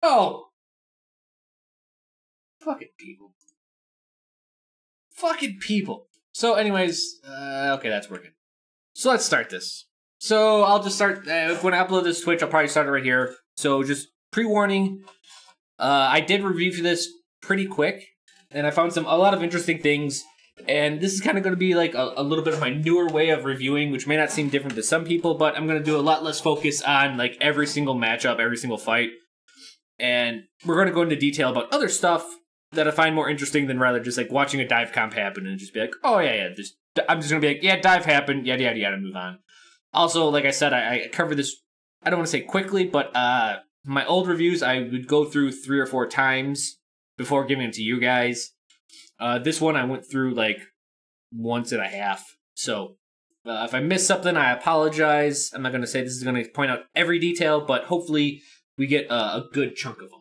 Oh! Fucking people. Fucking people. So anyways, okay, that's working. So let's start this. So I'll just start, when I upload this to Twitch, I'll probably start it right here. So just pre-warning, I did review for this pretty quick, and I found a lot of interesting things. And this is kind of going to be like a little bit of my newer way of reviewing, which may not seem different to some people, but I'm going to do a lot less focus on like every single matchup, every single fight. And we're going to go into detail about other stuff that I find more interesting than rather just like watching a dive comp happen and just be like, oh yeah, I'm just going to be like, yeah, dive happened, yada, yada, yada, move on. Also, like I said, I covered this, I don't want to say quickly, but my old reviews, I would go through 3 or 4 times before giving them to you guys. This one I went through like once and a half. So if I missed something, I apologize. I'm not going to say this is going to point out every detail, but hopefully we get a good chunk of them.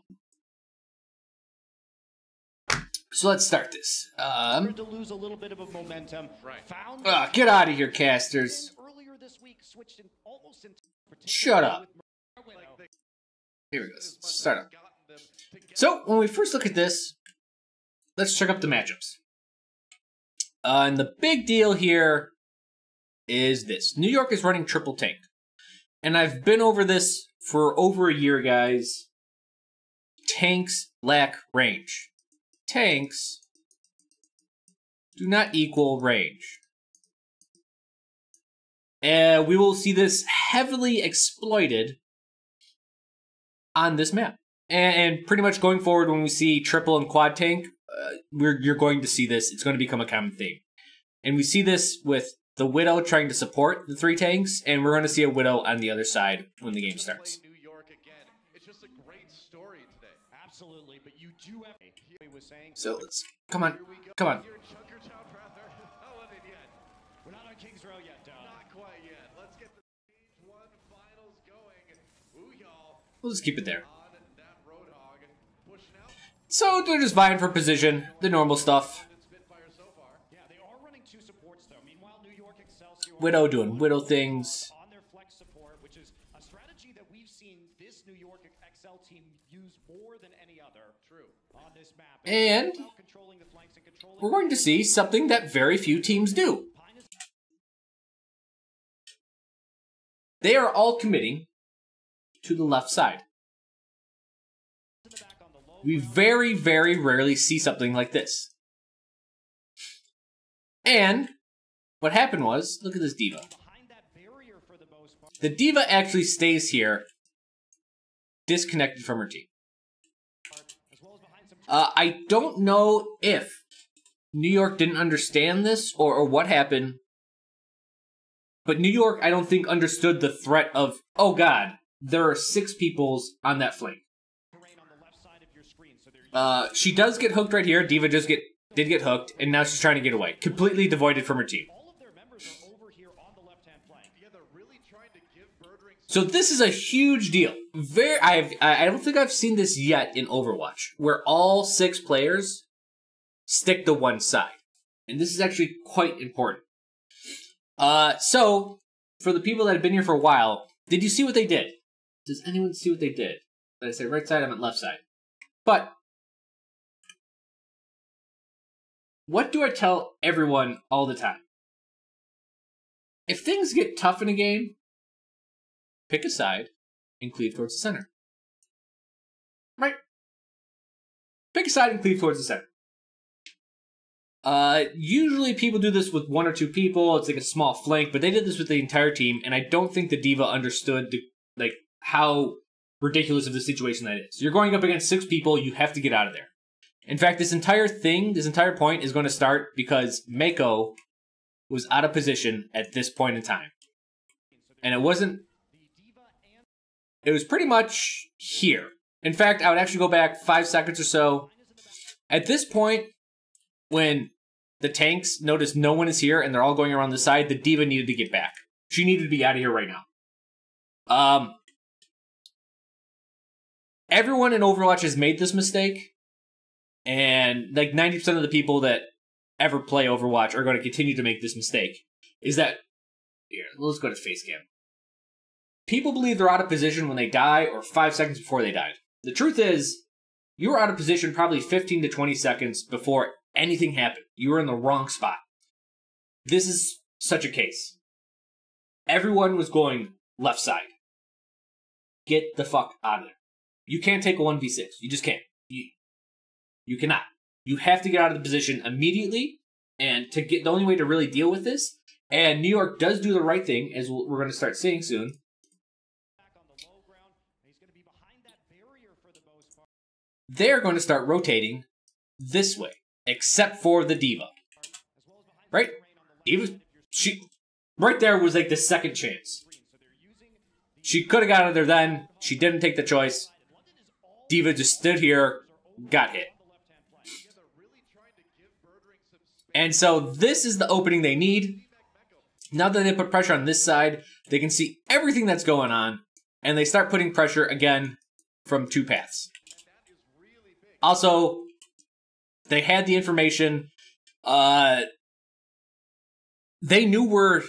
So let's start this. To lose a little bit of a momentum. Right. Get out of here, casters. Shut up. Here we go. Start up. So when we first look at this, let's check up the matchups. And the big deal here is this. New York is running triple tank. And I've been over this for over a year, guys. Tanks lack range. Tanks do not equal range. And we will see this heavily exploited on this map. And pretty much going forward, when we see triple and quad tank, you're going to see this. It's going to become a common thing. And we see this with the Widow trying to support the 3 tanks, and we're going to see a Widow on the other side when the game starts. So let's, come on. We're not on King's Row yet, not quite yet. Let's get the stage 1 finals going. Ooh, y'all. We'll just keep it there. So they're just vying for position, the normal stuff. Yeah, they are running 2 supports though. Meanwhile, New York Excelsior Widow doing Widow things. On their flex support, which is a strategy that we've seen this New York Excel team use more than any other. True. On this map. And we're going to see something that very few teams do. They are all committing to the left side. We very, very rarely see something like this. And what happened was, look at this D.Va. The D.Va actually stays here, disconnected from her team. I don't know if New York didn't understand this or what happened, but New York, I don't think, understood the threat of, oh god, there are 6 peoples on that flank. She does get hooked right here. D.Va did get hooked, and now she's trying to get away. Completely devoided from her team. So this is a huge deal. I don't think I've seen this yet in Overwatch, where all 6 players stick to one side. And this is actually quite important. So, for the people that have been here for a while, did you see what they did? Does anyone see what they did? Did I say right side? I meant left side. But what do I tell everyone all the time? If things get tough in a game, pick a side and cleave towards the center. Right? Pick a side and cleave towards the center. Usually people do this with 1 or 2 people. It's like a small flank, but they did this with the entire team, and I don't think the D.Va understood how ridiculous of the situation that is. You're going up against 6 people, you have to get out of there. In fact, this entire point is going to start because Mako was out of position at this point in time. And it was pretty much here. In fact, I would actually go back 5 seconds or so. At this point, when the tanks notice no one is here and they're all going around the side, the D.Va needed to get back. She needed to be out of here right now. Everyone in Overwatch has made this mistake, and like 90% of the people that ever play Overwatch are going to continue to make this mistake. Is that, here, let's go to Facecam. People believe they're out of position when they die or 5 seconds before they died. The truth is, you were out of position probably 15 to 20 seconds before anything happened. You were in the wrong spot. This is such a case. Everyone was going left side. Get the fuck out of there. You can't take a 1v6. You just can't. You cannot. You have to get out of the position immediately, and to get the only way to really deal with this, and New York does do the right thing, as we're going to start seeing soon. They're going to start rotating this way, except for the D.Va. Right? D.Va, right there was like the second chance. She could have got out of there then. She didn't take the choice. D.Va just stood here, got hit. And so this is the opening they need. Now that they put pressure on this side, they can see everything that's going on, and they start putting pressure again from two paths. Also, they had the information. They knew where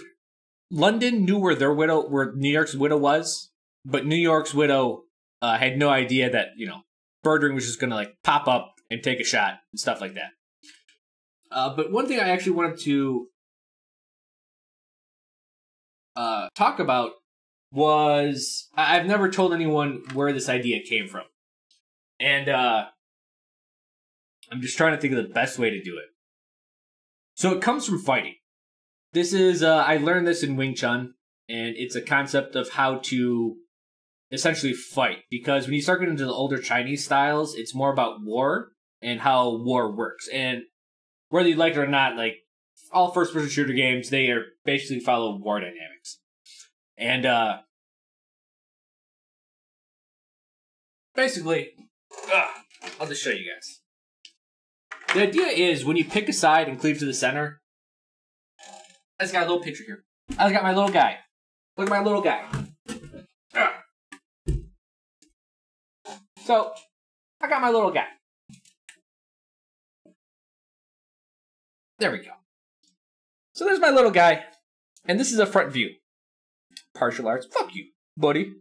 London knew where their widow, where New York's widow was, but New York's widow had no idea that, you know, Birdring was just gonna like pop up and take a shot and stuff like that. But one thing I actually wanted to talk about was I've never told anyone where this idea came from, and I'm just trying to think of the best way to do it. So it comes from fighting. This is, I learned this in Wing Chun, and it's a concept of how to essentially fight. Because when you start getting into the older Chinese styles, it's more about war and how war works. And whether you like it or not, like, all first-person shooter games, they are basically follow war dynamics. And, basically, I'll just show you guys. The idea is, when you pick a side and cleave to the center, I just got a little picture here. I got my little guy. Look at my little guy. So, I got my little guy. There we go. So there's my little guy. And this is a front view. Partial arts. Fuck you, buddy.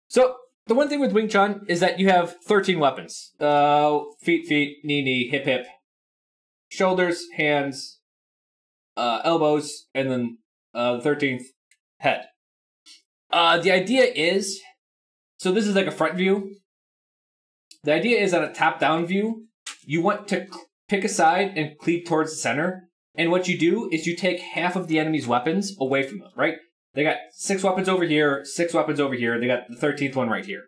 So, the one thing with Wing Chun is that you have 13 weapons. Feet, knee, hip, shoulders, hands, elbows, and then the 13th, head. The idea is, so this is like a front view. The idea is on a top-down view, you want to pick a side and cleave towards the center. And what you do is you take half of the enemy's weapons away from them, right? They got 6 weapons over here, 6 weapons over here. They got the 13th one right here.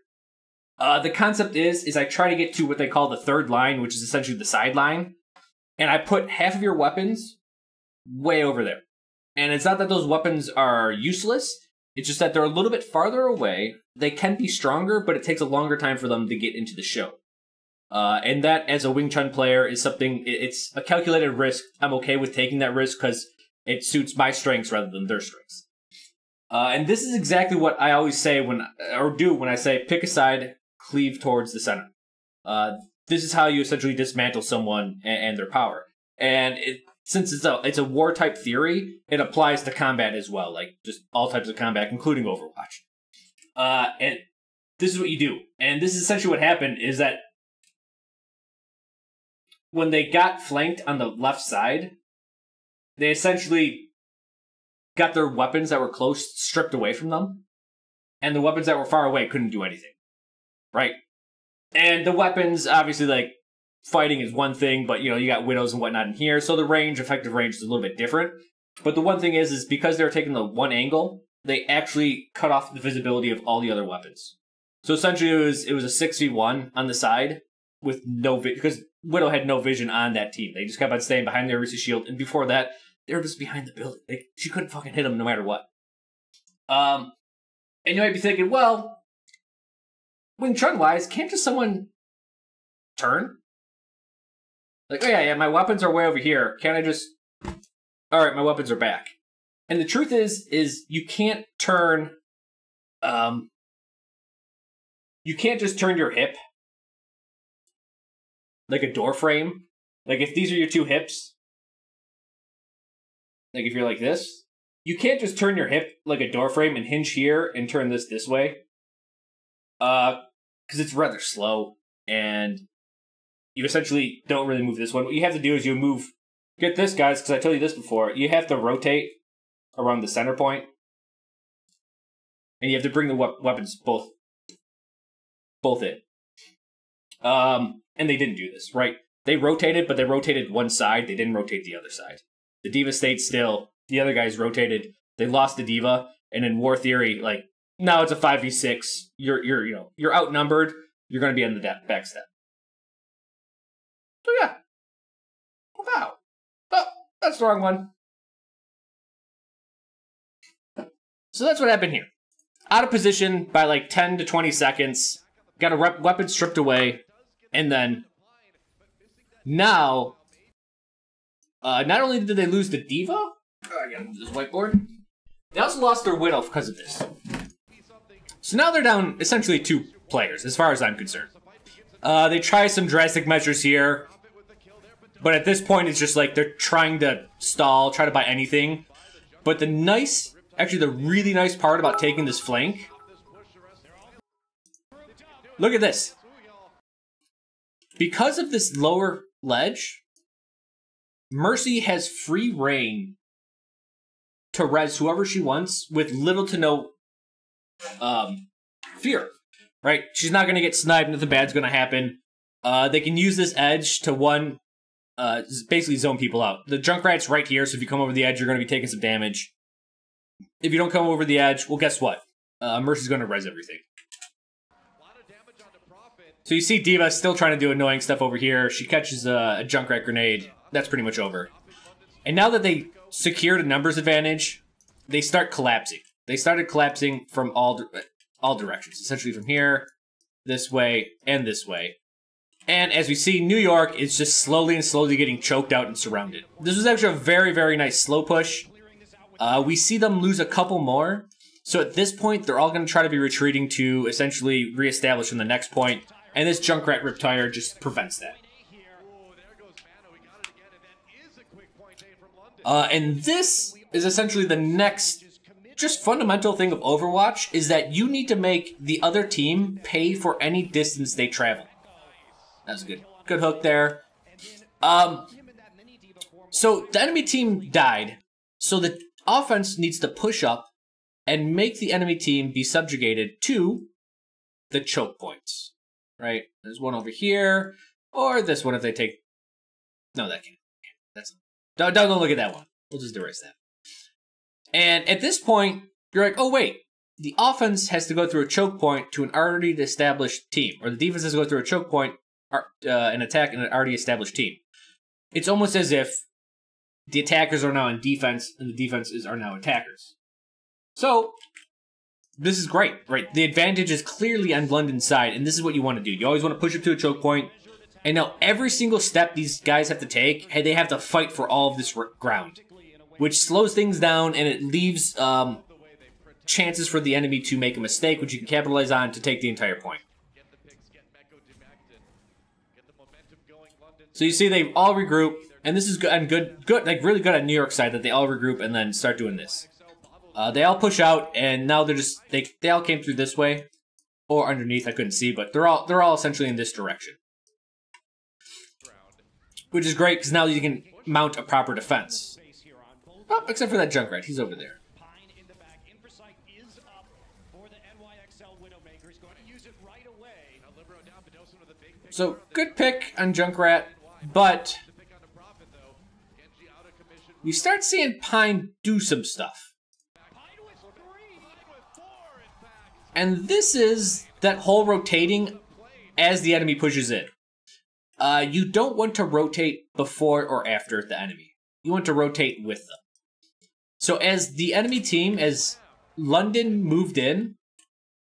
The concept is I try to get to what they call the third line, which is essentially the sideline. And I put half of your weapons way over there. And it's not that those weapons are useless. It's just that they're a little bit farther away. They can be stronger, but it takes a longer time for them to get into the show. And that, as a Wing Chun player, is something, it's a calculated risk. I'm okay with taking that risk because it suits my strengths rather than their strengths. And this is exactly what I always say when I say pick a side, cleave towards the center. This is how you essentially dismantle someone and their power. And since it's a war type theory, it applies to combat as well, like just all types of combat, including Overwatch. And this is what you do. And this is essentially what happened is that when they got flanked on the left side, they essentially got their weapons that were close stripped away from them, and the weapons that were far away couldn't do anything. Right? And the weapons, obviously, like, fighting is one thing, but, you know, you got widows and whatnot in here, so the range, effective range, is a little bit different. But the one thing is because they were taking the one angle, they actually cut off the visibility of all the other weapons. So essentially, it was a 6v1 on the side with no vision, because Widow had no vision on that team. They just kept on staying behind their Orisa shield, and before that, they were just behind the building. She couldn't fucking hit them no matter what. And you might be thinking, well, Wing Chun-wise, can't just someone turn? Like, oh yeah, my weapons are way over here. Can't I just... Alright, my weapons are back. And the truth is you can't turn... you can't just turn your hip like a door frame. Like, if these are your two hips, like if you're like this, you can't just turn your hip like a door frame and hinge here and turn this way. because it's rather slow, and you essentially don't really move this one. What you have to do is you move. Get this, guys, because I told you this before. You have to rotate around the center point, and you have to bring the weapons both in. And they didn't do this, right? They rotated, but they rotated one side. They didn't rotate the other side. The D.Va stayed still. The other guys rotated. They lost the D.Va, and in War Theory, like now it's a 5v6. You're outnumbered. You're going to be on the backstep. So yeah. Wow. Oh, that's the wrong one. So that's what happened here. Out of position by like 10 to 20 seconds. Got a weapon stripped away. And then now, not only did they lose the D.Va, I gotta move this whiteboard, they also lost their Widow because of this. So now they're down essentially 2 players, as far as I'm concerned. They try some drastic measures here, but at this point it's just like they're trying to stall, try to buy anything. But the really nice part about taking this flank, look at this. Because of this lower ledge, Mercy has free reign to res whoever she wants with little to no fear, right? She's not going to get sniped, nothing bad's going to happen. They can use this edge to basically zone people out. The Junkrat's right here, so if you come over the edge, you're going to be taking some damage. If you don't come over the edge, well, guess what? Mercy's going to res everything. So you see D.Va still trying to do annoying stuff over here. She catches a Junkrat grenade. That's pretty much over. And now that they secured a numbers advantage, they start collapsing. They started collapsing from all directions. Essentially from here, this way, and this way. And as we see, New York is just slowly and slowly getting choked out and surrounded. This was actually a very, very nice slow push. We see them lose a couple more. So at this point, they're all going to try to be retreating to essentially reestablish in the next point. And this Junkrat Riptire just prevents that. And this is essentially the next just fundamental thing of Overwatch, is that you need to make the other team pay for any distance they travel. That's a good hook there. So the enemy team died. So the offense needs to push up and make the enemy team be subjugated to the choke points. Right? There's one over here, or this one if they take. No, that can't. Don't look at that one. We'll just erase that. And at this point, you're like, oh wait, the offense has to go through a choke point to an already established team, or the defense has to go through a choke point, an attack in an already established team. It's almost as if the attackers are now in defense, and the defenses are now attackers. So this is great, right? The advantage is clearly on London's side, and this is what you want to do. You always want to push up to a choke point, and now every single step these guys have to take, hey, they have to fight for all of this ground, which slows things down, and it leaves chances for the enemy to make a mistake, which you can capitalize on to take the entire point. So you see they all regroup, and this is good, like really good on New York's side that they all regroup and then start doing this. They all push out, and now they're just they all came through this way or underneath. I couldn't see, but they're all essentially in this direction, which is great because now you can mount a proper defense. Oh, except for that Junkrat, he's over there. So good pick on Junkrat, but we start seeing Pine do some stuff. And this is that whole rotating as the enemy pushes in. You don't want to rotate before or after the enemy. You want to rotate with them. So as the enemy team, as London moved in,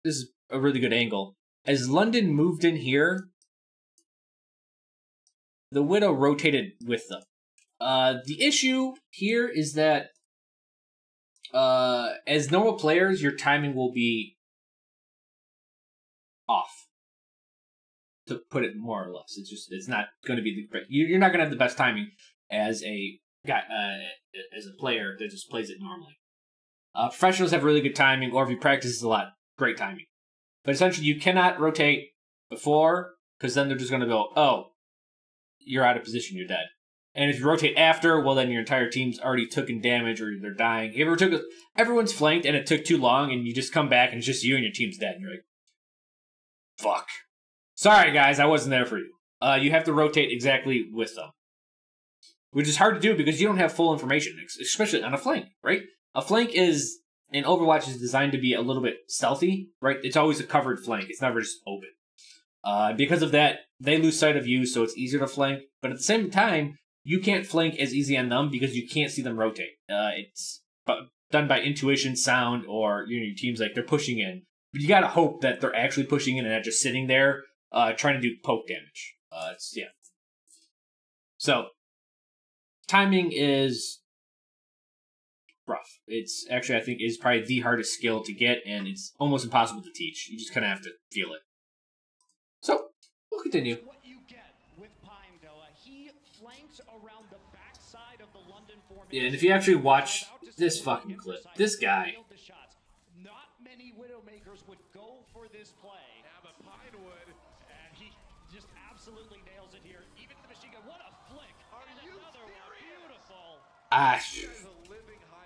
this is a really good angle. As London moved in here, the Widow rotated with them. The issue here is that as normal players, your timing will be off, to put it more or less. It's not going to be you're not going to have the best timing as a guy, as a player that just plays it normally. Professionals have really good timing, or if you practice a lot, great timing. But essentially, you cannot rotate before, because then they're just going to go, oh, you're out of position, you're dead. And if you rotate after, well, then your entire team's already taken damage or they're dying. If you ever everyone's flanked and it took too long and you just come back and it's just you and your team's dead. And you're like, fuck. Sorry, guys, I wasn't there for you. You have to rotate exactly with them. Which is hard to do because you don't have full information, especially on a flank, right? A flank in Overwatch is designed to be a little bit stealthy, right? It's always a covered flank. It's never just open. Because of that, they lose sight of you, so it's easier to flank. But at the same time, you can't flank as easy on them because you can't see them rotate. It's done by intuition, sound, or your team's like they're pushing in. But you gotta hope that they're actually pushing in and not just sitting there trying to do poke damage. Yeah. So, timing is rough. It's actually, I think, is probably the hardest skill to get, and it's almost impossible to teach. You just kind of have to feel it. So, we'll continue. What you get with Pine, though, he flanks around the backside of the London formation. Yeah, and if you actually watch this fucking clip, this guy. Not many Widowmakers would go for this play. Yeah, but Pine would. And he just absolutely nails it here. Even the machine gun. What a flick. And another one. Beautiful.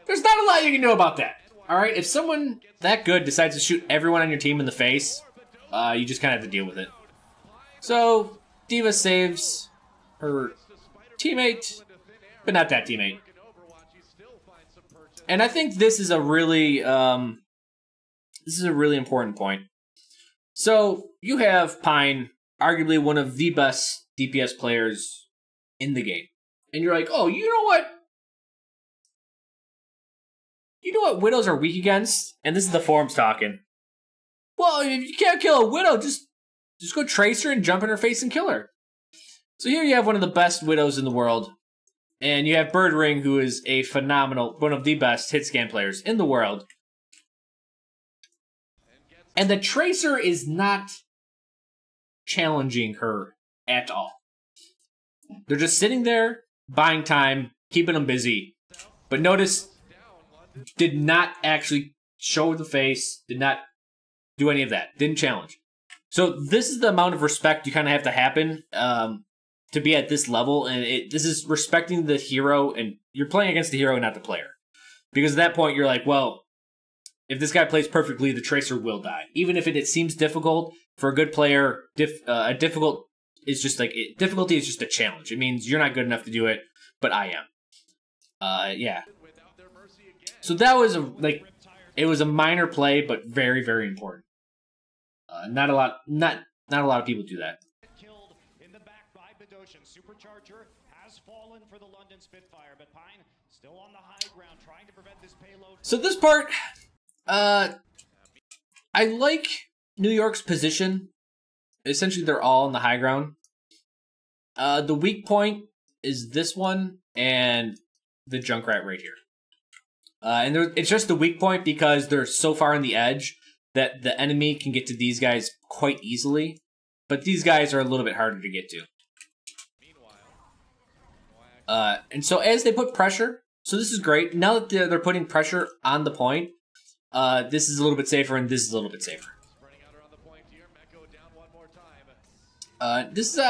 There's not a lot you can do about that. Alright, if someone that good decides to shoot everyone on your team in the face, you just kind of have to deal with it. So, D.Va saves her teammate, but not that teammate. And I think this is a really important point. So, you have Pine, arguably one of the best DPS players in the game. And you're like, oh, you know what? You know what Widows are weak against? And this is the forums talking. Well, if you can't kill a Widow, just go Tracer and jump in her face and kill her. So here you have one of the best Widows in the world. And you have Birdring, who is a phenomenal, one of the best hit scan players in the world. And the Tracer is not challenging her at all. They're just sitting there, buying time, keeping them busy. But notice, did not actually show the face, did not do any of that, didn't challenge. So this is the amount of respect you kind of have to happen to be at this level, and this is respecting the hero, and you're playing against the hero, not the player. Because at that point, you're like, well, if this guy plays perfectly, the Tracer will die. Even if it seems difficult, for a good player, difficulty is just a challenge. It means you're not good enough to do it, but I am. Yeah. So that was it was a minor play, but very, very important. Not a lot of people do that. Killed in the back by Bedosian. Supercharger has fallen for the London Spitfire, but Pine still on the high ground, trying to prevent this payload. So this part, I like New York's position. Essentially, they're all on the high ground. The weak point is this one and the Junkrat right here. And it's just the weak point because they're so far on the edge that the enemy can get to these guys quite easily. But these guys are a little bit harder to get to. And so as they put pressure, so this is great. Now that they're putting pressure on the point, this is a little bit safer and this is a little bit safer. This is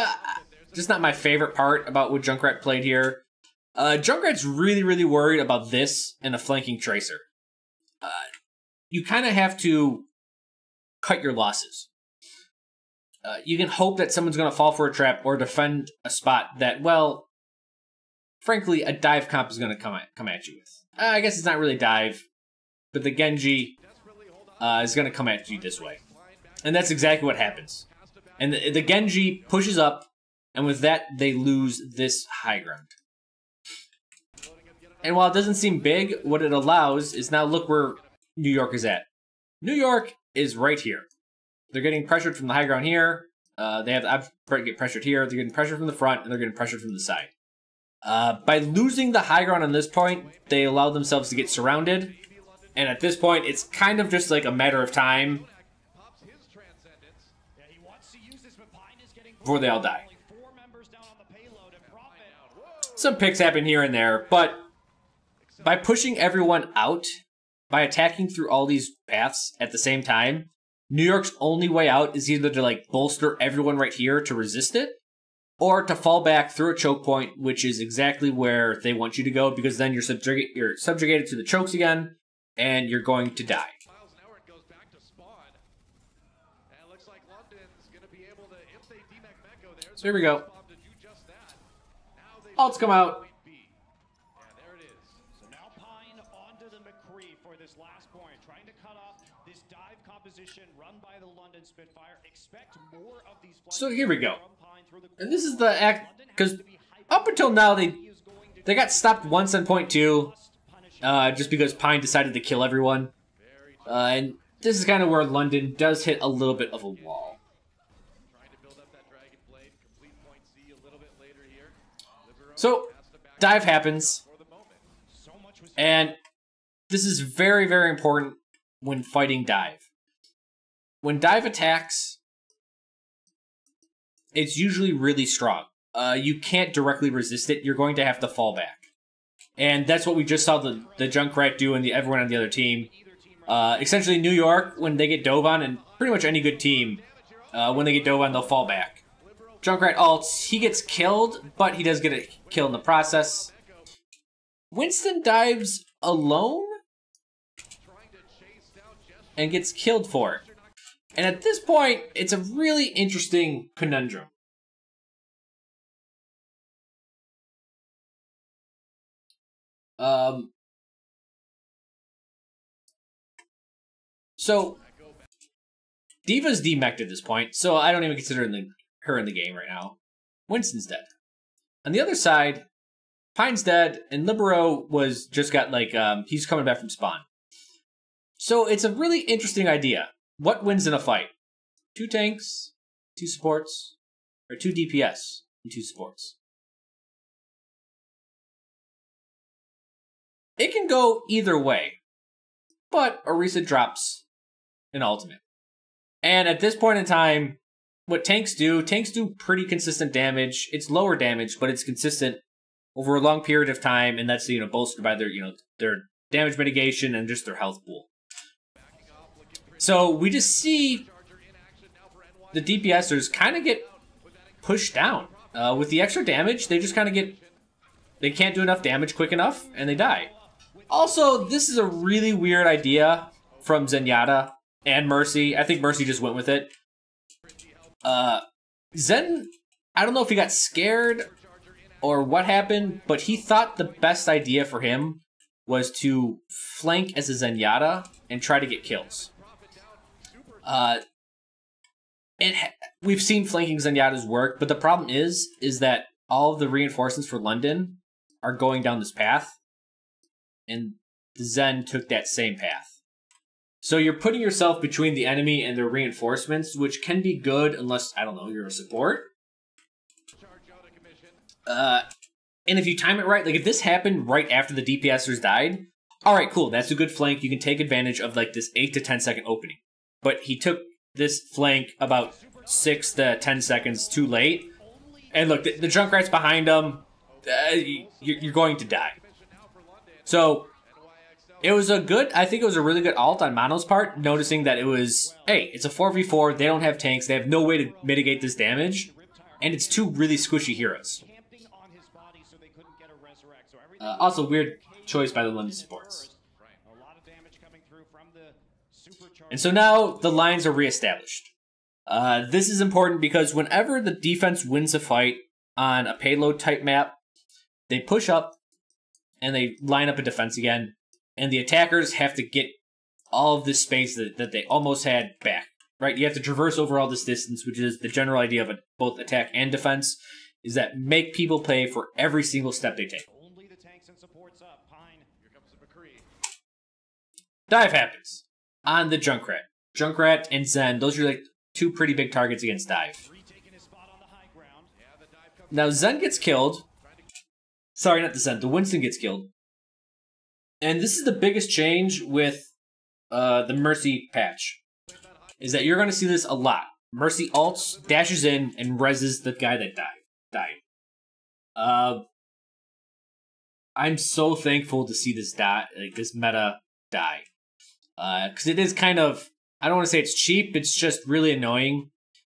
just not my favorite part about what Junkrat played here. Junkrat's really, really worried about this and a flanking Tracer. You kind of have to cut your losses. You can hope that someone's going to fall for a trap or defend a spot that, well, frankly, a dive comp is going to come at you with. I guess it's not really dive, but the Genji is going to come at you this way. And that's exactly what happens. And the Genji pushes up, and with that, they lose this high ground. And while it doesn't seem big, what it allows is now look where New York is at. New York is right here. They're getting pressured from the high ground here. They have to get pressured here. They're getting pressured from the front, and they're getting pressured from the side. By losing the high ground on this point, they allow themselves to get surrounded. And at this point, it's kind of just like a matter of time before they all die. Some picks happen here and there, but by pushing everyone out, by attacking through all these paths at the same time, New York's only way out is either to like bolster everyone right here to resist it, or to fall back through a choke point, which is exactly where they want you to go, because then you're subjugated to the chokes again, and you're going to die. So here we go. Alts come out. So now Pine onto the McCree for this last point, trying to cut off this dive composition run by the London Spitfire. Expect more of these. So here we go. And this is the act, because up until now they got stopped once on point 2, just because Pine decided to kill everyone. And this is kind of where London does hit a little bit of a wall. So, dive happens, and this is very, very important when fighting dive. When dive attacks, it's usually really strong. You can't directly resist it. You're going to have to fall back. And that's what we just saw the Junkrat do and everyone on the other team. Essentially, New York, when they get dove on, and pretty much any good team, when they get dove on, they'll fall back. Junkrat ults, he gets killed, but he does get a kill in the process. Winston dives alone and gets killed for it. And at this point, it's a really interesting conundrum. So, D.Va's demeched at this point, so I don't even consider her in the game right now. Winston's dead. On the other side, Pine's dead, and Libero was just got like, he's coming back from spawn. So it's a really interesting idea. What wins in a fight? 2 tanks, 2 supports, or 2 DPS and 2 supports? It can go either way, but Orisa drops an ultimate. And at this point in time, what tanks do pretty consistent damage. It's lower damage, but it's consistent over a long period of time, and that's, bolstered by their, their damage mitigation and just their health pool. So we just see the DPSers kind of get pushed down. With the extra damage, they just kind of they can't do enough damage quick enough, and they die. Also, this is a really weird idea from Zenyatta and Mercy. I think Mercy just went with it. Zen, I don't know if he got scared or what happened, but he thought the best idea for him was to flank as a Zenyatta and try to get kills. We've seen flanking Zenyatta's work, but the problem is that all of the reinforcements for London are going down this path, and the Zen took that same path. So you're putting yourself between the enemy and their reinforcements, which can be good unless, I don't know, you're a support. And if you time it right, like if this happened right after the DPSers died, alright, cool, that's a good flank. You can take advantage of like this 8 to 10 second opening. But he took this flank about 6 to 10 seconds too late. And look, the Junkrat's behind him. You're going to die. So it was I think it was a really good ult on Mono's part, noticing that it was, hey, it's a 4v4, they don't have tanks, they have no way to mitigate this damage, and it's 2 really squishy heroes. Also, weird choice by the London supports. And so now the lines are reestablished. This is important because whenever the defense wins a fight on a payload type map, they push up and they line up a defense again, and the attackers have to get all of this space that they almost had back, right? You have to traverse over all this distance, which is the general idea of both attack and defense, is that make people pay for every single step they take. Only the tanks and supports up. Pine. Here comes the McCree. Dive happens on the Junkrat. Junkrat and Zen, those are like 2 pretty big targets against dive. Now Zen gets killed. Sorry, not the Zen. The Winston gets killed. And this is the biggest change with the Mercy patch, is that you're going to see this a lot. Mercy ults, dashes in, and reses the guy that died. I'm so thankful to see this meta die. Because it is kind of I don't want to say it's cheap, it's just really annoying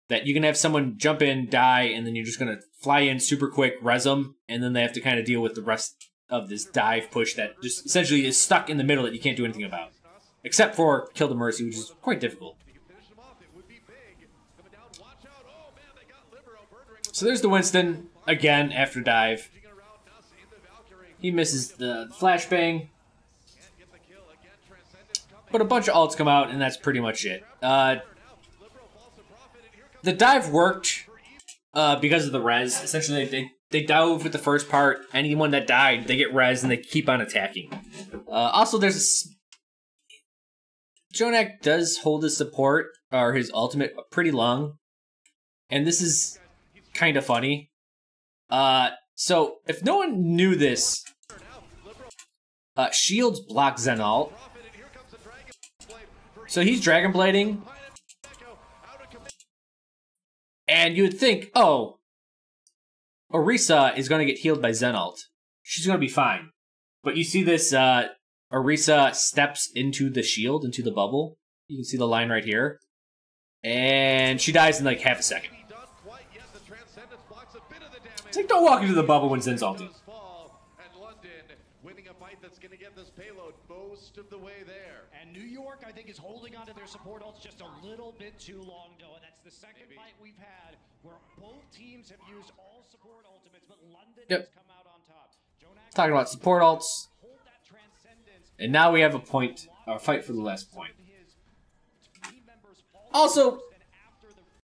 that you can have someone jump in, die, and then you're just going to fly in super quick, res them, and then they have to kind of deal with the rest of this dive push that just essentially is stuck in the middle that you can't do anything about. Except for Kill the Mercy, which is quite difficult. So there's the Winston, again, after dive. He misses the flashbang. But a bunch of ults come out, and that's pretty much it. The dive worked because of the res. Essentially, they dove with the first part. Anyone that died, they get res, and they keep on attacking. Also, there's JJoNak does hold his support, or his ultimate, pretty long. And this is kind of funny. So, if no one knew this, shields block Zen ult. So he's Dragon Blading. And you would think, oh, Orisa is going to get healed by Zen ult. She's going to be fine. But you see this, Orisa steps into the shield, into the bubble. You can see the line right here. And she dies in like half a second. It's like, don't walk into the bubble when Zen's ulting. And New York, I think, is holding on to their support ults just a little bit too long, Noah. That's the second fight we've had where both teams have used all support ultimates, but London has come out on top. Talking about support ults. And now we have a point, a fight for the last point. Also,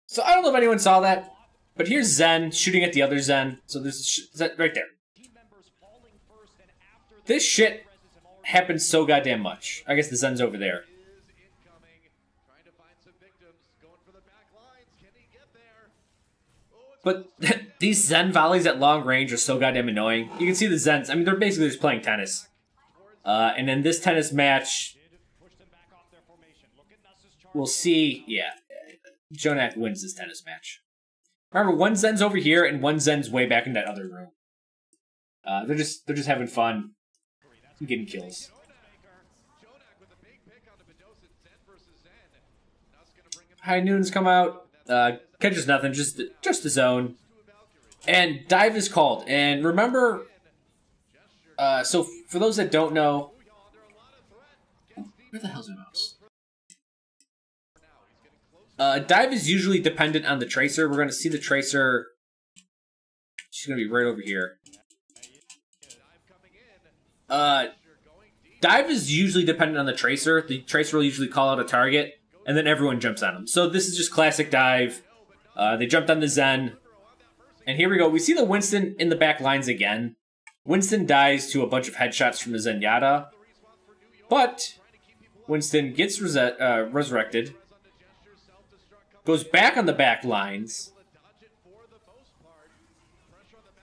so I don't know if anyone saw that, but here's Zen shooting at the other Zen. So this is right there. This shit happens so goddamn much. I guess the Zen's over there. But these Zen volleys at long range are so goddamn annoying. You can see the Zens, I mean, they're basically just playing tennis. And in this tennis match, we'll see, yeah, JJoNak wins this tennis match. Remember, one Zen's over here and one Zen's way back in that other room. They're just having fun. Getting kills. High Noons come out. Catches nothing, just the zone. And dive is called. And remember, so for those that don't know, where the hell's my mouse? Dive is usually dependent on the tracer. We're going to see the tracer. She's going to be right over here. Dive is usually dependent on the tracer. The tracer will usually call out a target, and then everyone jumps on him. So this is just classic dive. They jumped on the Zen. And here we go. We see the Winston in the back lines again. Winston dies to a bunch of headshots from the Zenyatta. But Winston gets resurrected. Goes back on the back lines.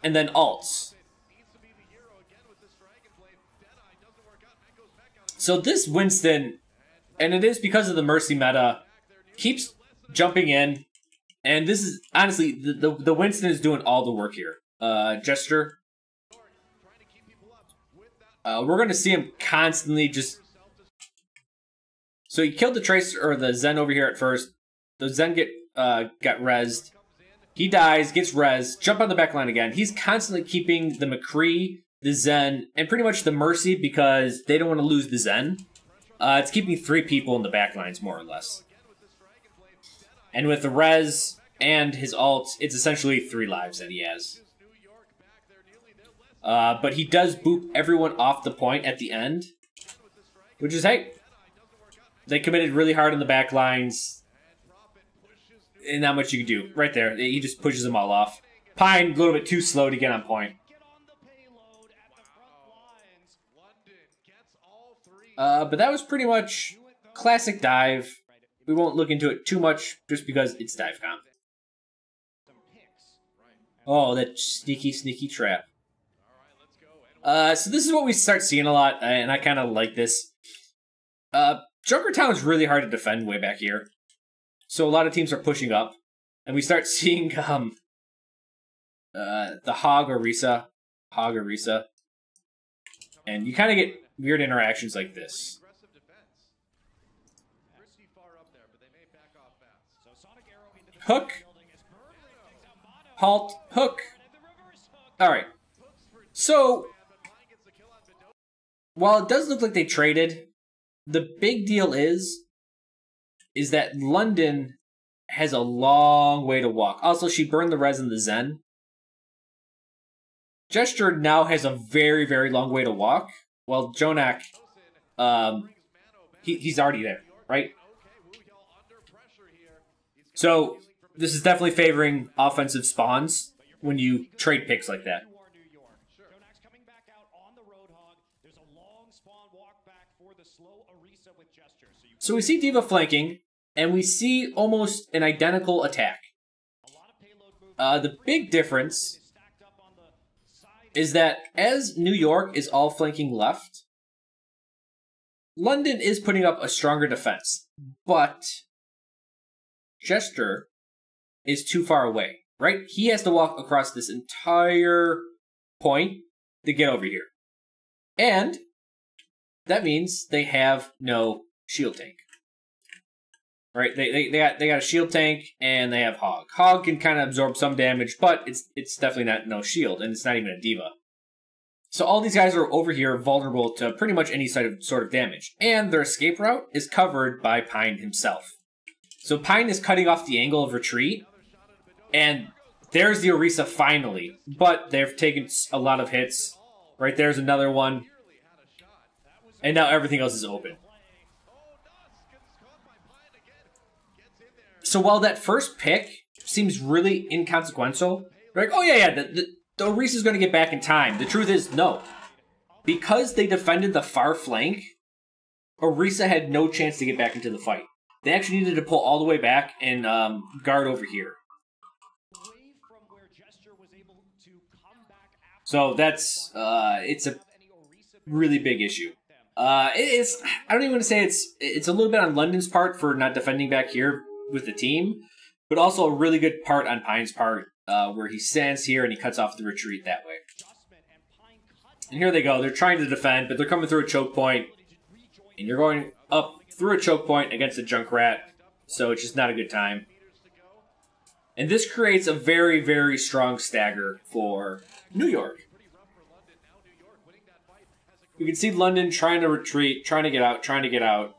And then ults. So this Winston, and it is because of the Mercy meta, keeps jumping in. And this is, honestly, the Winston is doing all the work here. Gesture. We're going to see him constantly just... So he killed the Tracer, or the Zen over here at first. The Zen got rezzed. He dies, gets rezzed, jump on the back line again. He's constantly keeping the McCree, the Zen, and pretty much the Mercy because they don't want to lose the Zen. It's keeping 3 people in the back lines, more or less. And with the res and his ult, it's essentially 3 lives that he has. But he does boop everyone off the point at the end. Which is, hey, they committed really hard on the back lines. And not much you can do. Right there, he just pushes them all off. Pine, a little bit too slow to get on point. But that was pretty much classic dive. We won't look into it too much just because it's DiveCon. Oh, that sneaky, sneaky trap. So this is what we start seeing a lot, and I kind of like this. Junkertown is really hard to defend way back here. So a lot of teams are pushing up. And we start seeing the Hog Orisa. And you kind of get weird interactions like this. hook, halt, hook. All right. So, while it does look like they traded, the big deal is that London has a long way to walk. Also, she burned the res in the Zen. Gesture now has a very, very long way to walk. While Jonak, he's already there, right? So, this is definitely favoring offensive spawns when you trade picks like that. So we see D.Va flanking, and we see almost an identical attack. The big difference is that as New York is all flanking left, London is putting up a stronger defense, but Jester is too far away, right? He has to walk across this entire point to get over here. And that means they have no shield tank. Right? They got a shield tank and they have Hog. Hog can kind of absorb some damage, but it's definitely not no shield, and it's not even a D.Va. So all these guys are over here vulnerable to pretty much any sort of damage. And their escape route is covered by Pine himself. So Pine is cutting off the angle of retreat, and there's the Orisa finally, but they've taken a lot of hits. Right there's another one. And now everything else is open. So while that first pick seems really inconsequential, like, oh yeah, the Orisa is going to get back in time. The truth is, no. Because they defended the far flank, Orisa had no chance to get back into the fight. They actually needed to pull all the way back and guard over here. So that's, it's a really big issue. I don't even want to say it's a little bit on London's part for not defending back here with the team, but also a really good part on Pine's part, where he stands here and he cuts off the retreat that way. And here they go. They're trying to defend, but they're coming through a choke point, and you're going up through a choke point against a Junkrat, so it's just not a good time. And this creates a very, very strong stagger for New York. You can see London trying to retreat, trying to get out,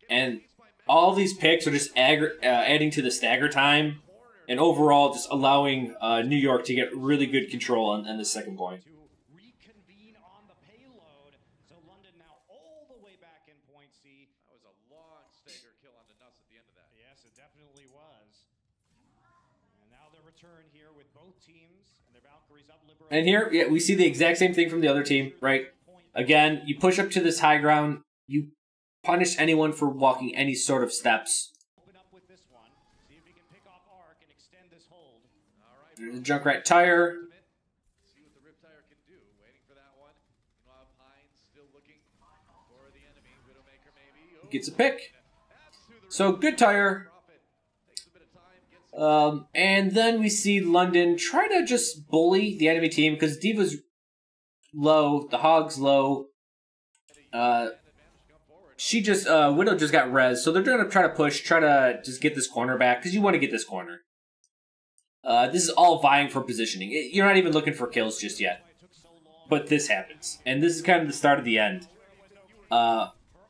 and all these picks are just adding to the stagger time, and overall just allowing New York to get really good control on the second point. And here, yeah, we see the exact same thing from the other team, right? Again, you push up to this high ground, you punish anyone for walking any sort of steps. There's a Junkrat tire. Gets a pick. So, good tire. And then we see London try to just bully the enemy team because D.Va's low, the Hog's low. Widow just got res, so they're going to try to push, try to just get this corner back because you want to get this corner. This is all vying for positioning. You're not even looking for kills just yet. But this happens. And this is kind of the start of the end.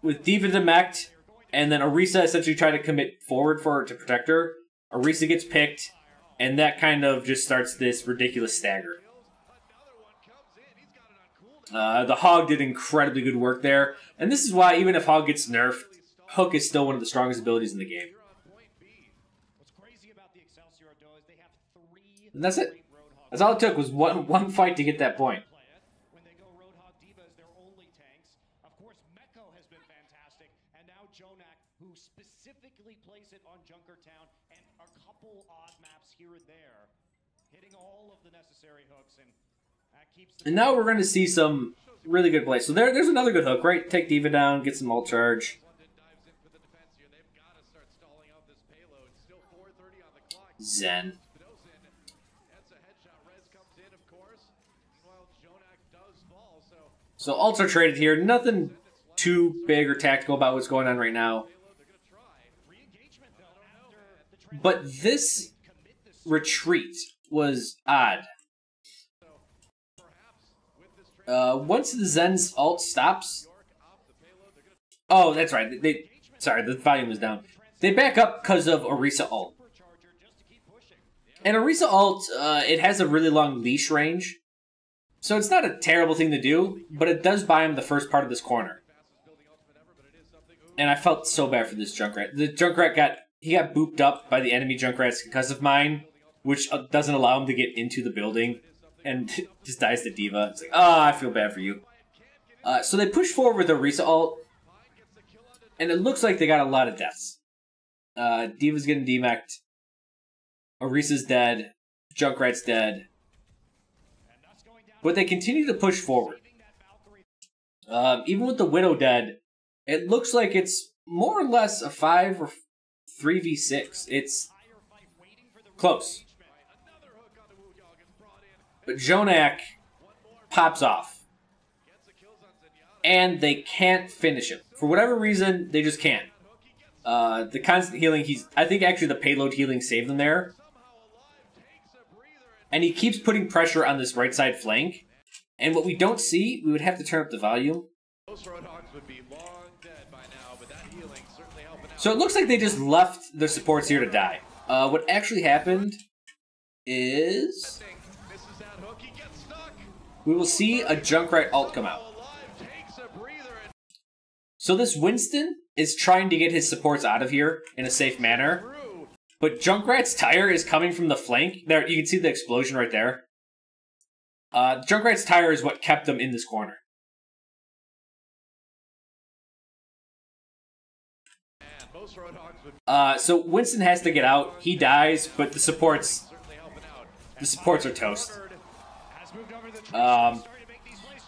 With D.Va demect, and then Orisa essentially try to commit forward to protect her. Orisa gets picked, and that kind of just starts this ridiculous stagger. The Hog did incredibly good work there, and this is why even if Hog gets nerfed, Hook is still one of the strongest abilities in the game. And that's it. That's all it took was one fight to get that point. And now we're going to see some really good plays. So there's another good hook, right? Take D.Va down, get some ult charge. Zen. So ults are traded here. Nothing too big or tactical about what's going on right now. But this retreat was odd. Once the Zen's ult stops... Oh, that's right. Sorry, the volume was down. They back up because of Orisa ult. And Orisa ult, it has a really long leash range. So it's not a terrible thing to do, but it does buy him the first part of this corner. And I felt so bad for this Junkrat. The Junkrat got booped up by the enemy Junkrats because of mine, which doesn't allow him to get into the building, and just dies to D.Va. It's like, I feel bad for you. So they push forward with the Orisa ult, and it looks like they got a lot of deaths. D.Va's getting demeched. Orisa's dead. Junkrat's dead. But they continue to push forward. Even with the Widow dead, it looks like it's more or less a 5 or 3v6. It's close. But Jonak pops off. And they can't finish him. For whatever reason, they just can't. The constant healing, I think actually the payload healing saved them there. And he keeps putting pressure on this right side flank. And what we don't see, we would have to turn up the volume. So it looks like they just left their supports here to die. What actually happened is... we will see a Junkrat ult come out. So this Winston is trying to get his supports out of here in a safe manner. But Junkrat's tire is coming from the flank. There, you can see the explosion right there. Junkrat's tire is what kept them in this corner. So Winston has to get out. He dies, but the supports are toast.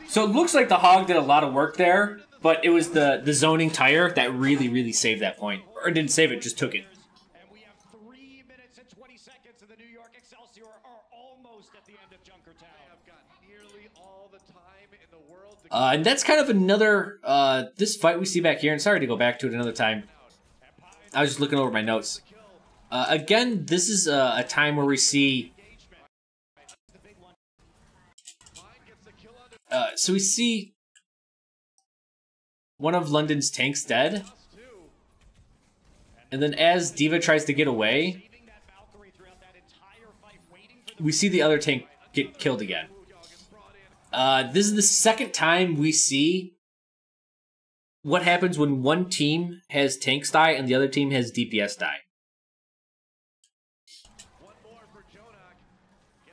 So it looks like the Hog did a lot of work there, but it was the zoning tire that really saved that point. Or didn't save it, just took it. And we have 3 minutes and 20 seconds, and the New York Excelsior are almost at the end of Junkertown. They have got nearly all the time in the world to and that's kind of another, this fight we see back here, and sorry to go back to it another time. I was just looking over my notes. Again, this is a time where we see... so we see one of London's tanks dead. And then as D.Va tries to get away, we see the other tank get killed again. This is the second time we see what happens when one team has tanks die and the other team has DPS die.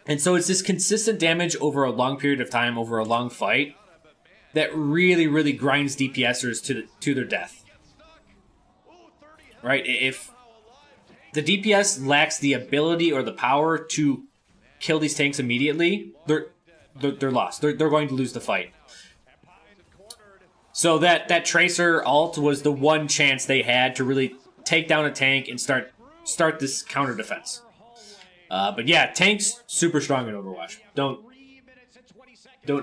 And so it's this consistent damage over a long period of time, over a long fight, that really grinds DPSers to their death. Right? If the DPS lacks the ability or the power to kill these tanks immediately, they're lost. They're going to lose the fight. So that Tracer ult was the one chance they had to really take down a tank and start this counter defense. But yeah, tanks super strong in Overwatch. Don't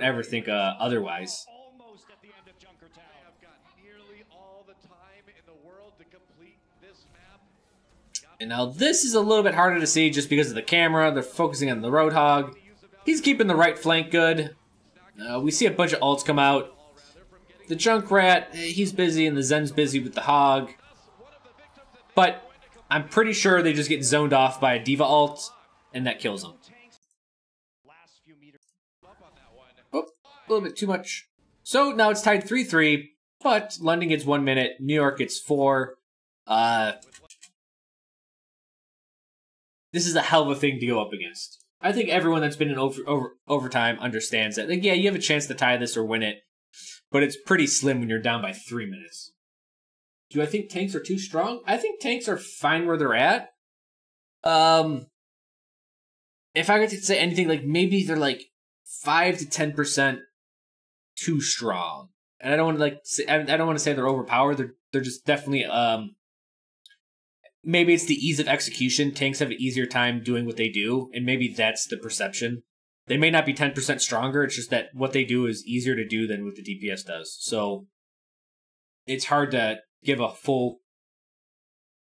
ever think otherwise. And now this is a little bit harder to see just because of the camera. They're focusing on the Roadhog. He's keeping the right flank good. We see a bunch of ults come out. The Junkrat, he's busy, and the Zen's busy with the Hog. But I'm pretty sure they just get zoned off by a D.Va ult, and that kills them. Oh, a little bit too much. So now it's tied 3-3, but London gets 1 minute, New York gets 4. This is a hell of a thing to go up against. I think everyone that's been in overtime understands that. Like, yeah, you have a chance to tie this or win it, but it's pretty slim when you're down by 3 minutes. Do I think tanks are too strong? I think tanks are fine where they're at. If I could say anything, like maybe they're like 5 to 10% too strong. And I don't want to I don't want to say they're overpowered. They're just definitely maybe it's the ease of execution. Tanks have an easier time doing what they do, and maybe that's the perception. They may not be 10% stronger, it's just that what they do is easier to do than what the DPS does. So it's hard to give a full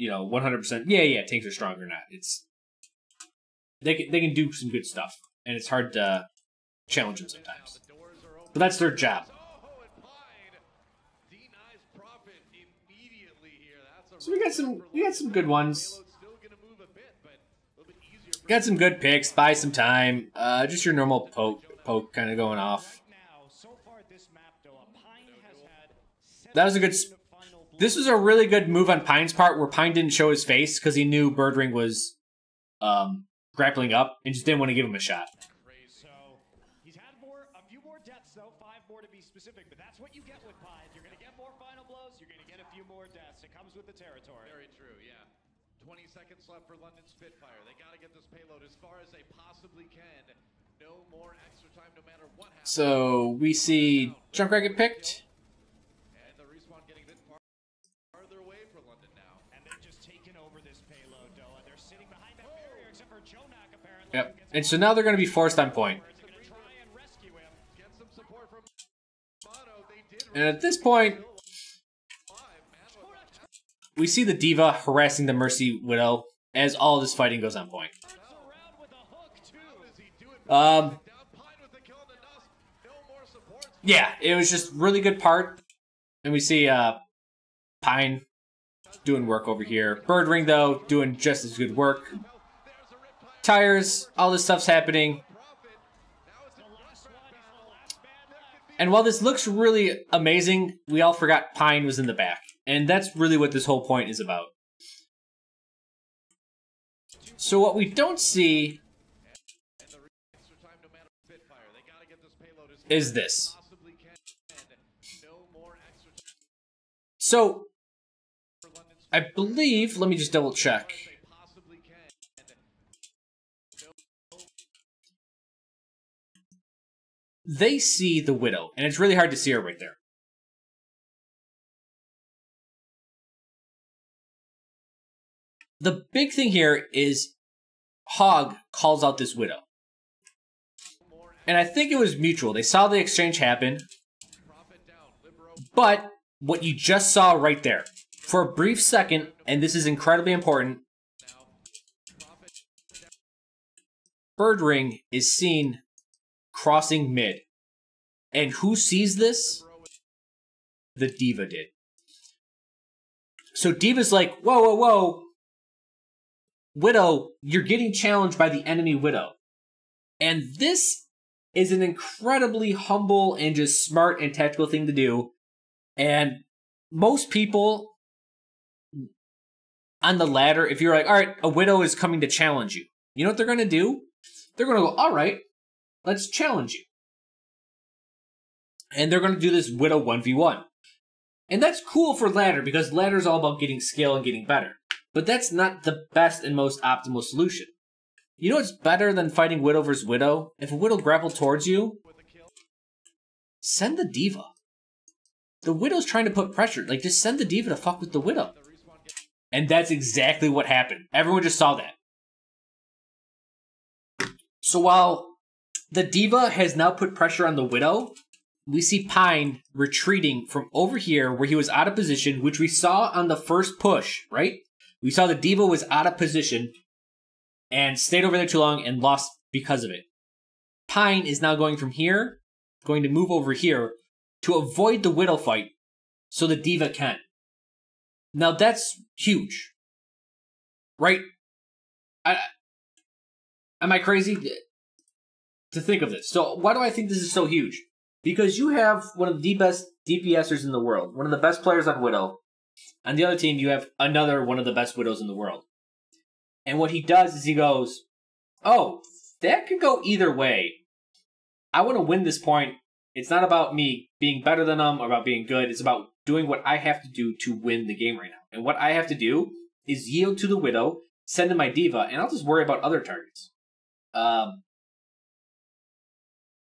100%. Yeah, tanks are strong or not. It's they can do some good stuff, and it's hard to challenge them sometimes. But that's their job. So we got some good ones. Got some good picks. Buy some time. Just your normal poke kind of going off. That was a good. This was a really good move on Pine's part, where Pine didn't show his face because he knew Birdring was grappling up and just didn't want to give him a shot. So he's had a few more deaths though, 5 more to be specific, but that's what you get with Pine. You're going to get more final blows. You're going to get a few more deaths. It comes with the territory. Very true. Yeah. 20 seconds left for London Spitfire. They got to get this payload as far as they possibly can. No more extra time, no matter what happens. So we see Junkrat get picked. And the respawn getting a bit farther away for London now. And they've just taken over this payload, Doa. They're sitting behind that barrier, except for Jonak, apparently. Yep. And so now they're going to be forced on point. They're going to try and rescue him. Get some support from Mono. They did. And at this point, we see the D.Va harassing the Mercy Widow as all this fighting goes on point. Yeah, it was just really good part. And we see Pine doing work over here. Birdring, though, doing just as good work. Tires, all this stuff's happening. And while this looks really amazing, we all forgot Pine was in the back. And that's really what this whole point is about. So what we don't see is this. So, I believe, let me just double check. They see the Widow, and it's really hard to see her right there. The big thing here is Hog calls out this Widow. And I think it was mutual. They saw the exchange happen. But what you just saw right there, for a brief second, and this is incredibly important, Birdring is seen crossing mid. And who sees this? The D.Va did. So D.Va's like, whoa, whoa, whoa. Widow, you're getting challenged by the enemy Widow. And this is an incredibly humble and just smart and tactical thing to do. And most people on the ladder, if you're like, all right, a Widow is coming to challenge you. You know what they're going to do? They're going to go, all right, let's challenge you. And they're going to do this Widow 1v1. And that's cool for ladder because ladder is all about getting skill and getting better. But that's not the best and most optimal solution. You know what's better than fighting Widow versus Widow? If a Widow grappled towards you, send the D.Va. The Widow's trying to put pressure. Like, just send the D.Va to fuck with the Widow. And that's exactly what happened. Everyone just saw that. So while the D.Va has now put pressure on the Widow, we see Pine retreating from over here where he was out of position, which we saw on the first push, right? We saw the D.Va was out of position and stayed over there too long and lost because of it. Pine is now going from here, going to move over here to avoid the Widow fight so the D.Va can. Now that's huge, right? Am I crazy to think of this? So why do I think this is so huge? Because you have one of the best DPSers in the world, one of the best players on Widow. On the other team, you have another one of the best Widows in the world. And what he does is he goes, oh, that could go either way. I want to win this point. It's not about me being better than them or about being good. It's about doing what I have to do to win the game right now. And what I have to do is yield to the Widow, send in my D.Va, and I'll just worry about other targets.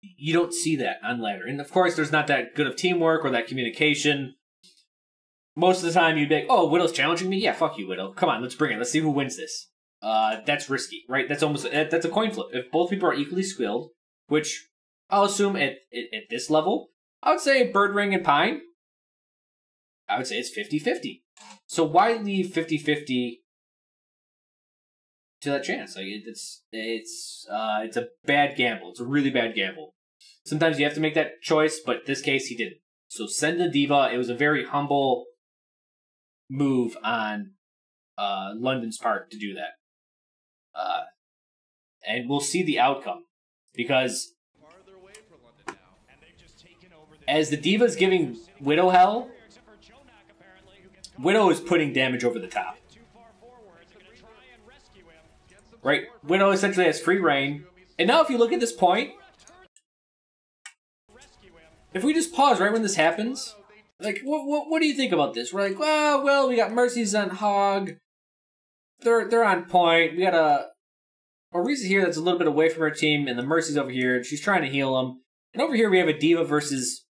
You don't see that on ladder. And of course, there's not that good of teamwork or that communication. Most of the time, you'd be like, oh, Widow's challenging me? Yeah, fuck you, Widow. Come on, let's bring it. Let's see who wins this. That's risky, right? That's a coin flip. If both people are equally skilled, which I'll assume at this level, I would say Birdring and Pine, I would say it's 50-50. So why leave 50-50 to that chance? Like it's a bad gamble. It's a really bad gamble. Sometimes you have to make that choice, but in this case he didn't. So send the D.Va. It was a very humble move on London's part to do that. And we'll see the outcome. Because as the D.Va's giving Widow hell, Widow is putting damage over the top. Right? Widow essentially has free reign. And now if you look at this point, if we just pause right when this happens, like, what do you think about this? We're like, well, we got Mercy's on Hog. They're on point. We got a Orisa here that's a little bit away from her team, and the Mercy's over here, and she's trying to heal them. And over here we have a D.Va versus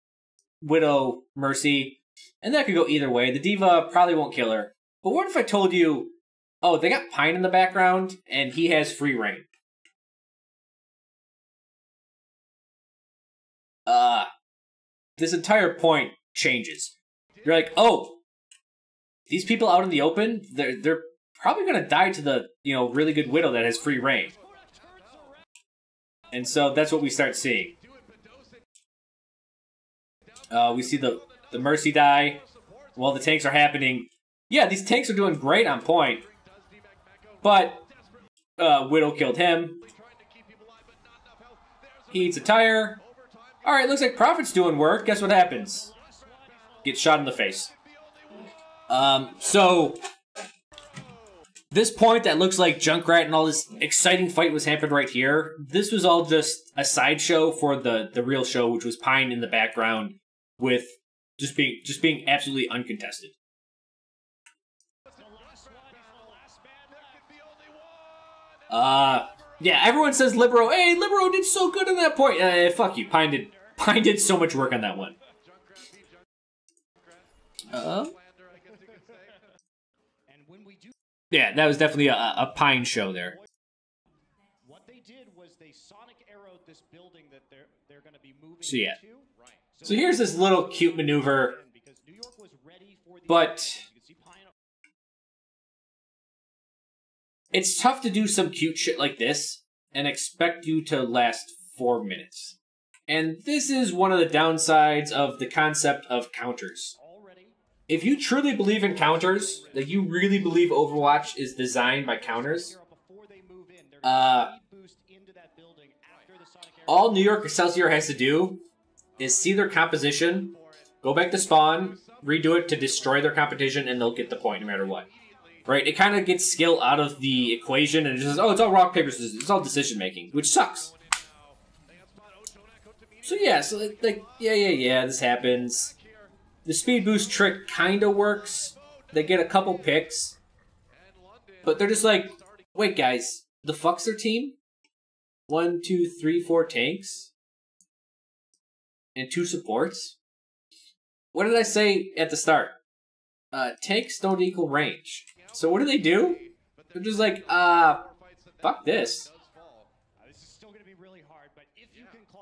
Widow Mercy, and that could go either way. The D.Va probably won't kill her. But what if I told you, oh, they got Pine in the background, and he has free reign? This entire point changes. You're like, oh, these people out in the open, they're probably gonna die to the really good Widow that has free reign. And so that's what we start seeing. We see the Mercy die while the tanks are happening. Yeah, these tanks are doing great on point. But Widow killed him. He eats a tire. Alright, looks like Prophet's doing work. Guess what happens? Gets shot in the face. So this point that looks like Junkrat and all this exciting fight was happening right here. This was all just a sideshow for the real show, which was Pine in the background with just being absolutely uncontested. Yeah, everyone says Libero. Hey, Libero did so good on that point. Fuck you. Pine did so much work on that one. Yeah, that was definitely a Pine show there. What they did was they sonic arrowed this building that they're going to be moving So yeah. into. So here's this little cute maneuver, but it's tough to do some cute shit like this and expect you to last 4 minutes. And this is one of the downsides of the concept of counters. If you truly believe in counters, like you really believe Overwatch is designed by counters, all New York Excelsior has to do is see their composition, go back to spawn, redo it to destroy their competition, and they'll get the point no matter what. Right? It kind of gets skill out of the equation and it just says, oh, it's all rock, paper, scissors. It's all decision making, which sucks. So yeah, yeah, this happens. The speed boost trick kind of works. They get a couple picks. But they're just like, wait guys, the fuck's their team? 1, 2, 3, 4 tanks? And 2 supports? What did I say at the start? Tanks don't equal range. So what do? They're just like, fuck this.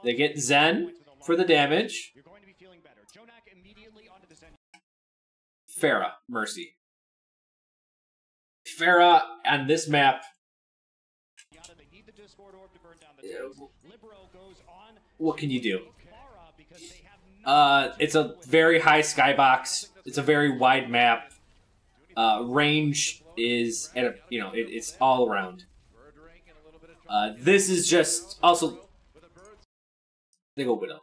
They get Zen for the damage. Pharah, Mercy. Pharah on this map. What can you do? It's a very high skybox. It's a very wide map. Range is at a, it's all around. This is just also. They go Widow.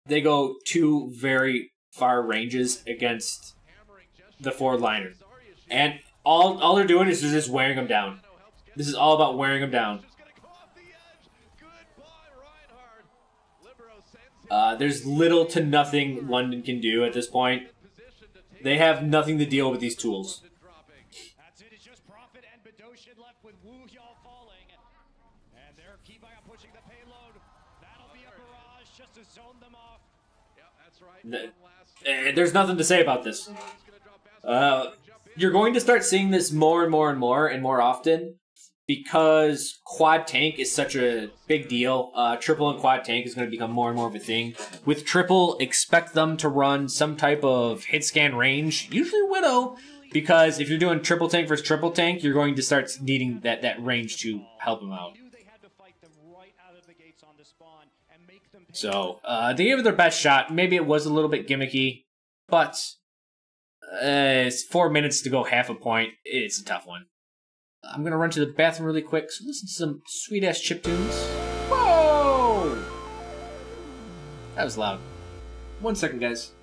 They go 2 very far ranges against the 4 liner, and all they're doing is they're just wearing them down. This is all about wearing them down. There's little to nothing London can do at this point. They have nothing to deal with these tools. That's it. It's just Prophet and Badoshin left with Wu Yao falling, and they're keeping on pushing the payload. That'll be a barrage just to zone them off. Yeah, that's right. There's nothing to say about this. You're going to start seeing this more and more and more and more often because quad tank is such a big deal. Triple and quad tank is going to become more and more of a thing. With triple, expect them to run some type of hit scan range, usually Widow, Because if you're doing triple tank versus triple tank, you're going to start needing that range to help them out. So, they gave it their best shot. Maybe it was a little bit gimmicky, but it's 4 minutes to go half a point. It's a tough one. I'm going to run to the bathroom really quick, so listen to some sweet-ass chiptunes. Whoa! That was loud. 1 second, guys.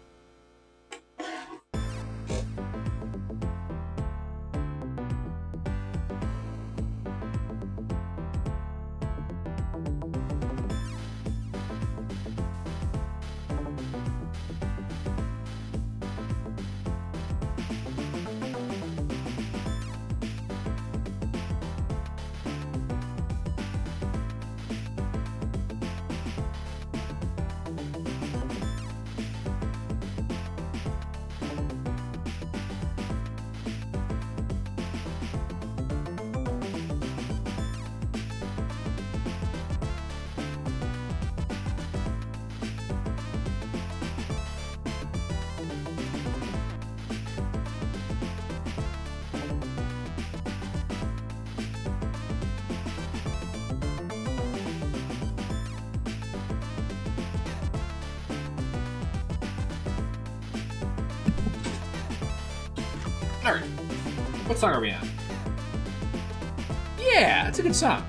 Alright. What song are we on? Yeah, it's a good song.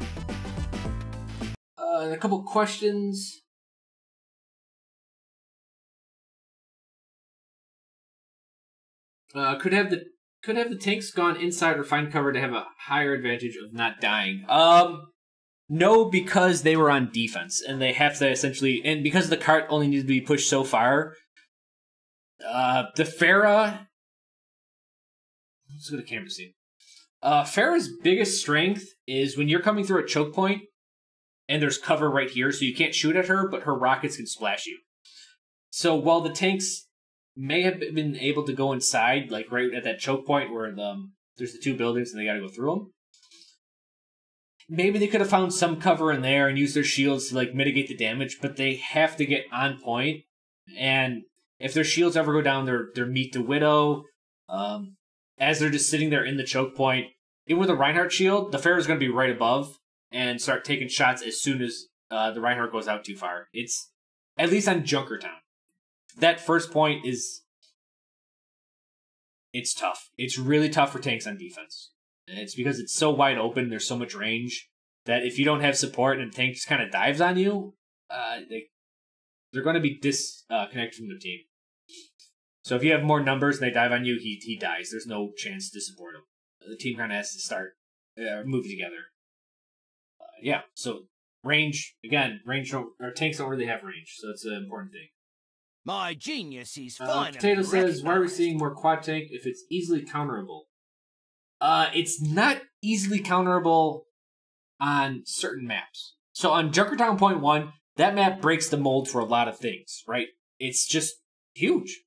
A couple questions. Could have the tanks gone inside or find cover to have a higher advantage of not dying? No, because they were on defense and they have to essentially, and because the cart only needs to be pushed so far. The Pharah. Let's go to camera scene. Pharah's biggest strength is when you're coming through a choke point and there's cover right here, so you can't shoot at her, but her rockets can splash you. So while the tanks may have been able to go inside, like right at that choke point where there's the two buildings and they got to go through them, maybe they could have found some cover in there and used their shields to like mitigate the damage, but they have to get on point. And if their shields ever go down, they're meet the Widow. As they're just sitting there in the choke point, even with a Reinhardt shield, the Pharah is going to be right above and start taking shots as soon as the Reinhardt goes out too far. It's at least on Junkertown. That first point it's tough. It's really tough for tanks on defense. It's because it's so wide open, there's so much range, that if you don't have support and a tank just kind of dives on you, they're going to be disconnected from the team. So if you have more numbers and they dive on you, he dies. There's no chance to support him. The team kind of has to start move together. Yeah, so range, again, or tanks don't really have range, so that's an important thing. My genius is fine. Potato says, why are we seeing more quad tank if it's easily counterable? It's not easily counterable on certain maps. So on Junkertown Point 1, that map breaks the mold for a lot of things, right? It's just huge.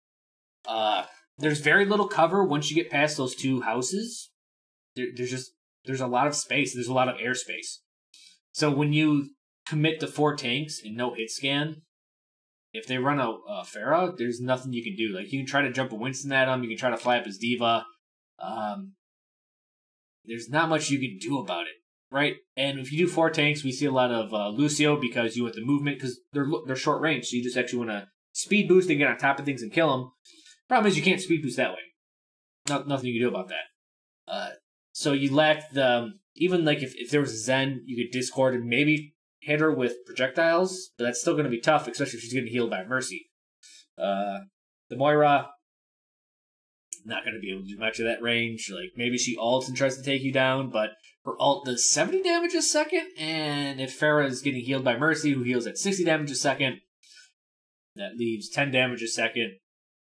There's very little cover once you get past those two houses. There's a lot of space. There's a lot of airspace. So when you commit to 4 tanks and no hit scan, if they run a Pharah, there's nothing you can do. Like, you can try to jump a Winston at them. You can try to fly up his D.Va. There's not much you can do about it, right? And if you do 4 tanks, we see a lot of Lucio because you want the movement, because they're short range, so you just actually want to speed boost and get on top of things and kill them. Problem is you can't speed boost that way. Nothing you can do about that. So you lack the... Even like if there was a Zen, you could discord and maybe hit her with projectiles, but that's still going to be tough, especially if she's getting healed by Mercy. The Moira, not going to be able to do much of that range. Like, maybe she ults and tries to take you down, but her ult does 70 damage a second, and if Pharah is getting healed by Mercy, who heals at 60 damage a second, that leaves 10 damage a second,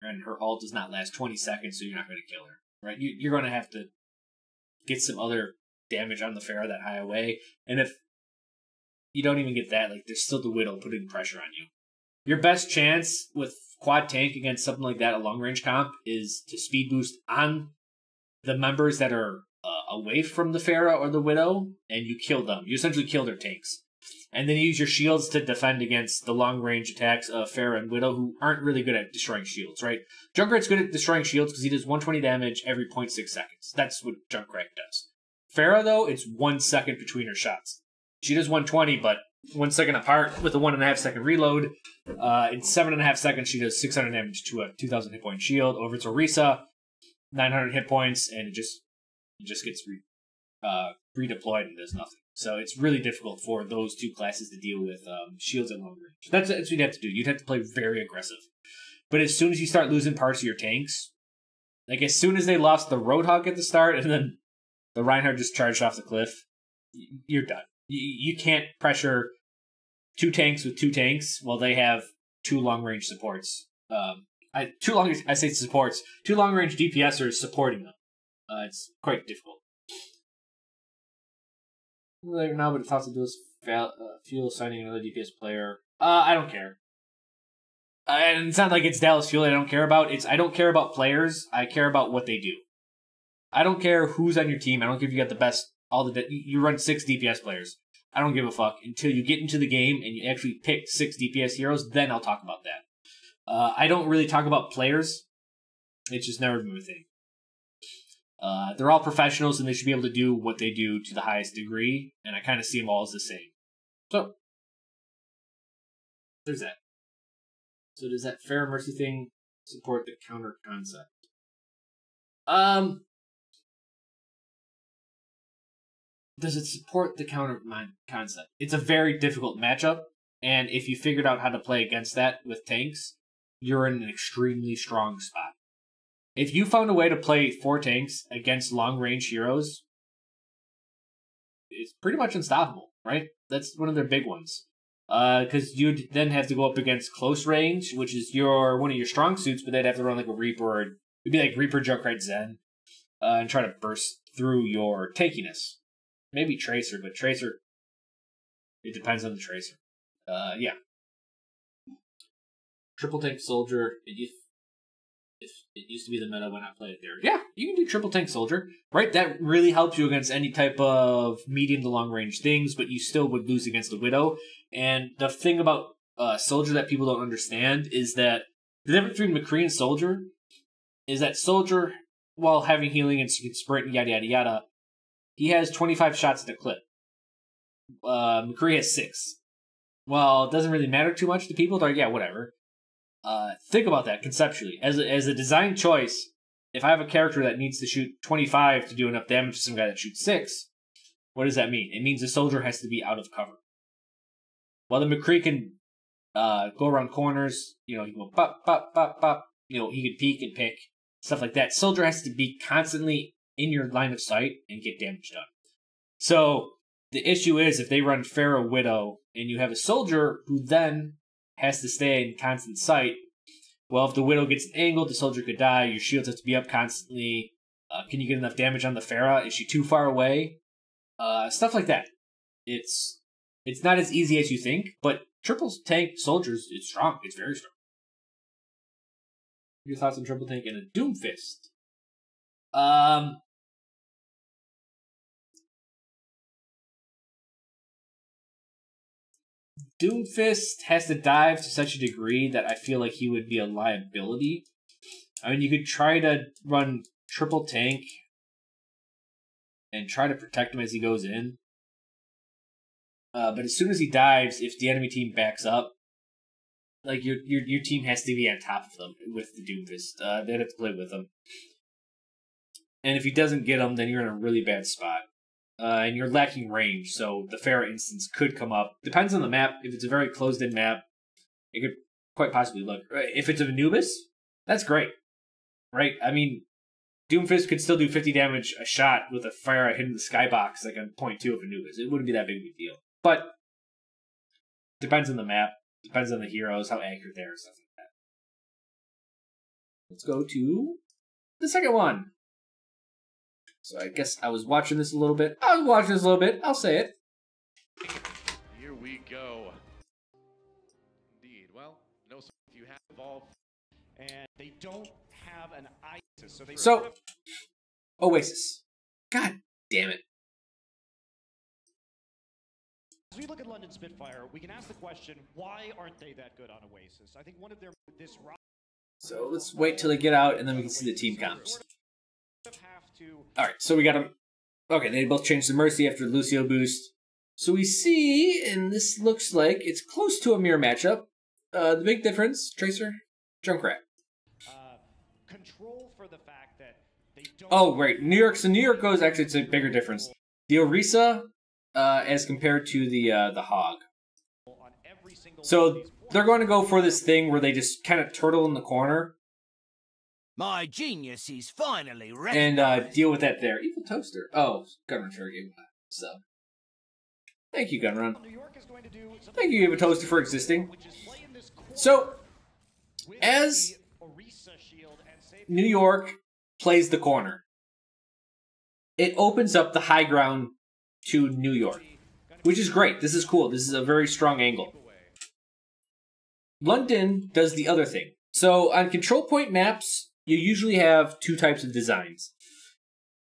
and her ult does not last 20 seconds, so you're not going to kill her, right? You're going to have to get some other damage on the Pharah that high away, and if you don't even get that, like, there's still the Widow putting pressure on you. Your best chance with quad tank against something like that, a long range comp, is to speed boost on the members that are away from the Pharah or the Widow, and you kill them. You essentially kill their tanks. And then you use your shields to defend against the long-range attacks of Pharah and Widow, who aren't really good at destroying shields, right? Junkrat's good at destroying shields because he does 120 damage every 0.6 seconds. That's what Junkrat does. Pharah, though, it's 1 second between her shots. She does 120, but 1 second apart with a 1.5 second reload. In 7.5 seconds, she does 600 damage to a 2,000 hit point shield. Over to Orisa, 900 hit points, and it just gets redeployed and does nothing. So it's really difficult for those two classes to deal with shields at long range. That's what you'd have to do. You'd have to play very aggressive. But as soon as you start losing parts of your tanks, like as soon as they lost the Roadhog at the start and then the Reinhardt just charged off the cliff, you're done. You can't pressure 2 tanks with 2 tanks while they have 2 long-range supports. I say supports. 2 long-range DPSers supporting them. It's quite difficult. Later now, but it thoughts to do is Fuel signing another DPS player. I don't care. And it's not like it's Dallas Fuel I don't care about. I don't care about players. I care about what they do. I don't care who's on your team. I don't care if you got the best. You run 6 DPS players. I don't give a fuck until you get into the game and you actually pick 6 DPS heroes. Then I'll talk about that. I don't really talk about players. It's just never been a thing. They're all professionals and they should be able to do what they do to the highest degree, and I kind of see them all as the same. So, there's that. So does that Pharah Mercy thing support the counter concept? Does it support the counter concept? It's a very difficult matchup, and if you figured out how to play against that with tanks, you're in an extremely strong spot. If you found a way to play 4 tanks against long-range heroes, it's pretty much unstoppable, right? That's one of their big ones. Because you'd then have to go up against close range, which is one of your strong suits, but they'd have to run like a Reaper, or it'd be like Reaper, Junkrat, Zen, and try to burst through your tankiness. Maybe Tracer, but Tracer, it depends on the Tracer. Yeah. Triple tank soldier, if it used to be the meta when I played it there. Yeah, you can do triple tank soldier, right? That really helps you against any type of medium to long range things, but you still would lose against the Widow. And the thing about soldier that people don't understand is that the difference between McCree and soldier is that soldier, while having healing and sprint and yada yada yada, he has 25 shots at a clip. McCree has 6. Well, it doesn't really matter too much to people. They're like, yeah, whatever. Think about that conceptually. As a design choice, if I have a character that needs to shoot 25 to do enough damage to some guy that shoots 6, what does that mean? It means the soldier has to be out of cover. While the McCree can go around corners, he can go pop, pop, pop, pop. He can peek and pick, stuff like that. Soldier has to be constantly in your line of sight and get damage done. So the issue is if they run Pharah Widow and you have a soldier who then has to stay in constant sight, well, if the Widow gets an angle, the soldier could die. Your shields have to be up constantly. Can you get enough damage on the Pharah? Is she too far away? Stuff like that. It's not as easy as you think, but triple tank soldiers, it's strong. It's very strong. Your thoughts on triple tank and a Doomfist? Doomfist has to dive to such a degree that I feel like he would be a liability. I mean, you could try to run triple tank and try to protect him as he goes in. But as soon as he dives, if the enemy team backs up, like your team has to be on top of them with the Doomfist. They'd have to play with him. And if he doesn't get them, then you're in a really bad spot. And you're lacking range, so the Pharah instance could come up. Depends on the map. If it's a very closed-in map, it could quite possibly look. If it's of Anubis, that's great, right? I mean, Doomfist could still do 50 damage a shot with a Pharah hitting the skybox like on point 2 of Anubis. It wouldn't be that big of a deal. But depends on the map, depends on the heroes, how accurate they are, stuff like that. Let's go to the second one. So I guess I was watching this a little bit. I'll say it. Here we go. Indeed. Well, no, you have evolved. And they don't have an ISIS, so Oasis. God damn it. As we look at London Spitfire, we can ask the question, why aren't they that good on Oasis? I think one of their So let's wait till they get out, and then we can see the team comps. Alright, so we got them. Okay, they both changed to Mercy after Lucio boost. So we see, and this looks like it's close to a mirror matchup. The big difference, Tracer, Junkrat. Control for the fact that they don't. Oh, right, New York. So New York goes, actually, it's a bigger difference. The Orisa, as compared to the Hog. So they're going to go for this thing where they just kind of turtle in the corner. My genius is finally ready. And deal with that there. Evil Toaster. Oh, Gunrun Trigger gave a sub. Thank you, Gunrun. Thank you, Evil Toaster, for existing. So, as New York plays the corner, it opens up the high ground to New York, which is great. This is cool. This is a very strong angle. London does the other thing. So, on control point maps, you usually have two types of designs.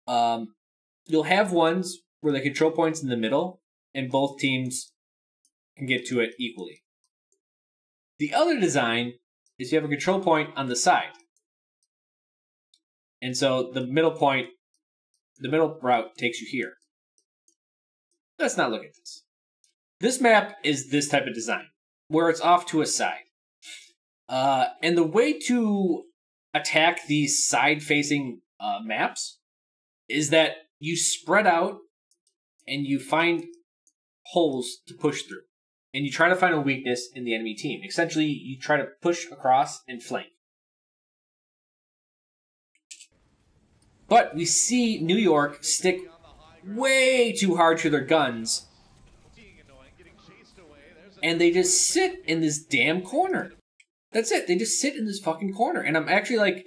You'll have ones where the control point's in the middle, and both teams can get to it equally. The other design is you have a control point on the side. And so the middle point, the middle route takes you here. Let's not look at this. This map is this type of design, where it's off to a side. And the way to attack these side-facing maps is that you spread out and you find holes to push through. And you try to find a weakness in the enemy team. Essentially, you try to push across and flank. But we see New York stick way too hard to their guns. And they just sit in this damn corner. That's it. They just sit in this fucking corner. And I'm actually, like,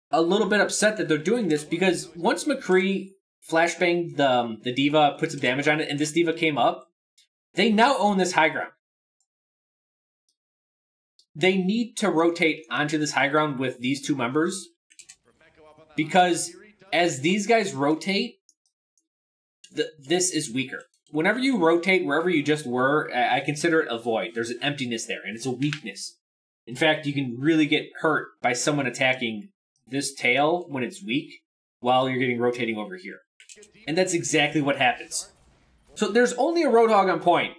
a little bit upset that they're doing this, because once McCree flashbanged the D.Va, put some damage on it, and this D.Va came up, they now own this high ground. They need to rotate onto this high ground with these two members, because as these guys rotate, this is weaker. Whenever you rotate wherever you just were, I consider it a void. There's an emptiness there, and it's a weakness. In fact, you can really get hurt by someone attacking this tail when it's weak while you're getting rotating over here. And that's exactly what happens. So there's only a Roadhog on point.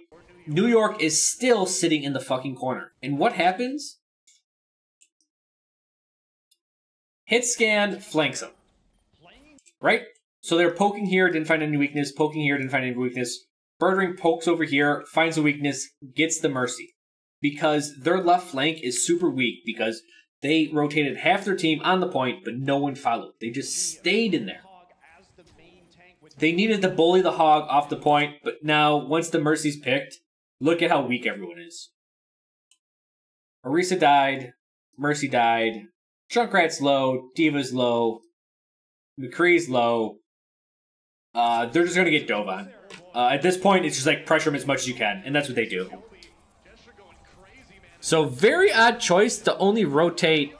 New York is still sitting in the fucking corner. And what happens? Hitscan flanks them. Right? So they're poking here, didn't find any weakness. Poking here, didn't find any weakness. Birdring pokes over here, finds a weakness, gets the Mercy. Because their left flank is super weak, because they rotated half their team on the point, but no one followed. They just stayed in there. They needed to bully the Hog off the point, but now, once the Mercy's picked, look at how weak everyone is. Orisa died, Mercy died, Junkrat's low, D.Va's low, McCree's low. They're just going to get dove on. At this point, it's just like pressure them as much as you can, and that's what they do. So, very odd choice to only rotate,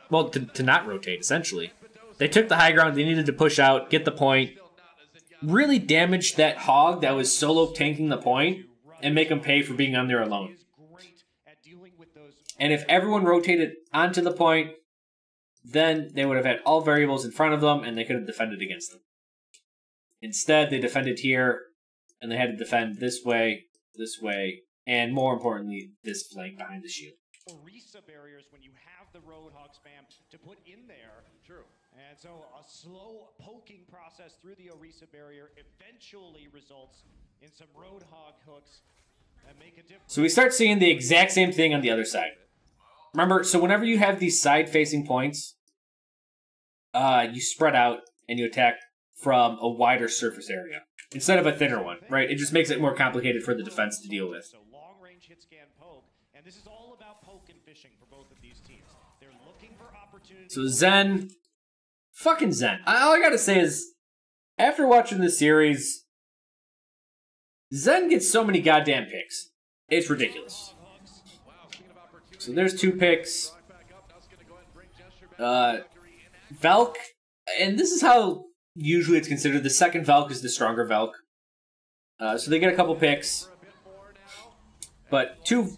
well, to not rotate, essentially. They took the high ground, they needed to push out, get the point, really damage that Hog that was solo tanking the point, and make him pay for being on there alone. And if everyone rotated onto the point, then they would have had all variables in front of them, and they could have defended against them. Instead, they defended here, and they had to defend this way, and more importantly, this flank behind the shield. Orisa barriers when you have the Roadhog spam to put in there. True. And so a slow poking process through the Orisa barrier eventually results in some Roadhog hooks that make a difference. So we start seeing the exact same thing on the other side. Remember, so whenever you have these side-facing points, you spread out and you attack from a wider surface area instead of a thinner one, right? It just makes it more complicated for the defense to deal with. So long-range hit scan poke, and this is all about poke and fishing for both of these teams. They're looking for opportunities. So Zen, fucking Zen. All I gotta say is, after watching this series, Zen gets so many goddamn picks. It's ridiculous. So there's 2 picks. Valk, and this is how usually it's considered. The second Valk is the stronger Valk. So they get a couple picks. but two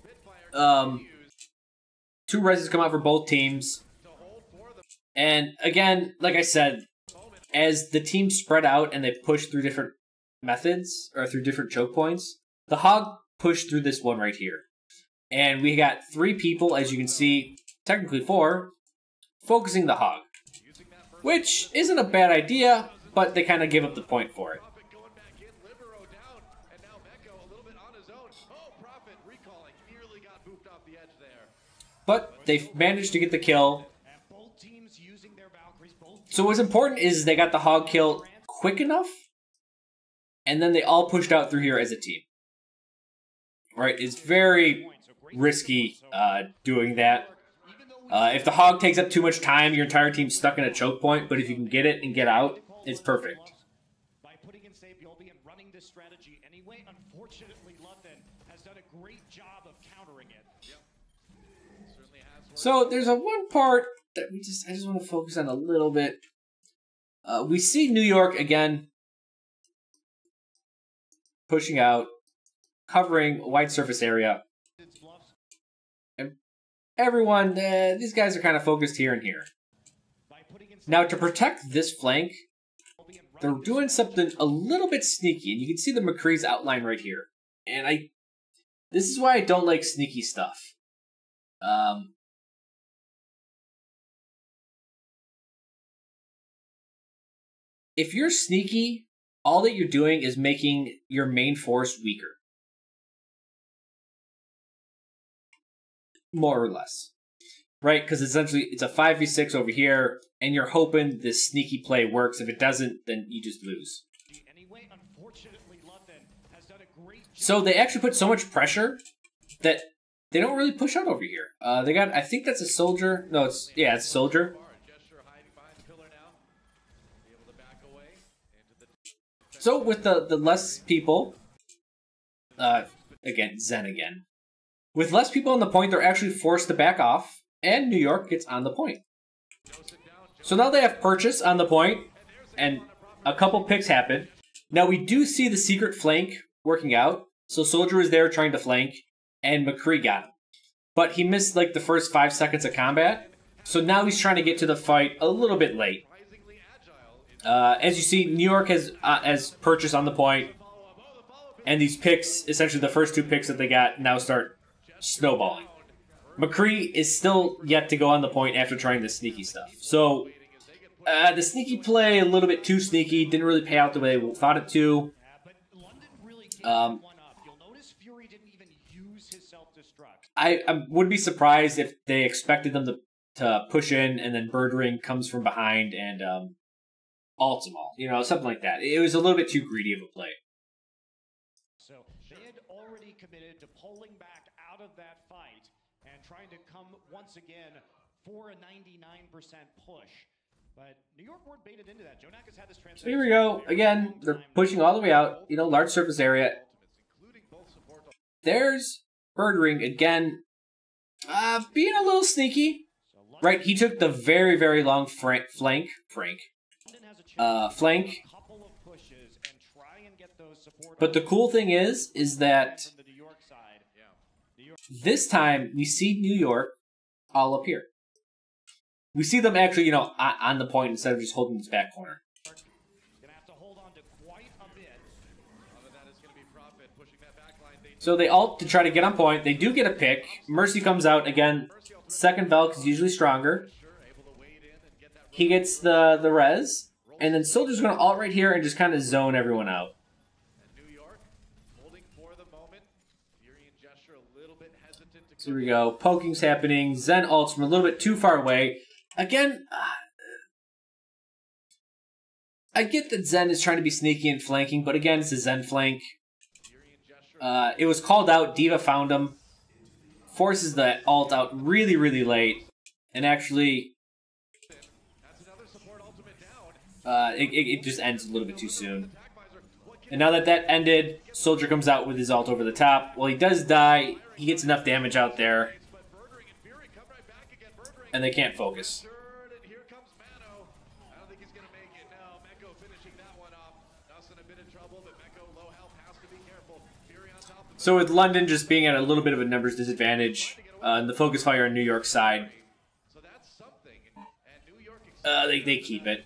reses come out for both teams. And again, like I said, as the teams spread out and they push through different methods or through different choke points, the Hog pushed through this one right here. And we got 3 people, as you can see, technically 4, focusing the Hog. Which isn't a bad idea, but they kind of give up the point for it. But they managed to get the kill. So what's important is they got the Hog kill quick enough, and then they all pushed out through here as a team. Right? It's very risky doing that. If the Hog takes up too much time, your entire team's stuck in a choke point, but if you can get it and get out, it's perfect. By putting in safe Yolby and running this strategy anyway, unfortunately London has done a great job of countering it. So there's one part that I just want to focus on a little bit. We see New York again pushing out, covering a wide surface area. And everyone, these guys are kind of focused here and here. Now to protect this flank, they're doing something a little bit sneaky, and you can see the McCree's outline right here. And this is why I don't like sneaky stuff. If you're sneaky, all that you're doing is making your main force weaker. More or less. Right? Because essentially it's a 5v6 over here, and you're hoping this sneaky play works. If it doesn't, then you just lose. So they actually put so much pressure that they don't really push out over here. They got, I think that's a soldier. No, it's a soldier. So with the less people, again, Zen again. With less people on the point, they're actually forced to back off, and New York gets on the point. So now they have Purchase on the point, and a couple picks happen. Now we do see the secret flank working out. So Soldier is there trying to flank, and McCree got him. But he missed like the first 5 seconds of combat. So now he's trying to get to the fight a little bit late. As you see, New York has Purchase on the point, and these picks, essentially the first 2 picks that they got, now start snowballing. McCree is still yet to go on the point after trying the sneaky stuff. So, the sneaky play, a little bit too sneaky, didn't really pay out the way they thought it to. I would be surprised if they expected them to push in, and then Birdring comes from behind and ults them all. You know, something like that. It was a little bit too greedy of a play. So they had already committed to pulling back out of that fight and trying to come once again for a 99% push. But New York weren't baited into that. Jonak has had this transition. So here we go. Again, they're pushing all the way out. You know, large surface area. There's Birdring again, being a little sneaky. Right, he took the very, very long flank. But the cool thing is that this time we see New York all up here. We see them actually, you know, on the point instead of just holding this back corner. So they ult to try to get on point. They do get a pick. Mercy comes out again. Second Valk is usually stronger. He gets the res. And then Soldier's going to ult right here and just kind of zone everyone out. So here we go. Poking's happening. Zen ults from a little bit too far away. Again, I get that Zen is trying to be sneaky and flanking, but again, it's a Zen flank. It was called out. D.Va found him. Forces the ult out really, really late. And actually, it just ends a little bit too soon. And now that that ended, Soldier comes out with his ult over the top. Well, he does die. He gets enough damage out there. And they can't focus. So with London just being at a little bit of a numbers disadvantage, and the focus fire on New York's side, they keep it.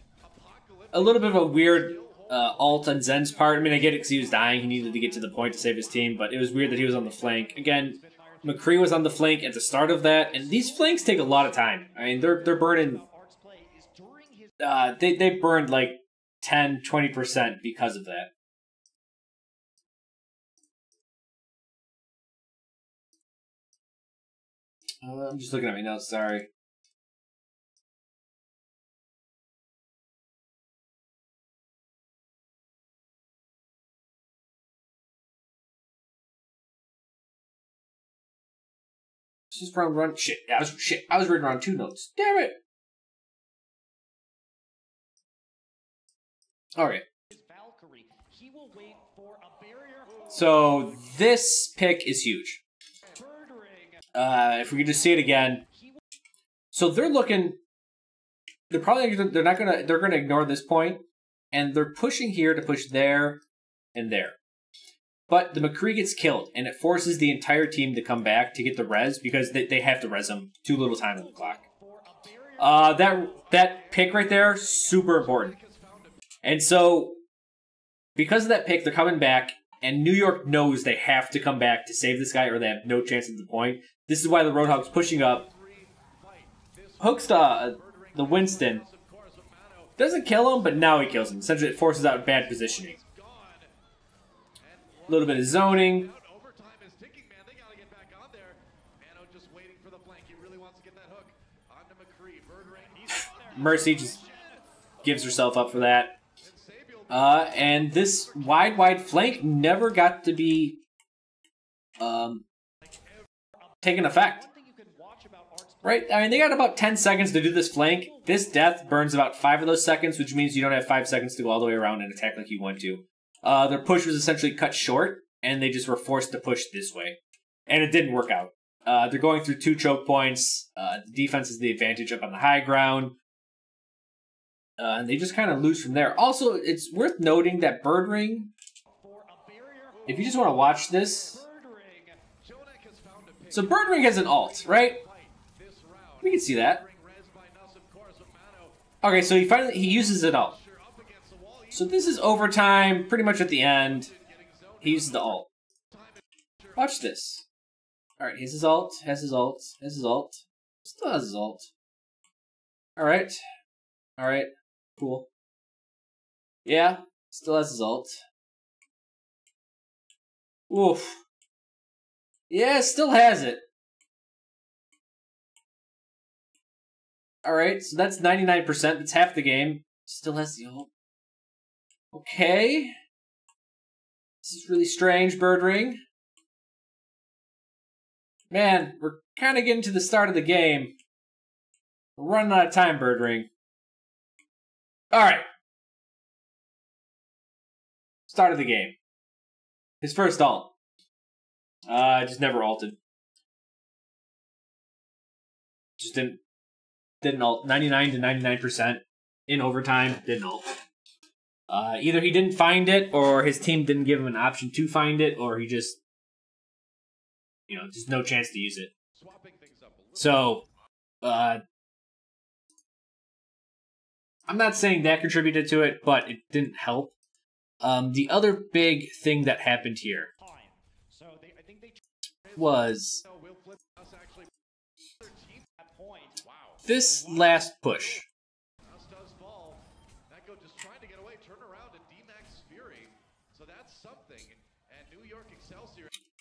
A little bit of a weird alt on Zen's part. I mean, I get it because he was dying. He needed to get to the point to save his team, but it was weird that he was on the flank. Again, McCree was on the flank at the start of that, and these flanks take a lot of time. I mean, they're burning... they burned like 10, 20% because of that. I'm just looking at my notes, sorry. This is run. Shit. I was reading around 2 notes. Damn it. Alright. So this pick is huge. If we could just see it again. So they're looking. They're gonna ignore this point, and they're pushing here to push there and there. But the McCree gets killed, and it forces the entire team to come back to get the res because they have to res him. Too little time on the clock. That pick right there, super important. And so, because of that pick, they're coming back, and New York knows they have to come back to save this guy, or they have no chance at the point. This is why the Roadhog's pushing up. Hooks the Winston. Doesn't kill him, but now he kills him. Essentially, it forces out bad positioning. A little bit of zoning. Mercy just gives herself up for that. And this wide flank never got to be taken effect. Right? I mean, they got about 10 seconds to do this flank. This death burns about 5 of those seconds, which means you don't have 5 seconds to go all the way around and attack like you want to. Their push was essentially cut short, and they just were forced to push this way. And it didn't work out. They're going through 2 choke points. The defense is the advantage up on the high ground. And they just kind of lose from there. Also, it's worth noting that Birdring, if you just want to watch this. So Birdring has an ult, right? We can see that. Okay, so he uses it ult. So this is overtime, pretty much at the end. He uses the ult. Watch this. Alright, he has his ult, has his ult, has his ult. Still has his ult. Alright. Alright. Cool. Yeah, still has his ult. Oof. Yeah, still has it. Alright, so that's 99%. That's half the game. Still has the ult. Okay. This is really strange, Birdring. Man, we're kind of getting to the start of the game. We're running out of time, Birdring. Alright. Start of the game. His first ult. Just never ulted. Just didn't ult. 99 to 99% in overtime. Didn't ult. Either he didn't find it, or his team didn't give him an option to find it, or he just, just no chance to use it. So, I'm not saying that contributed to it, but it didn't help. The other big thing that happened here was this last push.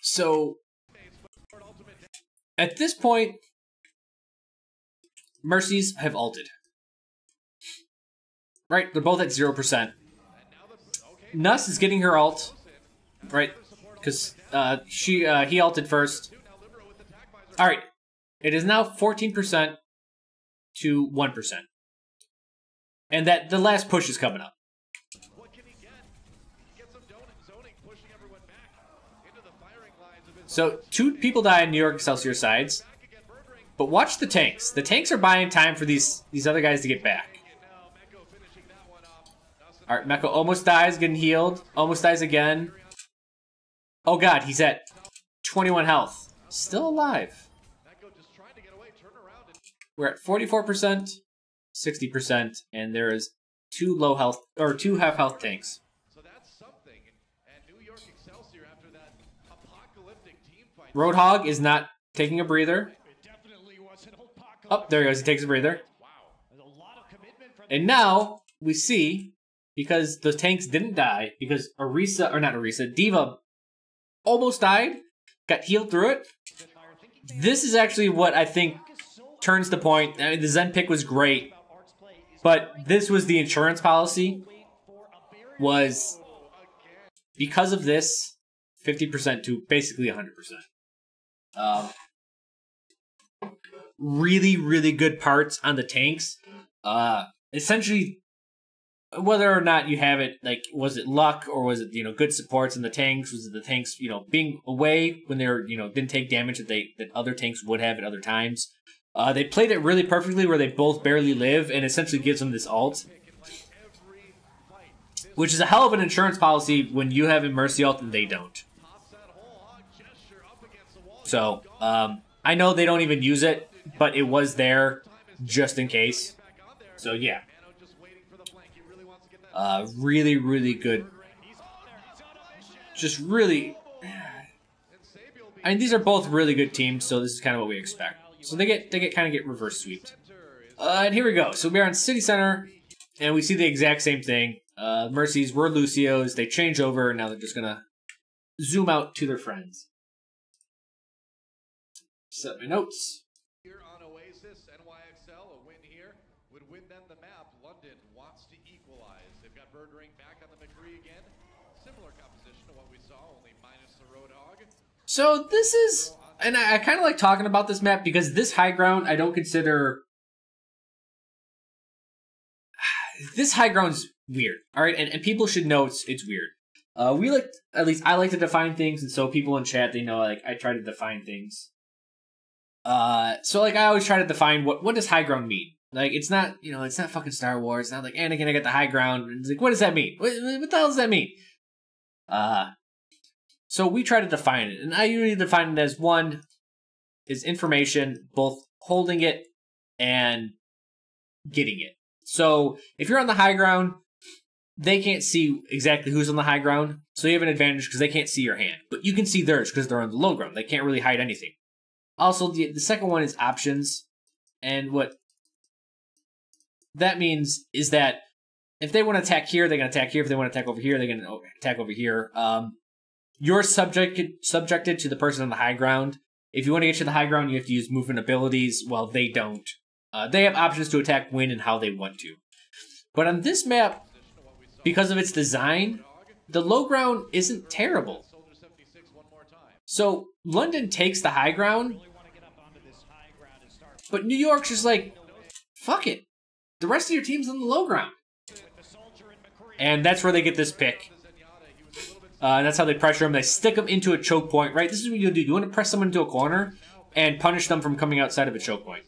So, at this point, Mercies have ulted. Right? They're both at 0%. Nuss is getting her ult. Right? Because he ulted first. Alright. It is now 14% to 1%. And that the last push is coming up. So, 2 people die on New York Excelsior sides. But watch the tanks. The tanks are buying time for these other guys to get back. Alright, Meko almost dies, getting healed. Almost dies again. Oh god, he's at 21 health. Still alive. Mecco just trying to get away, turn around and We're at 44%, 60%, and there is two half health tanks. so that's something. And New York Excelsior after that apocalyptic team fight. Roadhog is not taking a breather. It definitely was an apocalyptic. Oh, there he goes. He takes a breather. Wow. There's a lot of commitment from And now we see, because the tanks didn't die, because Diva almost died, got healed through it. This is actually what I think turns the point. I mean, the Zen pick was great, but this was the insurance policy. Was because of this, 50% to basically 100%. Really, really good parts on the tanks. Essentially, whether or not you have it, like, was it luck or was it, good supports in the tanks? Was it the tanks, being away when they're, didn't take damage that other tanks would have at other times? They played it really perfectly where they both barely live and essentially gives them this ult, which is a hell of an insurance policy when you have a Mercy ult and they don't. So, I know they don't even use it, but it was there just in case. So, yeah. Really, really good. Just really... I mean, these are both really good teams, so this is kind of what we expect. So they kind of get reverse sweeped. And here we go. So we're on City Center, and we see the exact same thing. Mercies were Lucio's. They change over, and now they're just gonna zoom out to their friends. Set my notes. Here on Oasis, NYXL, a win here would win them the map. London wants to equalize. They've got Birdring back on the McCree again. Similar composition to what we saw, only minus the Roadhog. So this is, and I kind of like talking about this map because this high ground I don't consider. This high ground's weird, all right, and people should know it's weird. We like, at least I like to define things, and so people in chat, they know, like, I try to define things. So like I always try to define what does high ground mean. Like, it's not, it's not fucking Star Wars. It's not like Anakin, I got the high ground. It's like, what does that mean? What the hell does that mean? So we try to define it, and I usually define it as one is information, both holding it and getting it. So if you're on the high ground, they can't see exactly who's on the high ground, so you have an advantage because they can't see your hand. But you can see theirs because they're on the low ground. They can't really hide anything. Also, the second one is options, and what that means is that if they want to attack here, they're going to attack here. If they want to attack over here, they're going to attack over here. You're subjected to the person on the high ground. If you want to get to the high ground, you have to use movement abilities, while they don't. They have options to attack when and how they want to. But on this map, because of its design, the low ground isn't terrible. So London takes the high ground, but New York's just like, fuck it. The rest of your team's on the low ground. And that's where they get this pick. That's how they pressure them. They stick them into a choke point, right? This is what you do. You want to press someone into a corner and punish them from coming outside of a choke point.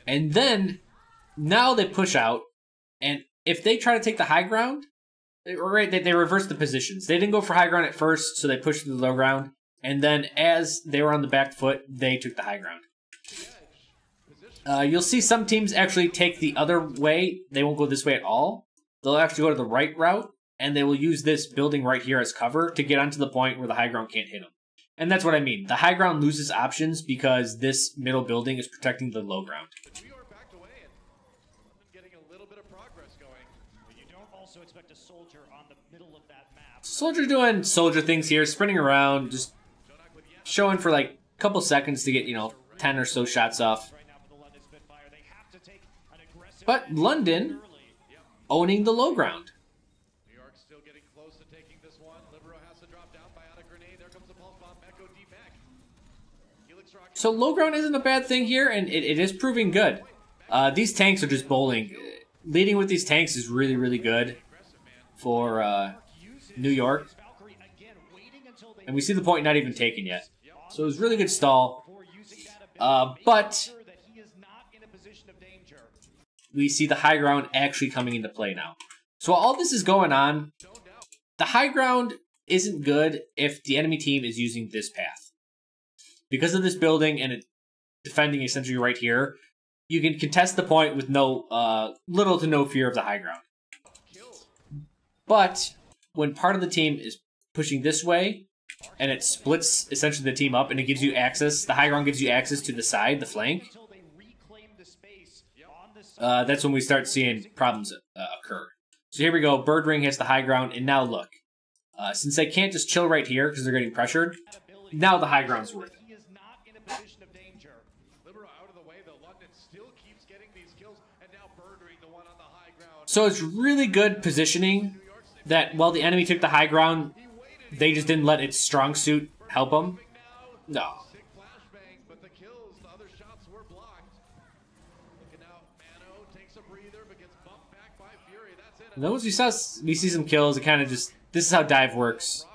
And then, now they push out, and if they try to take the high ground, right, they reverse the positions. They didn't go for high ground at first, so they pushed to the low ground, and then as they were on the back foot, they took the high ground. You'll see some teams actually take the other way. They won't go this way at all. They'll actually go to the right route, and they will use this building right here as cover to get onto the point where the high ground can't hit them. And that's what I mean. The high ground loses options because this middle building is protecting the low ground. New York backed away and getting a little bit of progress going. But you don't also expect a soldier on the middle of that map. Soldier's doing soldier things here, sprinting around, just showing for like a couple seconds to get, 10 or so shots off. But London owning the low ground. New York still getting close to taking this one. Libero has to drop down by out a grenade. There comes the pulse bomb. Mecco D-Mech. Helix Rocket. So low ground isn't a bad thing here, and it is proving good. These tanks are just bowling. Leading with these tanks is really, really good for New York. And we see the point not even taken yet. So it was really good stall. But we see the high ground actually coming into play now. So while all this is going on, the high ground isn't good if the enemy team is using this path. Because of this building and it defending essentially right here, you can contest the point with little to no fear of the high ground. But when part of the team is pushing this way, and it splits essentially the team up, and it gives you access, the high ground gives you access to the side, the flank, that's when we start seeing problems occur. So here we go, Birdring hits the high ground, and now look. Since they can't just chill right here because they're getting pressured, now the high ground's worth it. So it's really good positioning that while the enemy took the high ground, they just didn't let its strong suit help them. No. And those we see some kills. It kind of just, this is how dive works.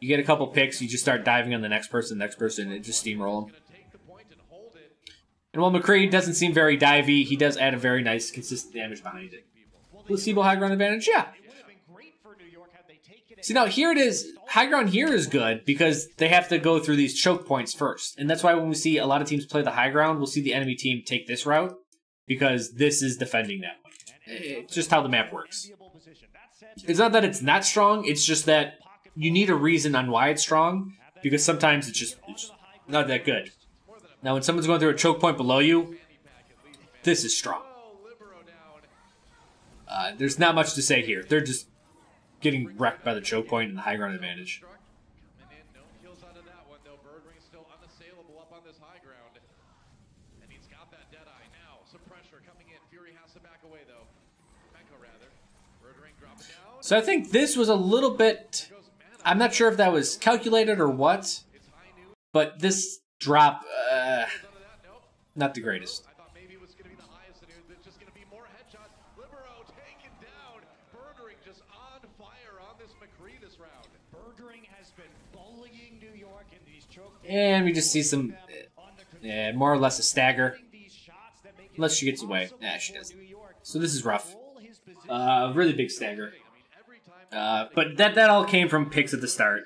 You get a couple picks, you just start diving on the next person, and just steamroll them. And while McCree doesn't seem very divey, he does add a very nice, consistent damage behind it. Placebo high ground advantage, yeah. See, now here it is. High ground here is good because they have to go through these choke points first. And that's why when we see a lot of teams play the high ground, we'll see the enemy team take this route because this is defending that one. It's just how the map works. It's not that it's not strong, it's just that you need a reason on why it's strong because sometimes it's just not that good. Now, when someone's going through a choke point below you, this is strong. There's not much to say here. They're just getting wrecked by the choke point and the high ground advantage. So I think this was a little bit... I'm not sure if that was calculated or what, but this drop, not the greatest. And we just see some, more or less a stagger. Unless she gets away. Nah, she doesn't. So this is rough. Really big stagger. But that all came from picks at the start.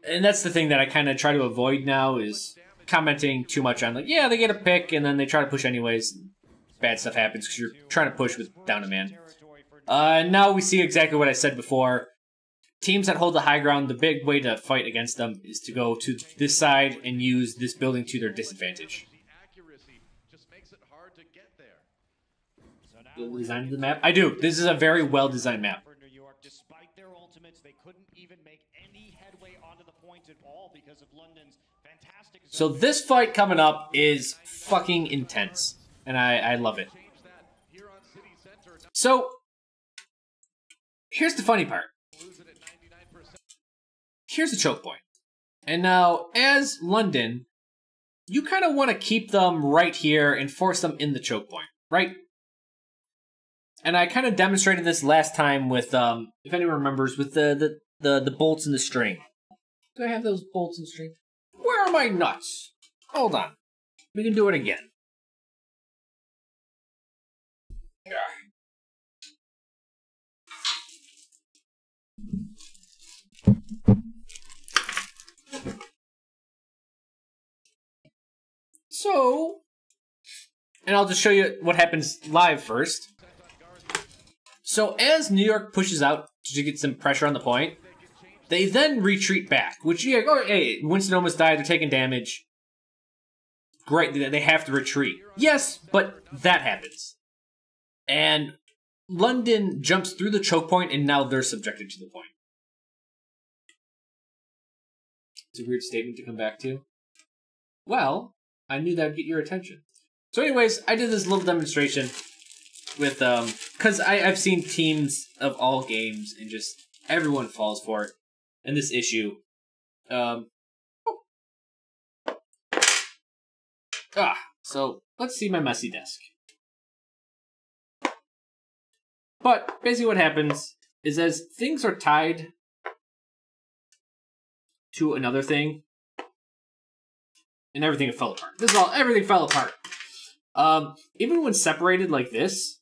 And that's the thing that I kind of try to avoid now is commenting too much on, like, yeah, they get a pick, and then they try to push anyways. Bad stuff happens because you're trying to push with down a man. Now we see exactly what I said before. Teams that hold the high ground, the big way to fight against them is to go to this side and use this building to their disadvantage. The design of the map? I do. This is a very well-designed map. Despite their ultimates, they couldn't even make any headway onto the point at all because of London's fantastic... So this fight coming up is fucking intense, and I love it. So, here's the funny part. Here's the choke point. And now, as London, you kind of want to keep them right here and force them in the choke point, right? And I kind of demonstrated this last time with, if anyone remembers, with the bolts and the string. Do I have those bolts and string? Where are my nuts? Hold on. We can do it again. So, and I'll just show you what happens live first. So as New York pushes out to get some pressure on the point, they then retreat back, which, yeah, oh, hey, Winston almost died, they're taking damage. Great, they have to retreat. Yes, but that happens. And London jumps through the choke point, and now they're subjected to the point. It's a weird statement to come back to. Well, I knew that would get your attention. So anyways, I did this little demonstration with, because I've seen teams of all games, and just everyone falls for it. And this issue, so let's see my messy desk. But basically what happens is as things are tied to another thing, and everything fell apart. This is all, everything fell apart. Even when separated like this,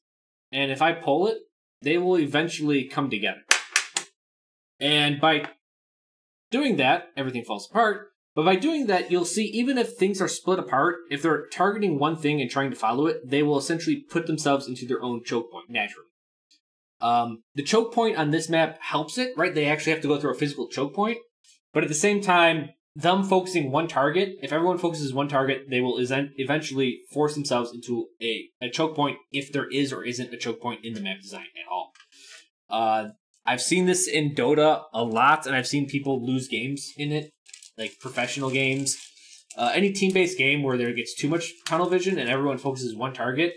and if I pull it, they will eventually come together. And by doing that, everything falls apart. But by doing that, you'll see even if things are split apart, if they're targeting one thing and trying to follow it, they will essentially put themselves into their own choke point naturally. The choke point on this map helps it, right? They actually have to go through a physical choke point. But at the same time, them focusing one target, if everyone focuses one target, they will eventually force themselves into a choke point if there is or isn't a choke point in the map design at all. I've seen this in Dota a lot, and I've seen people lose games in it, like professional games. Any team-based game where there gets too much tunnel vision and everyone focuses one target,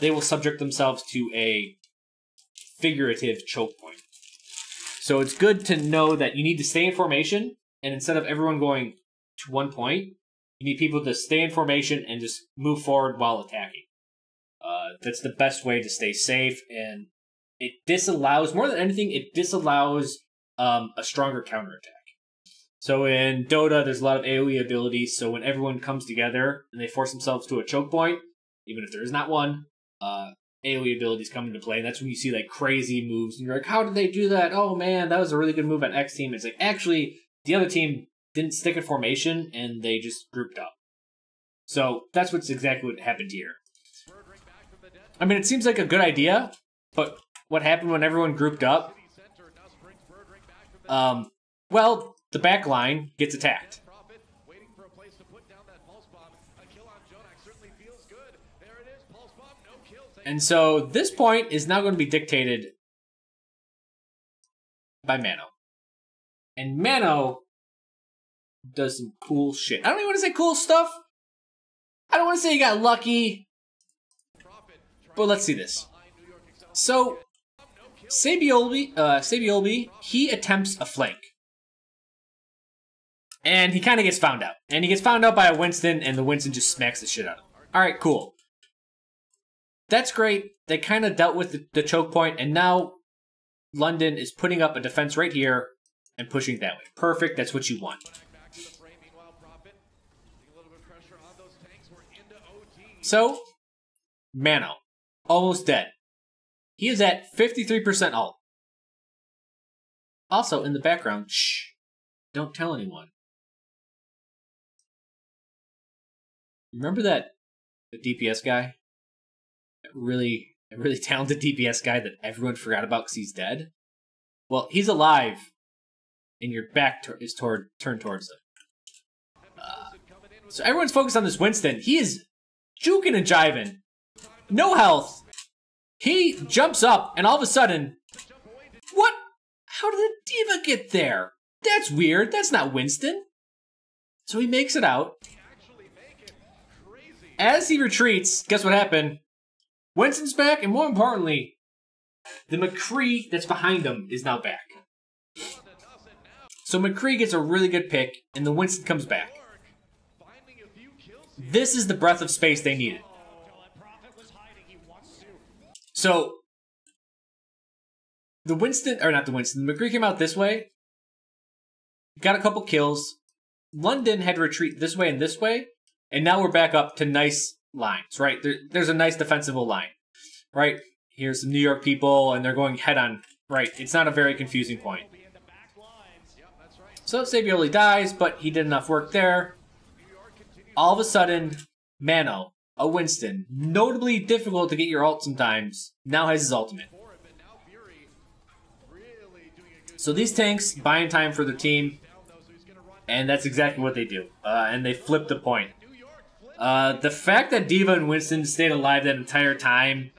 they will subject themselves to a figurative choke point. So it's good to know that you need to stay in formation, and instead of everyone going to one point, you need people to stay in formation and just move forward while attacking. That's the best way to stay safe, and it disallows, more than anything, it disallows a stronger counterattack. So in Dota, there's a lot of AoE abilities, so when everyone comes together and they force themselves to a choke point, even if there is not one, AoE abilities come into play, and that's when you see like crazy moves, and you're like, how did they do that? Oh man, that was a really good move on X team. It's like, actually, the other team didn't stick in formation, and they just grouped up. So that's exactly what happened here. I mean, it seems like a good idea, but what happened when everyone grouped up? Well, the back line gets attacked. And so this point is now going to be dictated by Mano. And Mano does some cool shit. I don't even want to say cool stuff. I don't want to say he got lucky. But let's see this. So, Sabiolbi, he attempts a flank. And he kind of gets found out. And he gets found out by a Winston, and the Winston just smacks the shit out of him. Alright, cool. That's great. They kind of dealt with the choke point, and now London is putting up a defense right here and pushing that way. Perfect. That's what you want. So, Mano, almost dead. He is at 53% ult. Also, in the background, shh, don't tell anyone. Remember the DPS guy? Really talented DPS guy that everyone forgot about because he's dead? Well, he's alive, and your back is turned towards him. So everyone's focused on this Winston. He is juking and jiving. No health. He jumps up, and all of a sudden, what? How did the D.Va get there? That's weird. That's not Winston. So he makes it out. As he retreats, guess what happened? Winston's back, and more importantly, the McCree that's behind him is now back. So McCree gets a really good pick, and the Winston comes back. This is the breath of space they needed. So, the McCree came out this way, got a couple kills. London had to retreat this way, and now we're back up to nice lines, right? There's a nice defensible line, right? Here's some New York people, and they're going head-on, right? It's not a very confusing point. So Sabioli dies, but he did enough work there. All of a sudden, Mano, a Winston, notably difficult to get your ult sometimes, now has his ultimate. So these tanks buying time for the team, and that's exactly what they do. And they flip the point. The fact that D.Va and Winston stayed alive that entire time,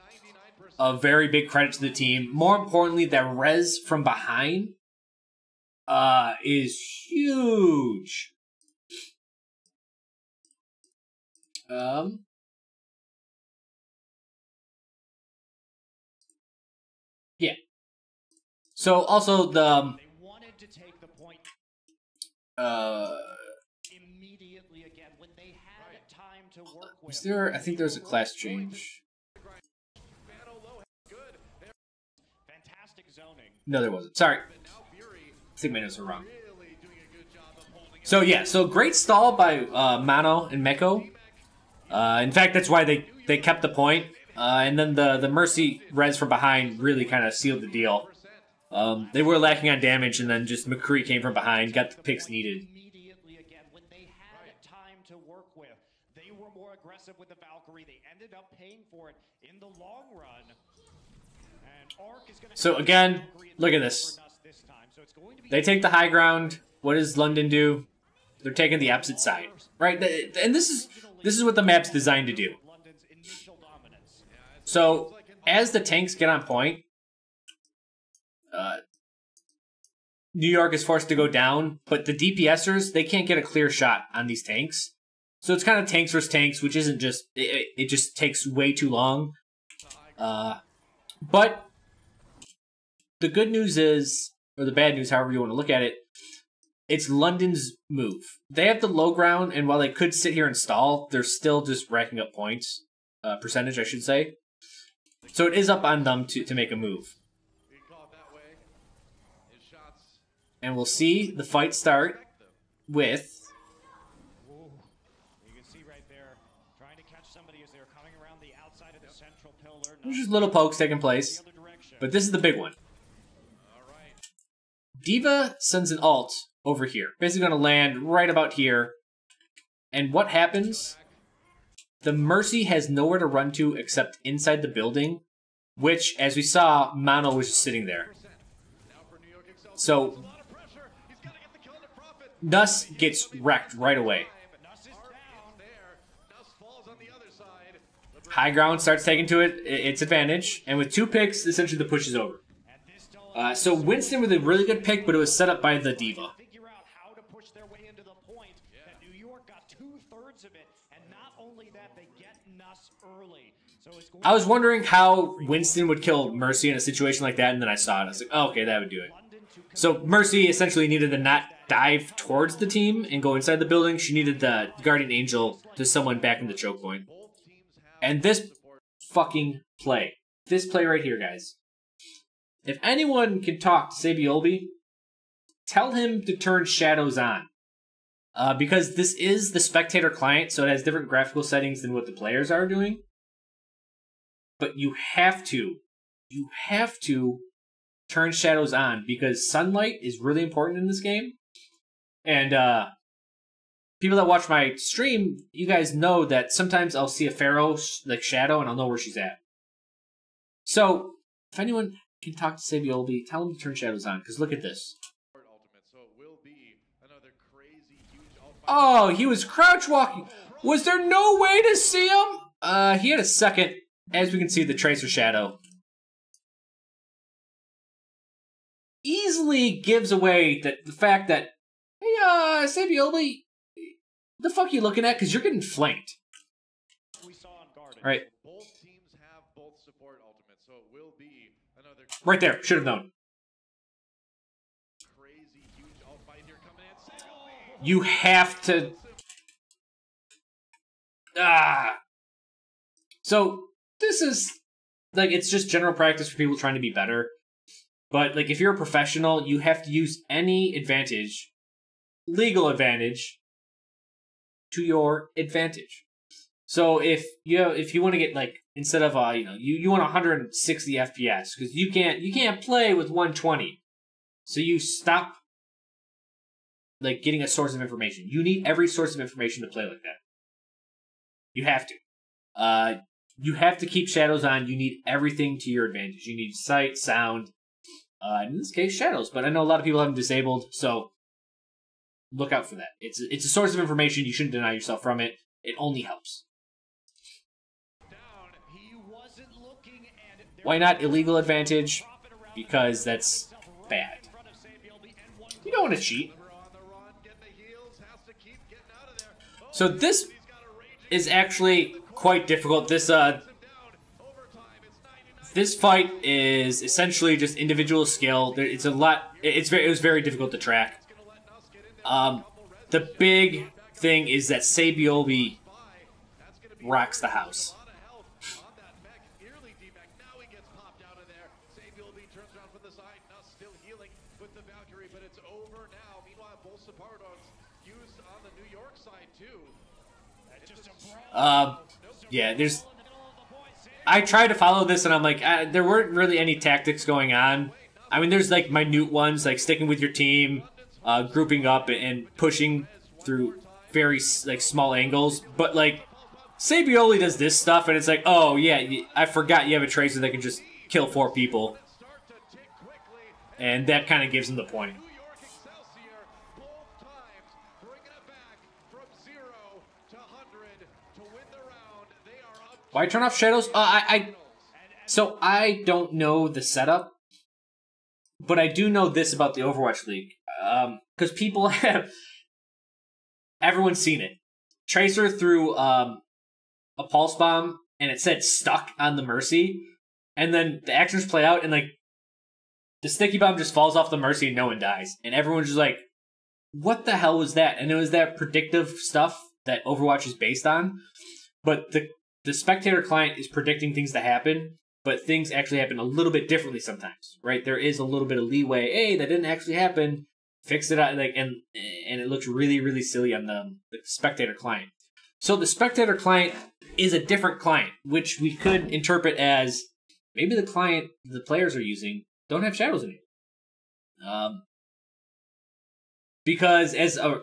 a very big credit to the team. More importantly, that res from behind is huge. Yeah. So also the They wanted to take the point immediately again when they had time to work with. was there? I think there was a class change. Fantastic zoning. No, there wasn't. Sorry. I think my notes are wrong. So yeah, so great stall by Mano and Meko. In fact, that's why they kept the point. And then the Mercy res from behind really kind of sealed the deal. They were lacking on damage, and then just McCree came from behind, got the picks needed. Immediately again, when they had time to work with, they were more aggressive with the Valkyrie. They ended up paying for it in the long run. And Arc is gonna So again, look at this. They take the high ground. What does London do? They're taking the opposite side, right? And this is what the map's designed to do. So as the tanks get on point, New York is forced to go down, but the DPSers, they can't get a clear shot on these tanks. So it's kind of tanks versus tanks, which isn't just, it just takes way too long. But the good news is, or the bad news, however you want to look at it, it's London's move. They have the low ground, and while they could sit here and stall, they're still just racking up points. Percentage, I should say. So it is up on them to make a move. And we'll see the fight start with... You can see right there, trying to catch somebody as they're coming around the outside of the central pillar. There's just little pokes taking place. But this is the big one. D.Va sends an ult over here. Basically going to land right about here. And what happens? The Mercy has nowhere to run to except inside the building, which, as we saw, Mono was just sitting there. So, Nuss gets wrecked right away. High ground starts taking to it, its advantage, and with 2 picks, essentially the push is over. So Winston with a really good pick, but it was set up by the D.Va. I was wondering how Winston would kill Mercy in a situation like that, and then I saw it. I was like, oh, okay, that would do it. So Mercy essentially needed to not dive towards the team and go inside the building. She needed the Guardian Angel to someone back in the choke point. And this fucking play. This play right here, guys. If anyone can talk to Saebyeolbe, tell him to turn shadows on. Because this is the spectator client, so it has different graphical settings than what the players are doing. But you have to turn shadows on, because sunlight is really important in this game. And people that watch my stream, you guys know that sometimes I'll see a Pharaoh like shadow and I'll know where she's at. So if anyone can talk to Saebyeolbe, tell him to turn shadows on, because look at this. Oh, he was crouch walking. Was there no way to see him? He had a second. As we can see, the Tracer Shadow easily gives away that the fact that, hey, Saebyeolbe, the fuck you looking at? Because you're getting flanked. Right. Right there. Should have known. You have to... So, this is... like, it's just general practice for people trying to be better. But, like, if you're a professional, you have to use any advantage, legal advantage, to your advantage. So if you want to get, like, instead of you want 160 FPS, because you can't play with 120. So you stop, like, getting a source of information. You need every source of information to play like that. You have to. You have to keep shadows on. You need everything to your advantage. You need sight, sound, in this case, shadows. But I know a lot of people have them disabled, so look out for that. It's a source of information. You shouldn't deny yourself from it. It only helps. Why not illegal advantage? Because that's bad. You don't want to cheat. So this is actually quite difficult. This fight is essentially just individual skill. It was very difficult to track. The big thing is that Saebyeolbe rocks the house. Yeah, I tried to follow this and I'm like, there weren't really any tactics going on. I mean, there's like minute ones, like sticking with your team, grouping up, and pushing through very like small angles. But like Sabioli does this stuff, and it's like, oh yeah, I forgot you have a Tracer that can just kill 4 people, and that kind of gives him the point. Why turn off shadows? So I don't know the setup, but I do know this about the Overwatch League, because people have, everyone's seen it. Tracer threw a pulse bomb, and it said stuck on the Mercy, and then the actions play out, and like the sticky bomb just falls off the Mercy, and no one dies, and everyone's just like, "What the hell was that?" And it was that predictive stuff that Overwatch is based on, but the spectator client is predicting things to happen, but things actually happen a little bit differently sometimes, right? There is a little bit of leeway. Hey, that didn't actually happen. Fix it out, like, and it looks really, really silly on the spectator client. So the spectator client is a different client, which we could interpret as maybe the client the players are using don't have shadows in it. Because as a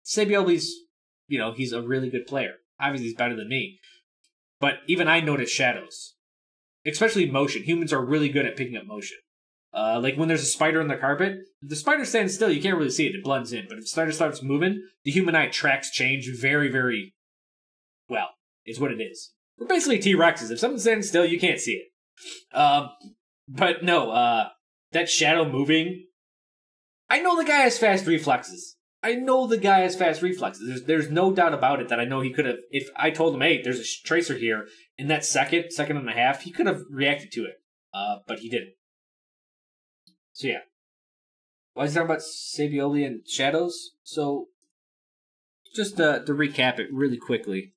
Sabioli's, he's a really good player. Obviously, he's better than me. But even I notice shadows, especially motion. Humans are really good at picking up motion. Like when there's a spider on the carpet, if the spider stands still, you can't really see it. It blends in. But if the spider starts moving, the human eye tracks change very, very well. Is what it is. We're basically T-Rexes. If something's standing still, you can't see it. But no, that shadow moving, I know the guy has fast reflexes. There's no doubt about it that I know he could have, if I told him, hey, there's a Tracer here, in that second and a half, he could have reacted to it. But he didn't. So yeah. Why is he talking about Sabioli and shadows? So, just to recap it really quickly.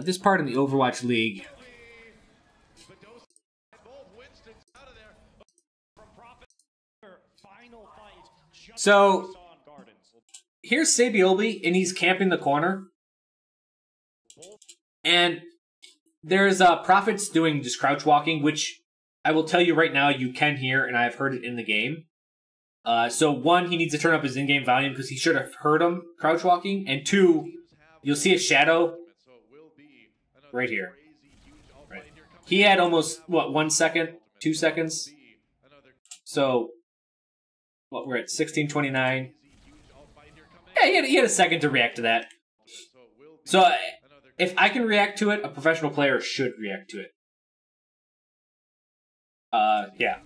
This part in the Overwatch League. So, here's Sabioli, and he's camping the corner. And there's Prophet's doing just crouch walking, which I will tell you right now you can hear, and I've heard it in the game. So one, he needs to turn up his in-game volume because he should have heard him crouch walking. And two, you'll see a shadow right here. Right. He had almost, 1 second, 2 seconds? So, we're at 16:29. Yeah, he had a second to react to that. So, if I can react to it, a professional player should react to it. Yeah.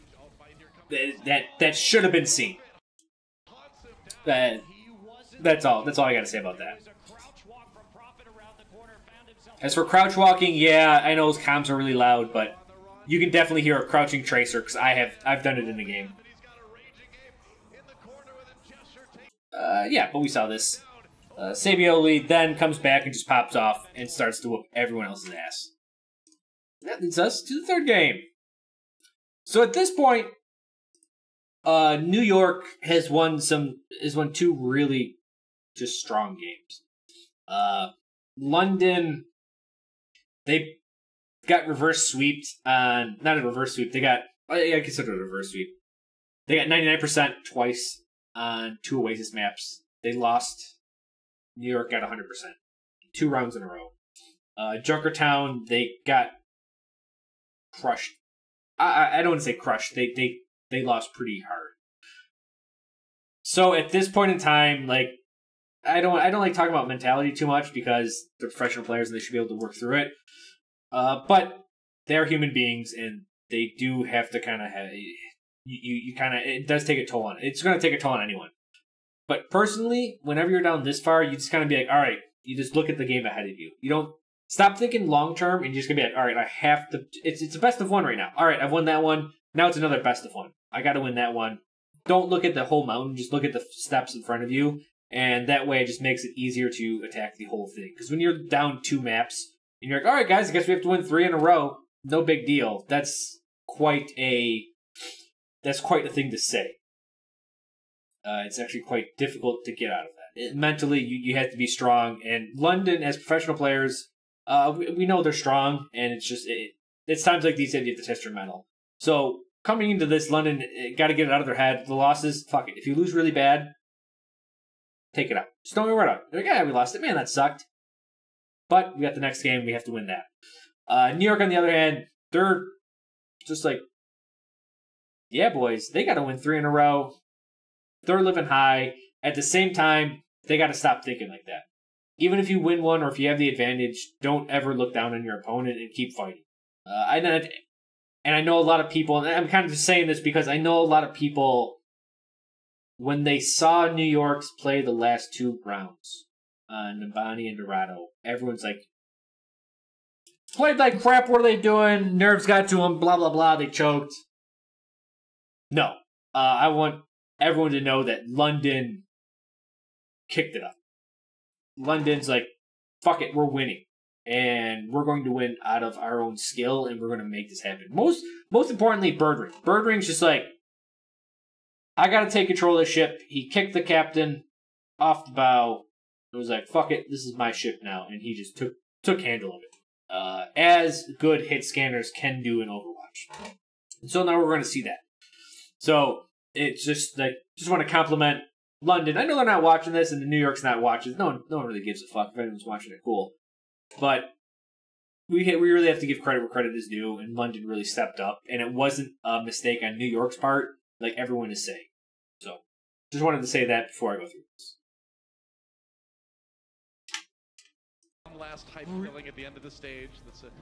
That should have been seen. That's all I gotta say about that. As for crouch walking, yeah, I know those comms are really loud, but you can definitely hear a crouching Tracer because I've done it in the game. Yeah, but we saw this. Sabioli then comes back and just pops off and starts to whoop everyone else's ass. That leads us to the third game. So at this point, New York has won 2 really just strong games. London, they got reverse sweeped on, not a reverse sweep, I consider it a reverse sweep. They got 99% twice on 2 Oasis maps. They lost. New York got 100%. 2 rounds in a row. Junkertown, they got crushed. I don't want to say crushed. They lost pretty hard. So at this point in time, like, I don't like talking about mentality too much because they're professional players and they should be able to work through it. But they're human beings and they do have to kind of have, it does take a toll on it. It's going to take a toll on anyone. But personally, whenever you're down this far, you just kind of be like, all right, you just look at the game ahead of you. You don't stop thinking long term and you're just going to be like, all right, I have to, it's a best of 1 right now. All right, I've won that one. Now it's another best of 1. I got to win that one. Don't look at the whole mountain. Just look at the steps in front of you. And that way it just makes it easier to attack the whole thing. Because when you're down 2 maps and you're like, all right, guys, I guess we have to win 3 in a row. No big deal. That's quite a thing to say. It's actually quite difficult to get out of that. Mentally, you have to be strong. And London, as professional players, we know they're strong. And it's just, it's times like these that you have to test your mental. So coming into this, London got to get it out of their head. The losses, fuck it. If you lose really bad, take it out. Just don't worry about it. They're like, yeah, we lost it. Man, that sucked. But we got the next game. We have to win that. New York, on the other hand, they're just like, yeah, boys, they got to win 3 in a row. They're living high. At the same time, they got to stop thinking like that. Even if you win one or if you have the advantage, don't ever look down on your opponent and keep fighting. And I know a lot of people, and I'm kind of just saying this because I know a lot of people, when they saw New York's play the last 2 rounds, Nambani and Dorado, everyone's like, played like crap, what are they doing? Nerves got to them, blah, blah, blah, they choked. No. I want everyone to know that London kicked it up. London's like, fuck it, we're winning. And we're going to win out of our own skill, and we're going to make this happen. Most importantly, Birdring. Birdring's just like, I got to take control of the ship. He kicked the captain off the bow. It was like, fuck it, this is my ship now. And he just took handle of it. As good hit scanners can do in Overwatch. And so now we're going to see that. So it's just like, just want to compliment London. I know they're not watching this, and the New York's not watching. No one really gives a fuck. If anyone's watching it, cool. But we really have to give credit where credit is due, and London really stepped up, and it wasn't a mistake on New York's part, like everyone is saying. So, just wanted to say that before I go through this. Last hype filling at the end of the stage.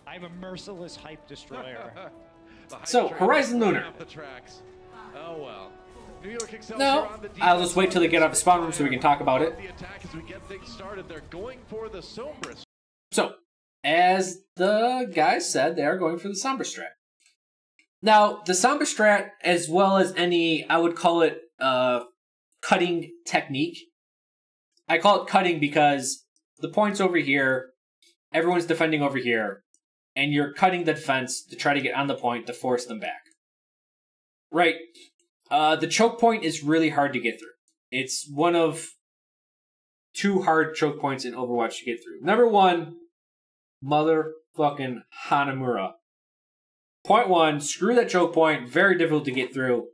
I'm a merciless hype destroyer. So, Horizon Lunar. Oh well. New York Excelsior No, I'll just wait till they get out of the spawn room so we can talk about it. The attack as we get things started. They're going for the Sombra. So, as the guys said, they are going for the Sombra strat. Now, the Sombra strat, as well as any, I would call it cutting technique. I call it cutting because the point's over here, everyone's defending over here, and you're cutting the defense to try to get on the point to force them back. Right. The choke point is really hard to get through. It's one of 2 hard choke points in Overwatch to get through. Number 1, motherfucking Hanamura. Point 1, screw that choke point, very difficult to get through.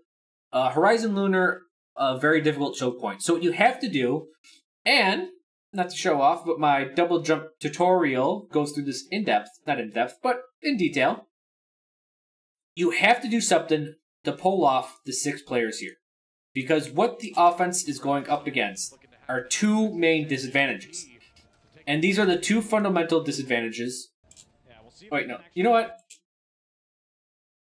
Horizon Lunar, a very difficult choke point. So what you have to do, and not to show off, but my double jump tutorial goes through this not in depth, but in detail. You have to do something to pull off the 6 players here. Because what the offense is going up against are 2 main disadvantages. And these are the 2 fundamental disadvantages. Wait, no. You know what?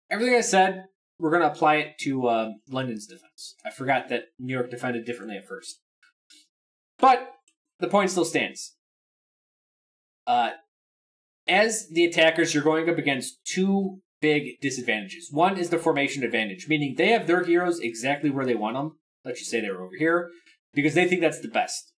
Everything I said, we're going to apply it to London's defense. I forgot that New York defended differently at first. But the point still stands. As the attackers, you're going up against 2 big disadvantages. One is the formation advantage, meaning they have their heroes exactly where they want them. Let's just say they were over here, because they think that's the best.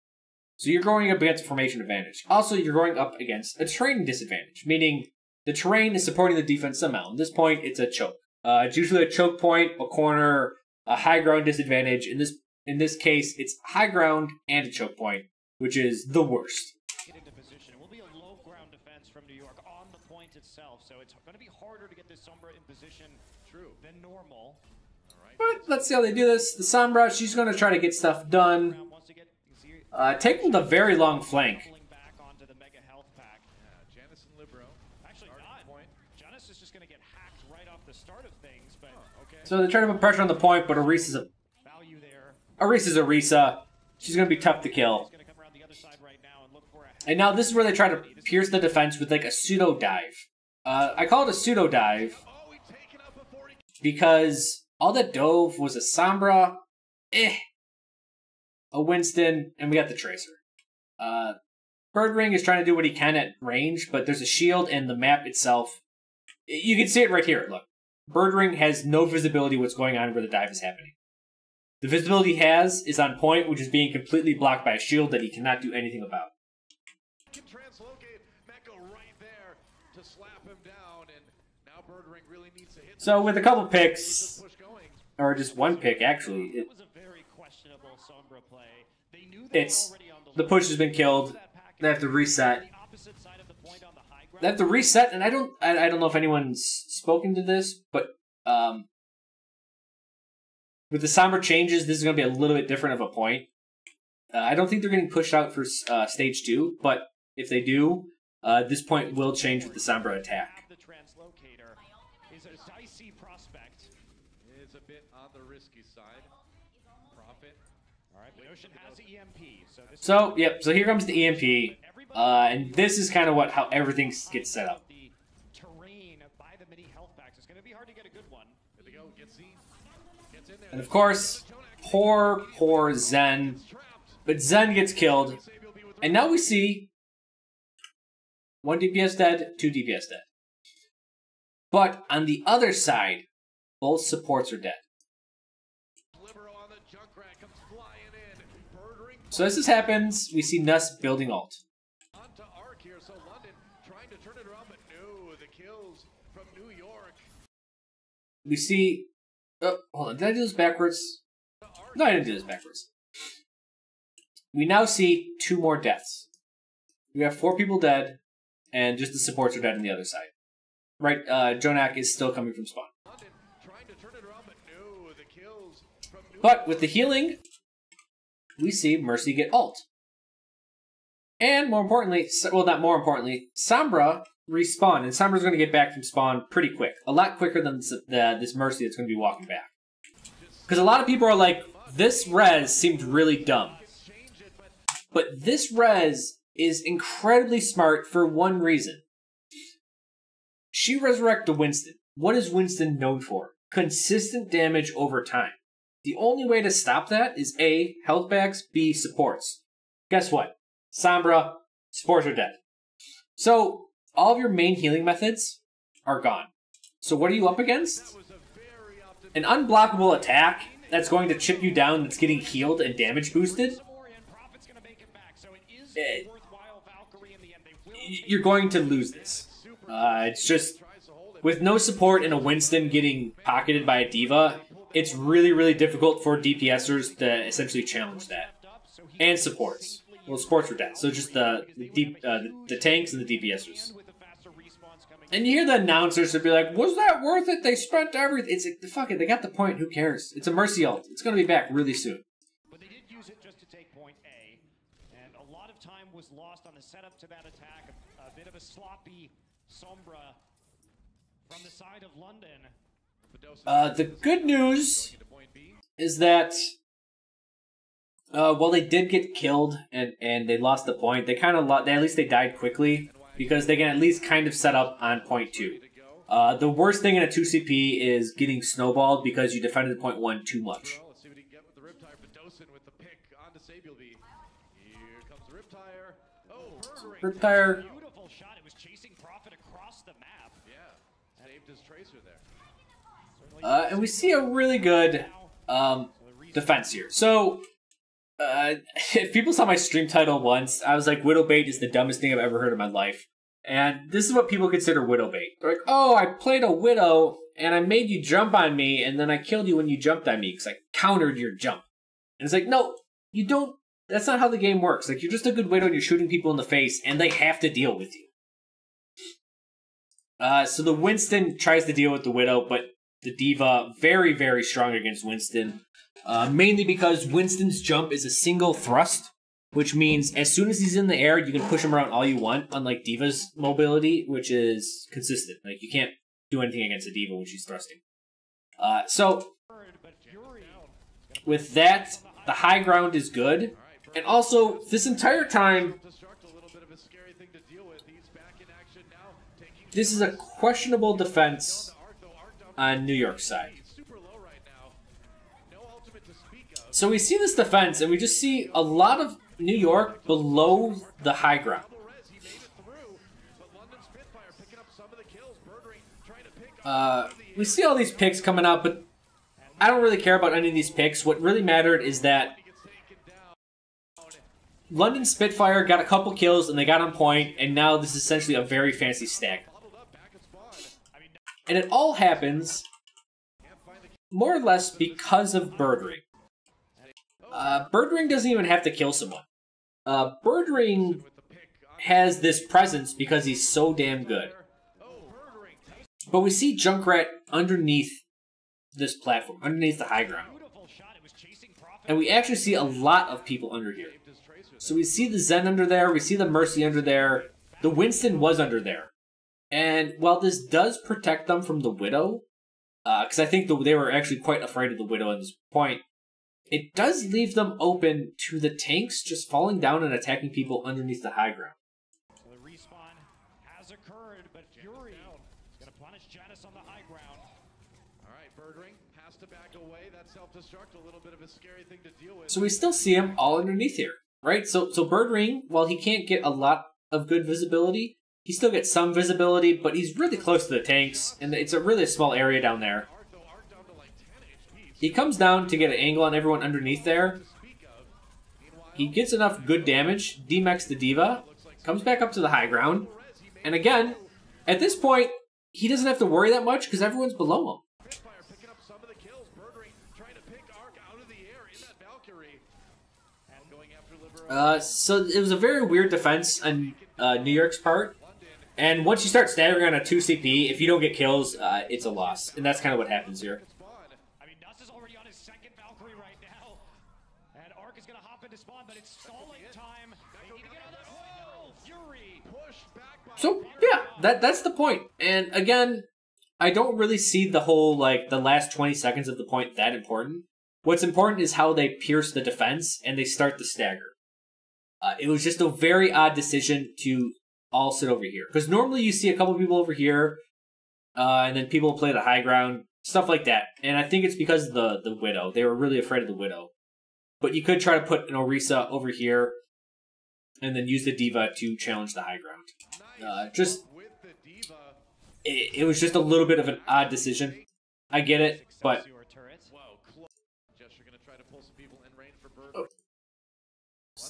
So you're going up against a formation advantage. Also, you're going up against a terrain disadvantage, meaning the terrain is supporting the defense somehow. At this point, it's a choke. It's usually a choke point, a corner, a high ground disadvantage. In this case, it's high ground and a choke point, which is the worst. It will be a low ground defense from New York on the point itself, so it's going to be harder to get this Sombra in position than normal. But let's see how they do this. The Sombra, she's going to try to get stuff done. Taking the very long flank. Janus is just going to get hacked right off the start of things, but So they try to put pressure on the point, but Orisa's Orisa. She's going to be tough to kill. And now this is where they try to pierce the defense with like a pseudo dive. I call it a pseudo dive because all that dove was a Sombra, a Winston, and we got the Tracer. Birdring is trying to do what he can at range, but there's a shield and the map itself. You can see it right here. Look, Birdring has no visibility what's going on where the dive is happening. The visibility he has is on point, which is being completely blocked by a shield that he cannot do anything about. Can translocate Mecca right there to slap him down, and now Birdring really needs to hit. So with a couple picks, or just one pick actually, it was a very questionable Sombra play. They knew it's the push has been killed. They have to reset. They have to reset, and I don't know if anyone's spoken to this, but With the Sombra changes, this is going to be a little bit different of a point. I don't think they're getting pushed out for stage 2, but if they do, this point will change with the Sombra attack. The translocator is a dicey prospect. It's a bit on the risky side. Profit. All right, Leoshin has EMP. So here comes the EMP, and this is kind of how everything gets set up. The terrain by the mini health packs. It's going to be hard to get a good one. Here they go. Gets in there. And of course, poor Zen. But Zen gets killed, and now we see 1 DPS dead, 2 DPS dead. But on the other side, both supports are dead. So as this happens, we see Nuss building ult. Onto Arc here, so London trying to turn it around, but no, the kills from New York. We see... Oh, hold on, did I do this backwards? No, I didn't do this backwards. We now see 2 more deaths. We have 4 people dead, and just the supports are dead on the other side. Right, Jonak is still coming from spawn. London trying to turn it around, but no, the kills from New But with the healing, we see Mercy get ult. And more importantly, well, not more importantly, Sombra respawn, and Sombra's going to get back from spawn pretty quick. A lot quicker than this Mercy that's going to be walking back. Because a lot of people are like, this res seemed really dumb. But this res is incredibly smart for one reason. She resurrected Winston. What is Winston known for? Consistent damage over time. The only way to stop that is A, health bags, B, supports. Guess what? Sombra, supports are dead. So, all of your main healing methods are gone. So what are you up against? An unblockable attack that's going to chip you down, that's getting healed and damage boosted. You're going to lose this. It's just, with no support and a Winston getting pocketed by a D.Va, it's really, really difficult for DPSers to essentially challenge that. And supports. Well, supports are dead, so just the tanks and the DPSers. And you hear the announcers to be like, was that worth it? They spent everything. It's like, fuck it, they got the point, who cares? It's a Mercy ult. It's going to be back really soon. But they did use it just to take point A, and a lot of time was lost on the setup to that attack. A bit of a sloppy Sombra from the side of London. The good news is that while they did get killed and they lost the point, they kind of at least they died quickly because they can at least kind of set up on point 2. The worst thing in a 2CP is getting snowballed because you defended point 1 too much. Let's see what he can get with the Riptire. Fidosin with the pick onto Sabielby. Here comes the Riptire. Oh, Riptire. Beautiful shot. It was chasing Prophet across the map. Yeah, saved his tracer there. And we see a really good defense here. So, if people saw my stream title once, I was like, Widowbait is the dumbest thing I've ever heard in my life. And this is what people consider Widowbait. They're like, oh, I played a Widow, and I made you jump on me, and then I killed you when you jumped on me, because I countered your jump. And it's like, no, you don't, that's not how the game works. Like, you're just a good Widow, and you're shooting people in the face, and they have to deal with you. So the Winston tries to deal with the Widow, but the D.Va, very, very strong against Winston. Mainly because Winston's jump is a single thrust, which means as soon as he's in the air, you can push him around all you want, unlike D.Va's mobility, which is consistent. Like, you can't do anything against a D.Va when she's thrusting. So, with that, the high ground is good. And also, this entire time, this is a questionable defense on New York's side. So we see this defense, and we just see a lot of New York below the high ground. We see all these picks coming out, but I don't really care about any of these picks. What really mattered is that London Spitfire got a couple kills, and they got on point, and now this is essentially a very fancy stack. And it all happens more or less because of Birdring. Birdring doesn't even have to kill someone. Birdring has this presence because he's so damn good. But we see Junkrat underneath this platform, underneath the high ground. And we actually see a lot of people under here. So we see the Zen under there, we see the Mercy under there, the Winston was under there. And while this does protect them from the Widow, because I think they were actually quite afraid of the Widow at this point, it does leave them open to the tanks just falling down and attacking people underneath the high ground. So the respawn has occurred, but Fury is going to punish Janus on the high ground. All right, Birdring has to back away. That self-destruct, a little bit of a scary thing to deal with. So we still see him all underneath here, right? So Birdring, while he can't get a lot of good visibility, he still gets some visibility, but he's really close to the tanks, and it's a really small area down there. He comes down to get an angle on everyone underneath there. He gets enough good damage, demechs the D.Va, comes back up to the high ground, and again, at this point, he doesn't have to worry that much because everyone's below him. So it was a very weird defense on New York's part. And once you start staggering on a 2 CP, if you don't get kills, it's a loss. And that's kind of what happens here. I mean, Nuss is already on his second Valkyrie right now. And Arc is going to hop into spawn, but it's stalling time. They need to get on that wall. Fury pushed back by So, yeah, that's the point. And again, I don't really see the whole, like, the last 20 seconds of the point that important. What's important is how they pierce the defense and they start the stagger. It was just a very odd decision to all sit over here. Because normally you see a couple people over here, and then people play the high ground, stuff like that. And I think it's because of the Widow. They were really afraid of the Widow. But you could try to put an Orisa over here, and then use the D.Va to challenge the high ground. It was just a little bit of an odd decision. I get it, but...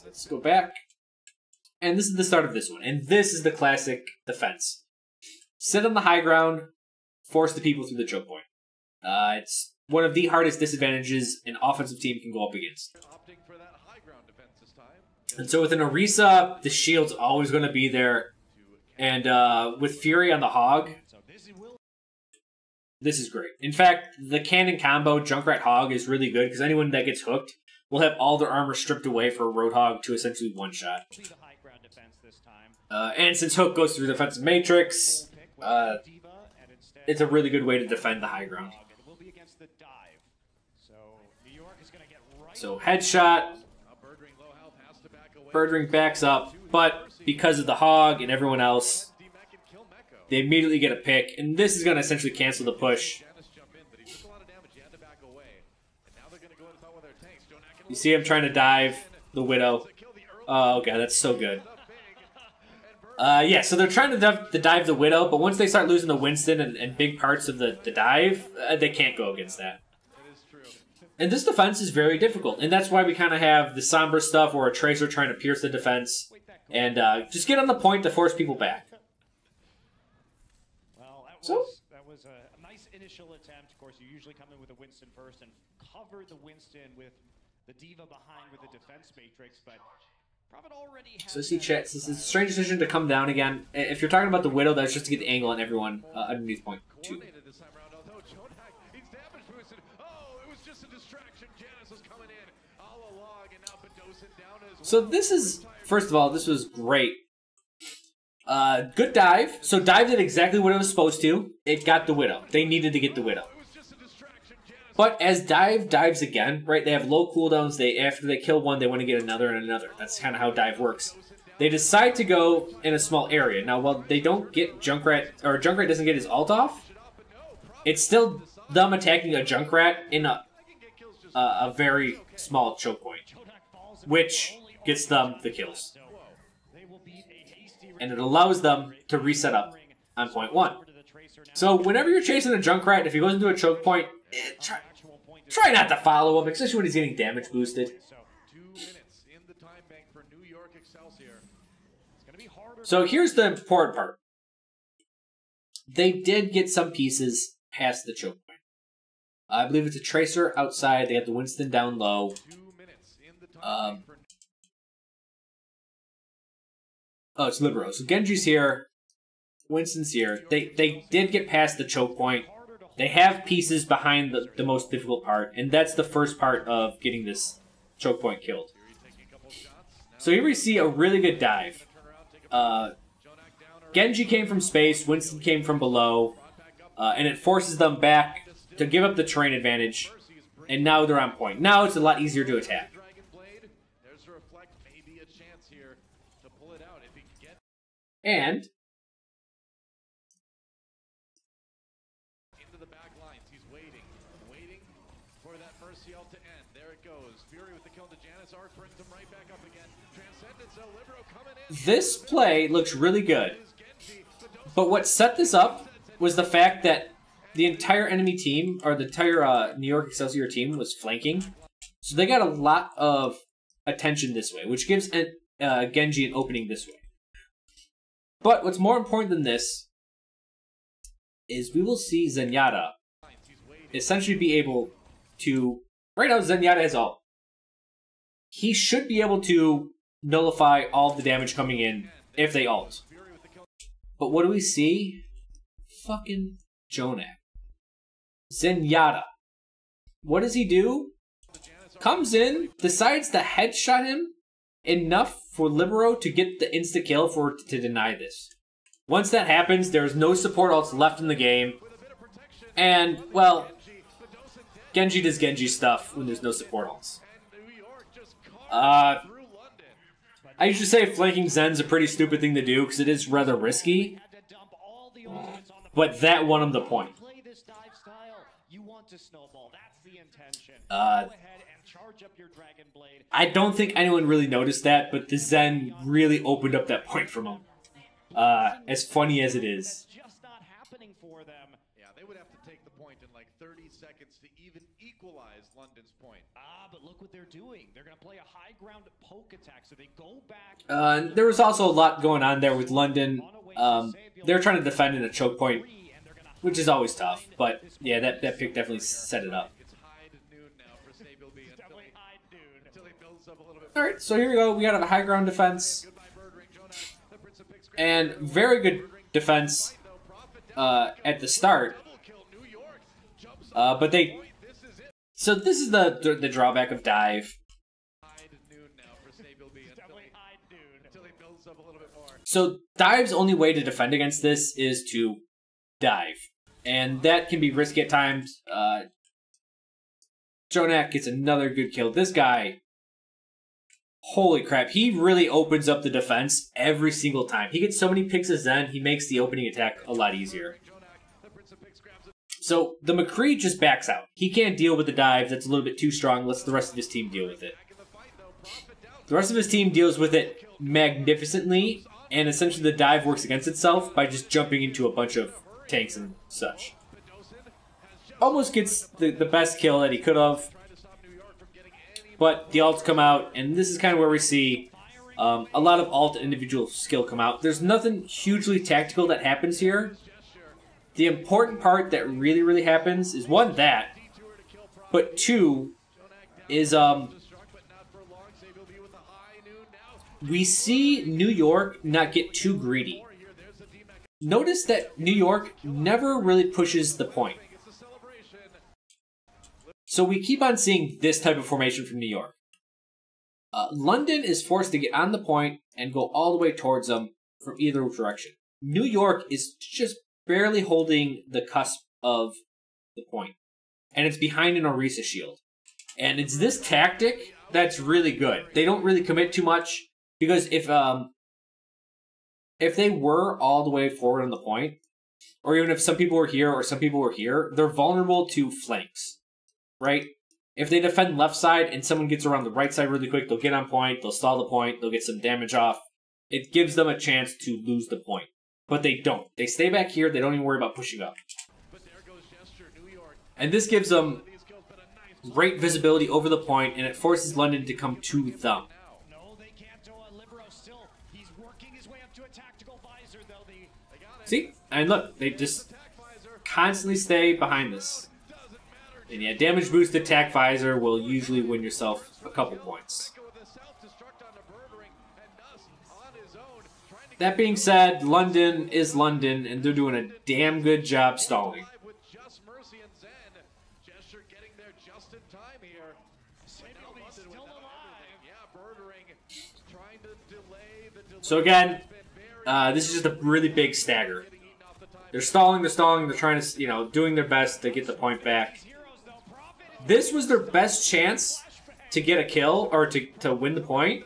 Let's go back. And this is the start of this one. And this is the classic defense. Sit on the high ground, force the people through the choke point. It's one of the hardest disadvantages an offensive team can go up against. And so with an Orisa, the shield's always going to be there. And with Fury on the Hog, this is great. In fact, the cannon combo Junkrat Hog is really good because anyone that gets hooked will have all their armor stripped away for a Roadhog to essentially one-shot. And since Hook goes through the defensive matrix, it's a really good way to defend the high ground. So headshot, Birdring backs up, but because of the Hog and everyone else, they immediately get a pick, and this is going to essentially cancel the push. You see him trying to dive the Widow. Oh, okay, that's so good. Yeah, so they're trying to dive the Widow, but once they start losing the Winston and big parts of the dive, they can't go against that. And this defense is very difficult, and that's why we kind of have the Sombra stuff or a Tracer trying to pierce the defense and just get on the point to force people back. Well, that was a nice initial attempt. Of course, you usually come in with a Winston first and cover the Winston with the D.Va behind with the defense matrix, but Prophet already has... So see, chat, this is a strange decision to come down again. If you're talking about the Widow, that's just to get the angle on everyone underneath point 2. So this is, first of all, this was great. Good dive. So dive did exactly what it was supposed to. It got the Widow. They needed to get the Widow. But as dive dives again, right, they have low cooldowns. After they kill one, they want to get another and another. That's kind of how dive works. They decide to go in a small area. Now, while they don't get Junkrat, or Junkrat doesn't get his ult off, it's still them attacking a Junkrat in a very small choke point, which gets them the kills. And it allows them to reset up on point 1. So whenever you're chasing a Junkrat, if he goes into a choke point, try not to follow him, especially when he's getting damage boosted. So here's the important part. They did get some pieces past the choke point. I believe it's a Tracer outside. They have the Winston down low. Oh, it's Libero. So Genji's here. Winston's here. They did get past the choke point. They have pieces behind the most difficult part, and that's the first part of getting this choke point killed. So here we see a really good dive. Genji came from space, Winston came from below, and it forces them back to give up the terrain advantage, and now they're on point. Now it's a lot easier to attack. And into the back lines, he's waiting for that Mercy ult to end. There it goes. Fury with the kill to Janus. Arc brings him right back up again. Transcendence, Libero coming in. This play looks really good. But what set this up was the fact that the entire enemy team, or the entire New York Excelsior team, was flanking. So they got a lot of attention this way, which gives Genji an opening this way. But what's more important than this is we will see Zenyatta essentially be able to... Right now, Zenyatta has ult. He should be able to nullify all the damage coming in if they ult. But what do we see? Fucking JJoNak. Zenyatta. What does he do? Comes in, decides to headshot him enough for Libero to get the insta-kill to deny this. Once that happens, there's no support ults left in the game. And, well, Genji does Genji stuff when there's no support ults. I usually say flanking Zen's a pretty stupid thing to do because it is rather risky. But that won him the point. I don't think anyone really noticed that, but the Zen really opened up that point from him. As funny as it is. Yeah, they would have to take the point in like 30 seconds to even equalize London's point. But look what they're doing. They're going to play a high ground poke attack, so they go back. There was also a lot going on there with London. They're trying to defend in a choke point, which is always tough. But yeah, that pick definitely set it up. Alright, so here we go. We got a high ground defense. And very good defense at the start. But they... So this is the drawback of dive. So dive's only way to defend against this is to dive. And that can be risky at times. JJoNak gets another good kill. This guy, holy crap, he really opens up the defense every single time. He gets so many picks as Zen, he makes the opening attack a lot easier. So the McCree just backs out. He can't deal with the dive. That's a little bit too strong. Lets the rest of his team deal with it. The rest of his team deals with it magnificently, and essentially the dive works against itself by just jumping into a bunch of tanks and such. Almost gets the best kill that he could have, but the ults come out, and this is kind of where we see a lot of alt individual skill come out. There's nothing hugely tactical that happens here. The important part that really, really happens is, one, that, but two, is we see New York not get too greedy. Notice that New York never really pushes the point. So we keep on seeing this type of formation from New York. London is forced to get on the point and go all the way towards them from either direction. New York is just barely holding the cusp of the point. And it's behind an Orisa shield. And it's this tactic that's really good. They don't really commit too much, because if they were all the way forward on the point, or even if some people were here or some people were here, they're vulnerable to flanks, right? If they defend left side and someone gets around the right side really quick, they'll get on point, they'll stall the point, they'll get some damage off. It gives them a chance to lose the point. But they don't. They stay back here, they don't even worry about pushing up. And this gives them great visibility over the point, and it forces London to come to them. See? And look, they just constantly stay behind this. And yeah, damage boosted attack visor will usually win yourself a couple points. That being said, London is London, and they're doing a damn good job stalling. So again, this is just a really big stagger. They're stalling, they're trying to, you know, doing their best to get the point back. This was their best chance to get a kill, or to win the point.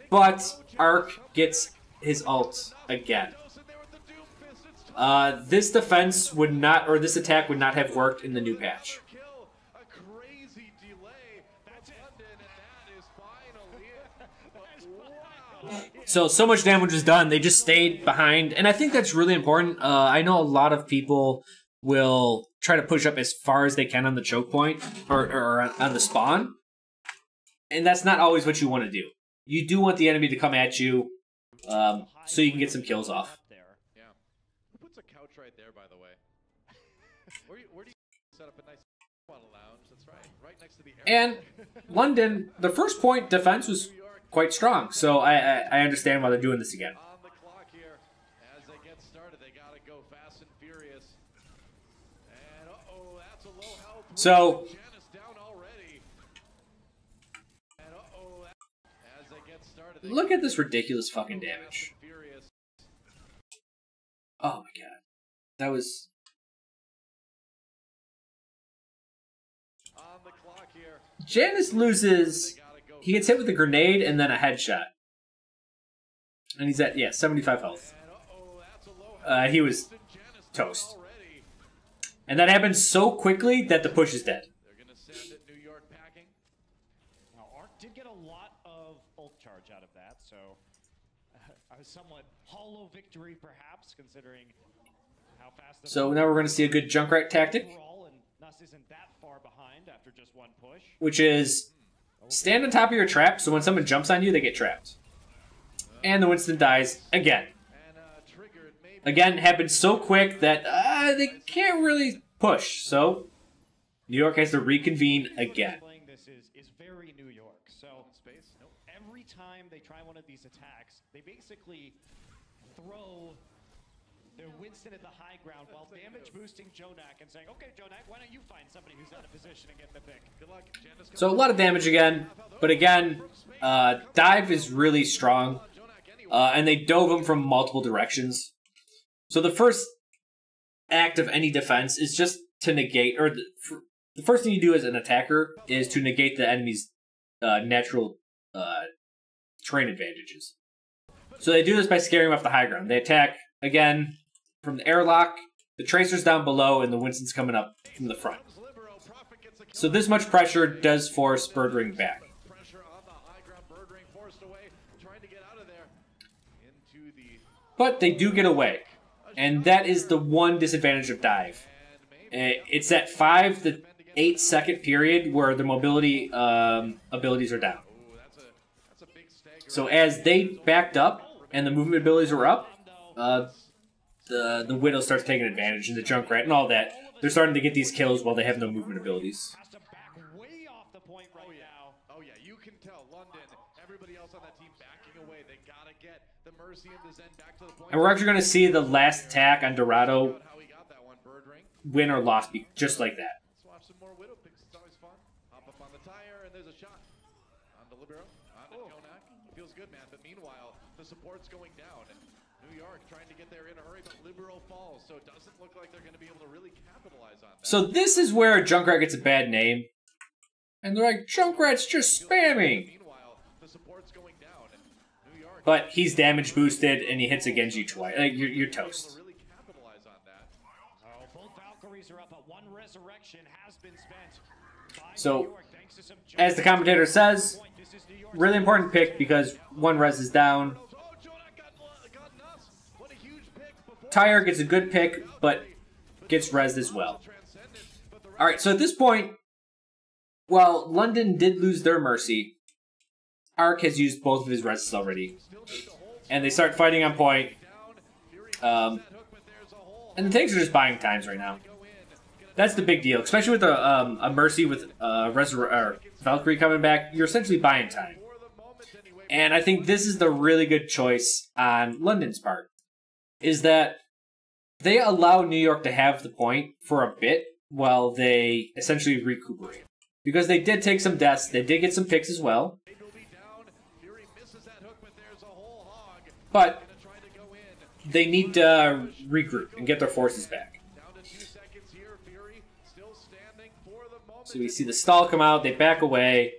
But Arc gets his ult again. This defense would not, or this attack would not have worked in the new patch. So much damage was done. They just stayed behind, and I think that's really important. I know a lot of people will try to push up as far as they can on the choke point or on the spawn, and that's not always what you want to do. You do want the enemy to come at you, so you can get some kills off. Yeah. Who puts a couch right there, by the way? Where do you set up a nice lounge? That's right. Right next to the And London, the first point defense was quite strong, so I understand why they're doing this again. on the clock here. As they get started, they gotta go fast and furious. And uh-oh, that's a low health. So Janus down already. And uh-oh, as they get started, they look at this ridiculous fucking damage. furious. Oh my god. That was... On the clock here. Janus loses... He gets hit with a grenade and then a headshot. And he's at, 75 health. He was toast. And that happened so quickly that the push is dead. They're gonna send it New York packing. Now, Arc did get a lot of ult charge out of that, so a somewhat hollow victory, perhaps, considering how fast. So now we're going to see a good Junkrat tactic, overall, and Nuss isn't that far behind after just one push. which is stand on top of your trap, so when someone jumps on you, they get trapped. And the Winston dies again. And triggered maybe. Again, happened so quick that they can't really push. So New York has to reconvene again. Playing this is very New York. So Space? Nope. every time they try one of these attacks, they basically throw their Winston at the high ground while damage boosting Jonak and saying, okay, Jonak, why don't you find somebody who's out of position and get the pick? Good luck. Janus So a lot of damage again. But again, dive is really strong. And they dove him from multiple directions. So the first act of any defense is just to negate, or the first thing you do as an attacker is to negate the enemy's natural terrain advantages. So they do this by scaring him off the high ground. They attack, again, from the airlock, the Tracer's down below, and the Winston's coming up from the front. So this much pressure does force Birdring back. pressure on the high ground. Birdring forced away, trying to get out of there. Into the But they do get away. And that is the one disadvantage of dive. It's that 5 to 8 second period where the mobility abilities are down. that's a big stagger. So as they backed up and the movement abilities were up, the Widow starts taking advantage, and the Junkrat and all that. They're starting to get these kills while they have no movement abilities. Has to back way off the point right now. Oh yeah, you can tell London, everybody else on that team backing away. They gotta get the Mercy and the Zen back to the point. And we're actually going to see the last attack on Dorado How he got that one, Birdring. win or loss just like that. Let's watch some more Widow picks. It's always fun. Hop up on the tire, and there's a shot. On the Libero, on the Jonak. Feels good, man. But meanwhile, the support's going down. And New York trying to get there in a hurry, but Libero falls. So it doesn't look like they're going to be able to really capitalize on that. So this is where Junkrat gets a bad name. And they're like, Junkrat's just spamming. Meanwhile, the support's going down. And New York But he's damage boosted and he hits a Genji twice. You're toast. really capitalize on that. Oh, both Valkyries are up, but one resurrection has been spent. By So, New York, thanks to some as the commentator says, This is New York's really important pick because one res is down. Oh, Jonak got nuts. What a huge pick. Before Tyre gets a good pick, but gets rezzed as well. transcended, but the Alright, so at this point, while London did lose their Mercy, Arc has used both of his reses already. And they start fighting on point. And the tanks are just buying times right now. That's the big deal, especially with a Mercy with Valkyrie coming back. You're essentially buying time. And I think this is the really good choice on London's part, is that they allow New York to have the point for a bit while they essentially recuperate. because they did take some deaths. They did get some picks as well. But they need to regroup and get their forces back. So we see the stall come out. They back away.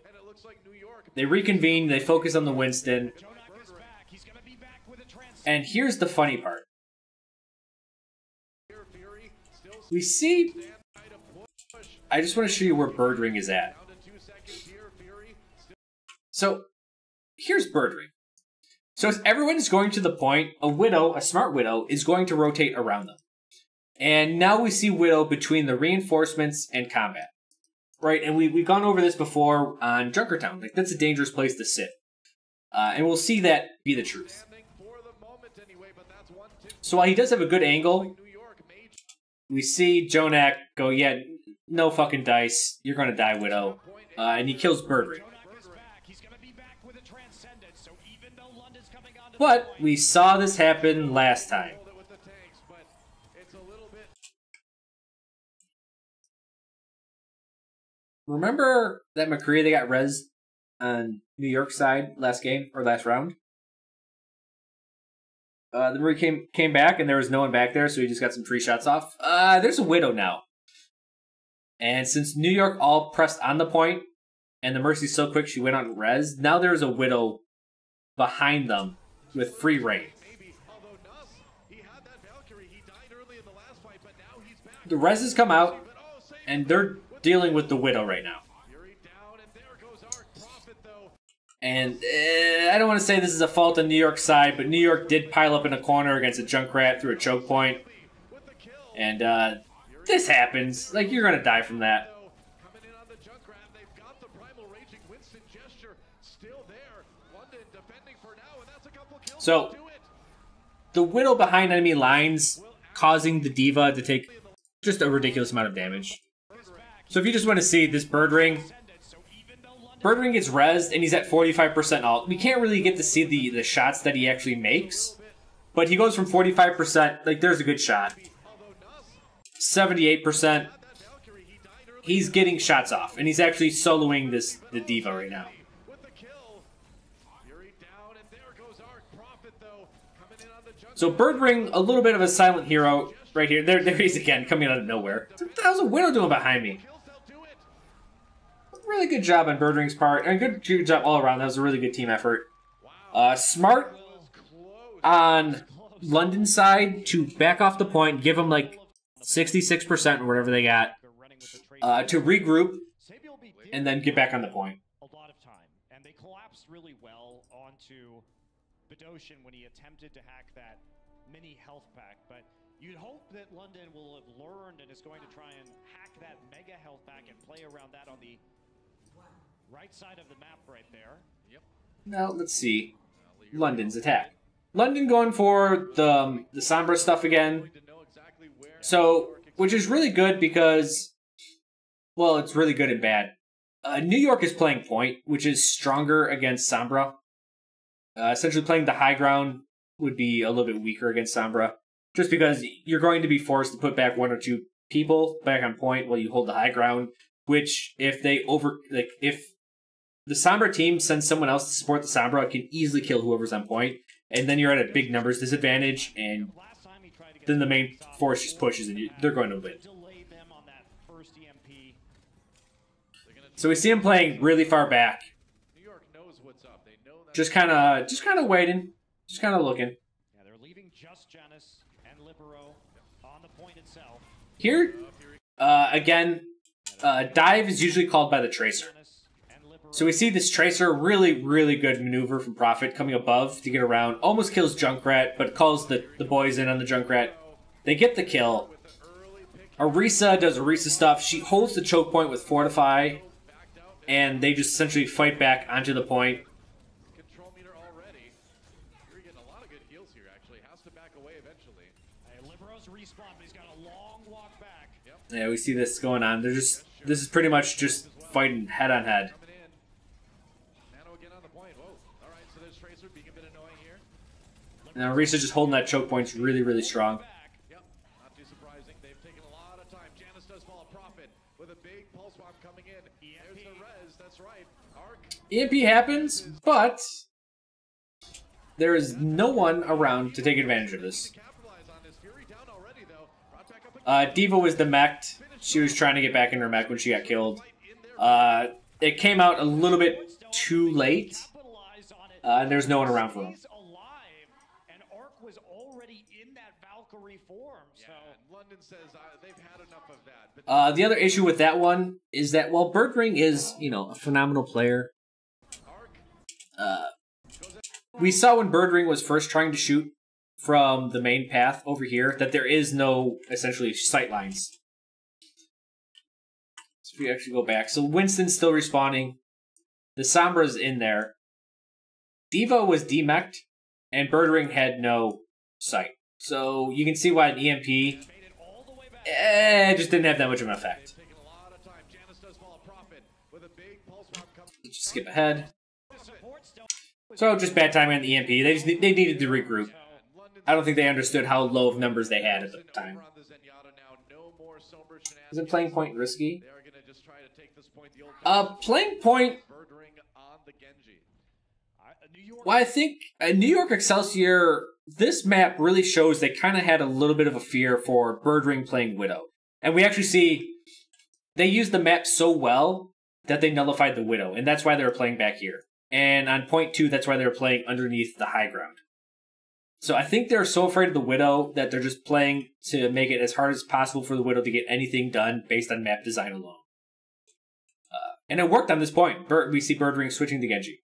They reconvene. They focus on the Winston. And here's the funny part. We see... I just want to show you where Birdring is at. So, here's Birdring. So as everyone's going to the point, a Widow, a smart Widow, is going to rotate around them. And now we see Widow between the reinforcements and combat. Right, and we've gone over this before on Junkertown. Like, that's a dangerous place to sit. And we'll see that be the truth. So while he does have a good angle, we see Jonak go, yeah, no fucking dice. You're going to die, Widow. And he kills Birdring. But we saw this happen last time. Remember that McCree, they got rezzed on New York side last game, or last round? Then he came back, and there was no one back there, so he just got some free shots off. There's a Widow now. And since New York all pressed on the point, and the Mercy's so quick she went on res, now there's a Widow behind them with free reign. The reses come out, and they're dealing with the Widow right now. And I don't want to say this is a fault on New York's side, but New York did pile up in a corner against a Junkrat through a choke point. And this happens. Like, you're going to die from that. So, the Widow behind enemy lines causing the D.Va to take just a ridiculous amount of damage. So if you just want to see this Birdring gets rezzed and he's at 45% ult. We can't really get to see the shots that he actually makes, but he goes from 45%, like there's a good shot, 78%. He's getting shots off, and he's actually soloing the D.Va right now. So Birdring, a little bit of a silent hero right here. There he is again, coming out of nowhere. What the hell's a Widow doing behind me? Really good job on Birdring's part, and good job all around. That was a really good team effort. Smart on London's side to back off the point, give them like 66% or whatever they got, to regroup, and then get back on the point. A lot of time, and they collapsed really well onto Bedosian when he attempted to hack that mini health pack, but you'd hope that London will have learned and is going to try and hack that mega health pack and play around that on the right side of the map right there. Yep. Now, let's see. London's attack. London going for the Sombra stuff again. So, which is really good because, well, it's really good and bad. New York is playing point, which is stronger against Sombra. Essentially playing the high ground would be a little bit weaker against Sombra. Just because you're going to be forced to put back one or two people back on point while you hold the high ground. Which, if the Sombra team sends someone else to support the Sombra, it can easily kill whoever's on point. And then you're at a big numbers disadvantage, and then the main force just pushes, and they're going to win. So we see him playing really far back. Just kind of waiting, just kind of looking. Yeah, they're leaving just Janus and Libero on the point itself. Here, again, dive is usually called by the Tracer. So we see this Tracer, really, really good maneuver from Prophet, coming above to get around. Almost kills Junkrat, but calls the boys in on the Junkrat. They get the kill. Orisa does Orisa stuff. She holds the choke point with Fortify, and they just essentially fight back onto the point. Control meter already. You're getting a lot of good heals here, actually. Has to back away eventually. Libero's respawn, but he's got a long walk back. Yep. Yeah, we see this going on. They're just, this is pretty much just fighting head on head. Now, Orisa just holding that choke point's really, really strong. Yep, not too surprising. They've taken a lot of time. Janus does fall. Prophet with a big pulse bomb coming in. There's EMP happens, but there is no one around to take advantage of this. Diva was demeched. She was trying to get back in her mech when she got killed. It came out a little bit too late, and there's no one around for him. And Arc was already in that Valkyrie form, so London says they've had enough of that. The other issue with that one is that while Birdring is, you know, a phenomenal player, we saw when Birdring was first trying to shoot from the main path over here that there is no, essentially, sight lines. So if we actually go back, so Winston's still respawning. The Sombra's in there. Diva was demeched, and Birdring had no sight. So you can see why an EMP just didn't have that much of an effect. Let's just skip ahead. So just bad timing on the EMP. They needed to regroup. I don't think they understood how low of numbers they had at the time. Isn't playing point risky? Playing point. Well, I think New York Excelsior, this map really shows they kind of had a little bit of a fear for Birdring playing Widow. And we actually see they used the map so well that they nullified the Widow, and that's why they were playing back here. And on point 2, that's why they were playing underneath the high ground. So I think they're so afraid of the Widow that they're just playing to make it as hard as possible for the Widow to get anything done based on map design alone. And it worked on this point. We see Birdring switching to Genji.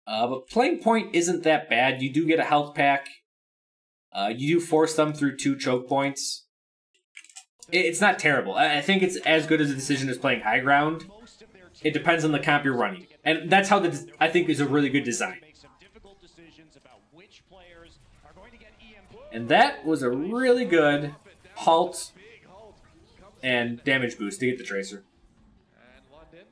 But playing point isn't that bad. You do get a health pack. You do force them through 2 choke points. It's not terrible. I think it's as good as a decision as playing high ground. It depends on the comp you're running. And that's how I think is a really good design. And that was a really good halt and damage boost to get the Tracer. And London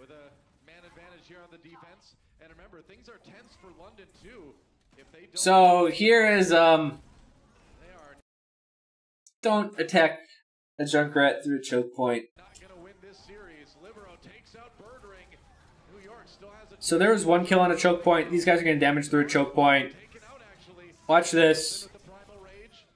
with a man advantage here on the defense. And remember, things are tense for London too. If they don't, so here is don't attack a Junkrat through a choke point. not gonna win this series. Libero takes out Birdring. New York still has a So there was 1 kill on a choke point. These guys are getting damaged through a choke point. taken out actually. Watch this. The primal rage.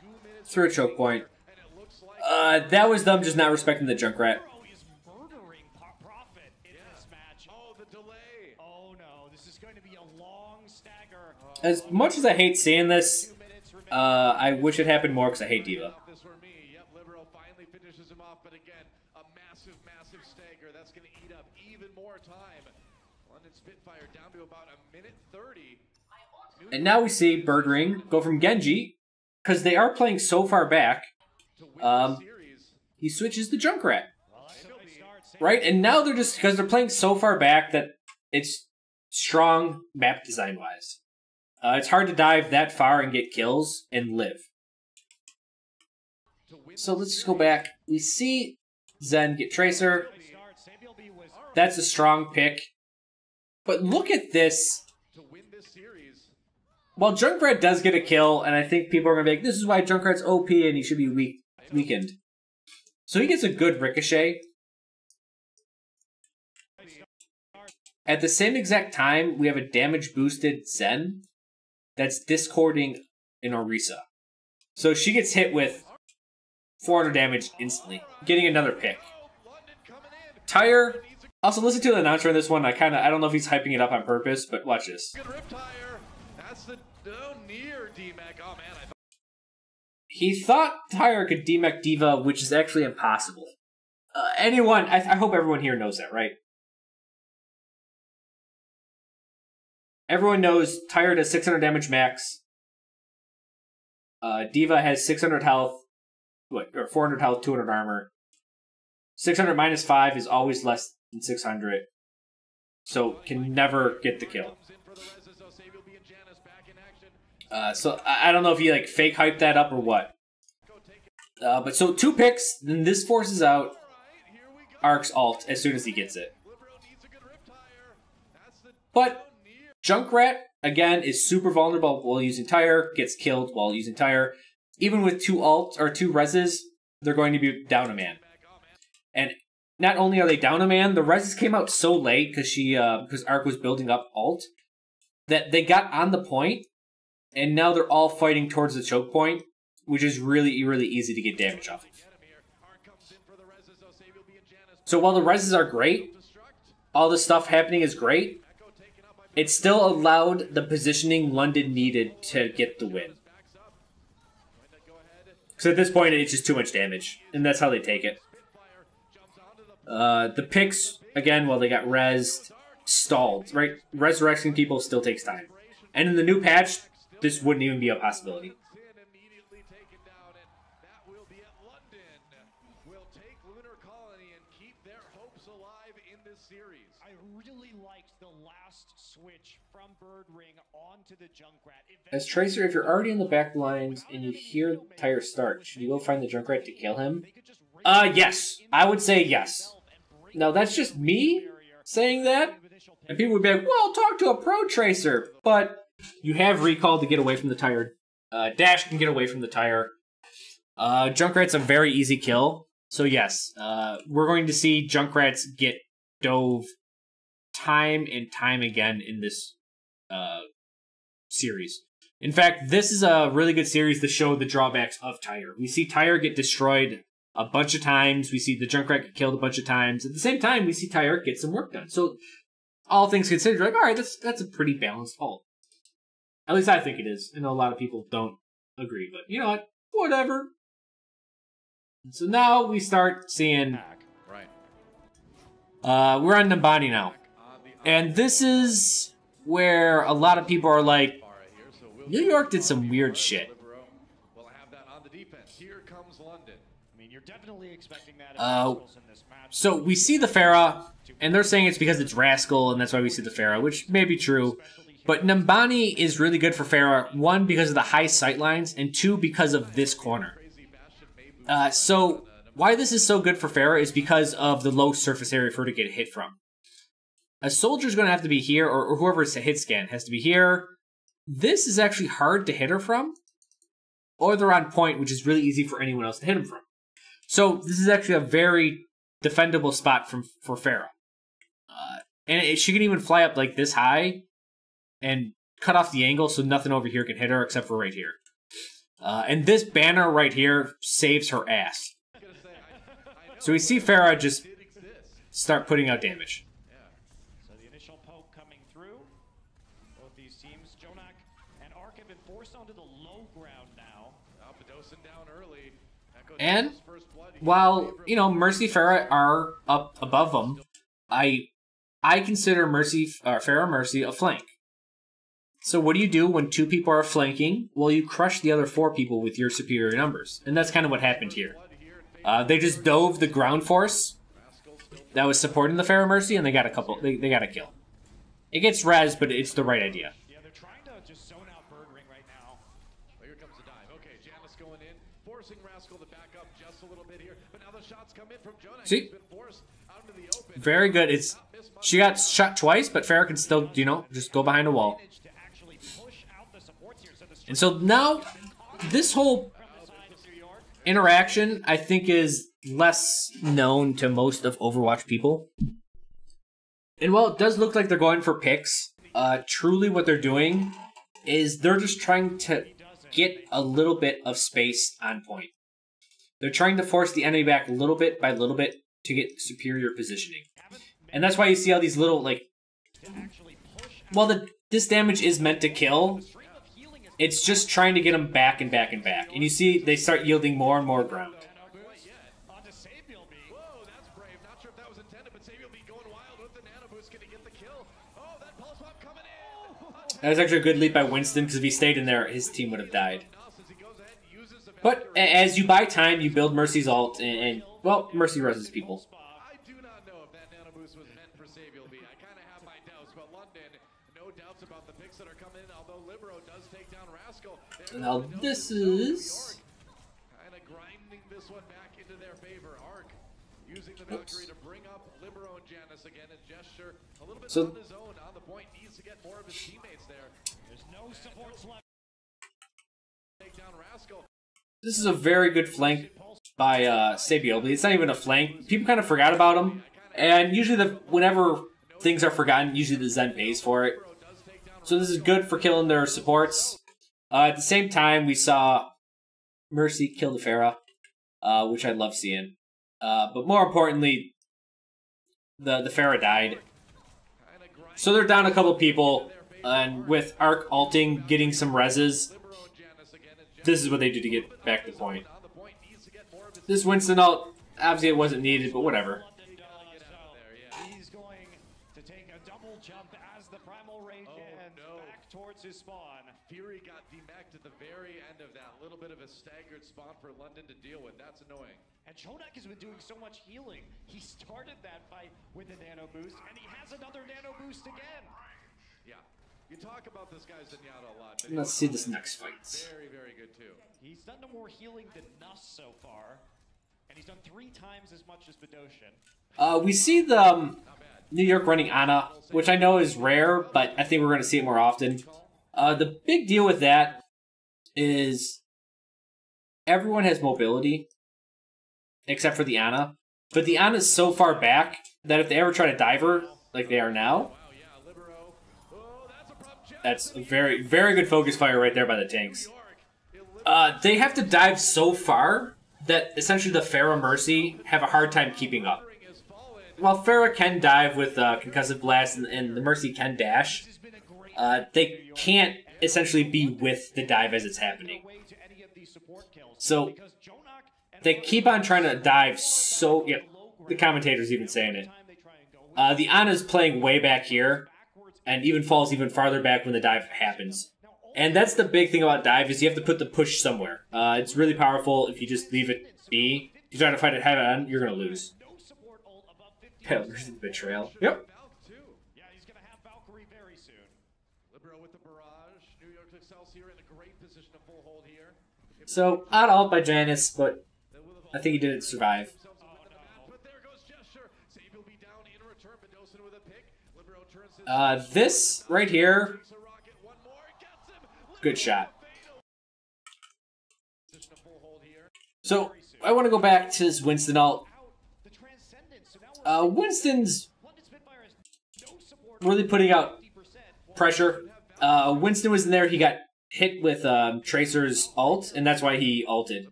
2 minutes Through a choke point. and it looks like That was them just not respecting the Junkrat. Hero is murdering Profit in this match. oh, the delay. Oh no, this is going to be a long stagger. As much as I hate seeing this, 2 minutes remaining. I wish it happened more because I hate Diva. If this were me, yep, Libero finally finishes him off, but again, a massive, massive stagger. That's going to eat up even more time. London Spitfire down to about 1:30. And now we see Birdring go from Genji, because they are playing so far back, To win the series. he switches to Junkrat. Well, that's a nice start. Right? And now they're just, because they're playing so far back that it's strong map design-wise. It's hard to dive that far and get kills and live. To win So the let's just go series. back. We see Zen get Tracer. Good start. Samuel B was That's a strong pick. But look at this. To win this series. Well, Junkrat does get a kill, and I think people are going to be like, this is why Junkrat's OP and he should be weakened. So he gets a good ricochet. At the same exact time, we have a damage-boosted Zen that's discording in Orisa. So she gets hit with 400 damage instantly, getting another pick. London coming in. Tyre, also listen to the announcer on this one. I don't know if he's hyping it up on purpose, but watch this. Good rip tire. That's the near D-Mac. Oh man, I thought He thought Tyre could demech Diva, which is actually impossible. I hope everyone here knows that, right? Everyone knows Tyre does 600 damage max. Diva has 600 health, or 400 health, 200 armor. 600 minus 5 is always less than 600. So can never get the kill. comes in for the reses, though. Saviel B and Janice back in action. So I don't know if he like fake hyped that up or what. Go take it. But so 2 picks, then this forces out All right, here we go. Ark's ult as soon as he gets it. Libero needs a good rip tire. That's the But near. Junkrat, again, is super vulnerable while using Tyre, gets killed while using Tyre. Even with 2 reses, they're going to be down a man. Back. Oh man. And not only are they down a man, the reses came out so late because Arc was building up ult that they got on the point, and now they're all fighting towards the choke point, which is really, really easy to get damage off of. So while the reses are great, all the stuff happening is great, it still allowed the positioning London needed to get the win. Because at this point, it's just too much damage, and that's how they take it. The picks, again, while they got rezzed, stalled, right? Resurrecting people still takes time. And in the new patch, this wouldn't even be a possibility. I really liked the last switch from Birdring onto the Junkrat. As Tracer, if you're already in the back lines and you hear Tyre start, should you go find the Junkrat to kill him? Yes. I would say yes. Now, that's just me saying that. And people would be like, well, talk to a pro Tracer. But you have recall to get away from the Tyre. Dash can get away from the Tyre. Junkrat's a very easy kill. So yes, we're going to see Junkrats get dove time and time again in this series. In fact, this is a really good series to show the drawbacks of Tyre. We see Tyre get destroyed a bunch of times. We see the Junkrat get killed a bunch of times. At the same time, we see Tyre get some work done. So, all things considered, you're like, all right, that's a pretty balanced ult. At least I think it is. I know a lot of people don't agree, but you know what? Whatever. So now we start seeing... we're on Numbani now. And this is where a lot of people are like, New York did some weird shit. So we see the Pharah, and they're saying it's because it's Rascal, and that's why we see the Pharah, which may be true. But Numbani is really good for Pharah, one, because of the high sightlines, and two, because of this corner. So why this is so good for Pharah is because of the low surface area for her to get hit from. A soldier's going to have to be here, or whoever's hit scan has to be here. This is actually hard to hit her from, or they're on point, which is really easy for anyone else to hit them from. So this is actually a very defendable spot for Pharah. And she can even fly up like this high and cut off the angle so nothing over here can hit her except for right here. And this banner right here saves her ass. So we see Pharah just start putting out damage. So the initial poke coming through. Both these teams, Jonak and Arc, have been forced onto the low ground now. Down early. And while, you know, Mercy Pharah are up above them, I consider Pharah Mercy a flank. So what do you do when two people are flanking? Well, you crush the other 4 people with your superior numbers. And that's kind of what happened here. They just dove the ground force that was supporting the Pharah Mercy, and they got a couple. They got a kill. It gets res, but it's the right idea. Yeah, they're trying to just zone out Birdring right now. Here comes the dive. Okay, Janus going in, forcing Rascal to back up just a little bit here. But now the shots come in from Jonak. See? Very good. She got shot twice, but Pharah can still, you know, just go behind a wall. And so now, this whole interaction, I think, is less known to most of Overwatch people. And while it does look like they're going for picks, truly what they're doing is they're just trying to get a little bit of space on point. They're trying to force the enemy back little bit by little bit to get superior positioning. And that's why you see all these little, like... While this damage is meant to kill, it's just trying to get them back and back and back. And you see they start yielding more and more ground. That was actually a good lead by Winston, because if he stayed in there, his team would have died. But as you buy time, you build Mercy's ult, and well, Mercy reses people. I do not know if that nano boost was meant for Savior B. I kind of have my doubts, but London, no doubts about the picks that are coming in, although Libero does take down Rascal. Now this is... kind of grinding this one back into their favor. Arc using the Valkyrie to bring up Libero and Janus again and gesture a little bit on his own on the point. Needs to get more of his teammates there. There's no supports left. Take down Rascal. This is a very good flank by Sabiobli. It's not even a flank. People kind of forgot about him. And usually whenever things are forgotten, usually the Zen pays for it. So this is good for killing their supports. At the same time, we saw Mercy kill the Pharah, which I love seeing. But more importantly, the Pharah died. So they're down a couple people, and with Arc ulting, getting some reses, this is what they do to get back to the point. This Winston ult, obviously it wasn't needed, but whatever. He's going to take a double jump as the Primal Rage ends back towards his spawn. Fury got demacked at the very end of that. Little bit of a staggered spawn for London to deal with. That's annoying. And JJoNak has been doing so much healing. He started that fight with a nano boost, and he has another nano boost again. Yeah. You talk about this guy Zenyatta a lot. Let's see this next fight. Very, very good too. He's done no more healing than Nuss so far, and he's done 3 times as much as Bdoshin. We see the New York running Ana, which I know is rare, but I think we're going to see it more often. The big deal with that is everyone has mobility, except for the Ana. But the Ana is so far back that if they ever try to dive her, like they are now, that's a very, very good focus fire right there by the tanks. They have to dive so far that essentially the Pharah Mercy have a hard time keeping up. While Pharah can dive with Concussive Blast and the Mercy can dash, they can't essentially be with the dive as it's happening. So they keep on trying to dive so... Yeah, the commentator's even saying it. The Ana's playing way back here, and even falls even farther back when the dive happens. And that's the big thing about dive, is you have to put the push somewhere. It's really powerful if you just leave it be. If you try to fight it head on, you're going to lose. Betrayal. Yep. Yeah, he's going to have Valkyrie very soon. Libero with the barrage. New York Excelsior in a great position to full hold here. So, odd ult by Janus, but I think he didn't survive. But there goes Gesture. Save will be down in return. Bdoshin with a pick. Libero turns his This right here, a rocket. One more. Gets him. good shot. Position to full hold here. So, I want to go back to this Winston ult. The Transcendence. So now we're Winston's London Spitfire has no support. really putting out 50%. pressure. Winston was in there, he got hit with Tracer's ult, and that's why he ulted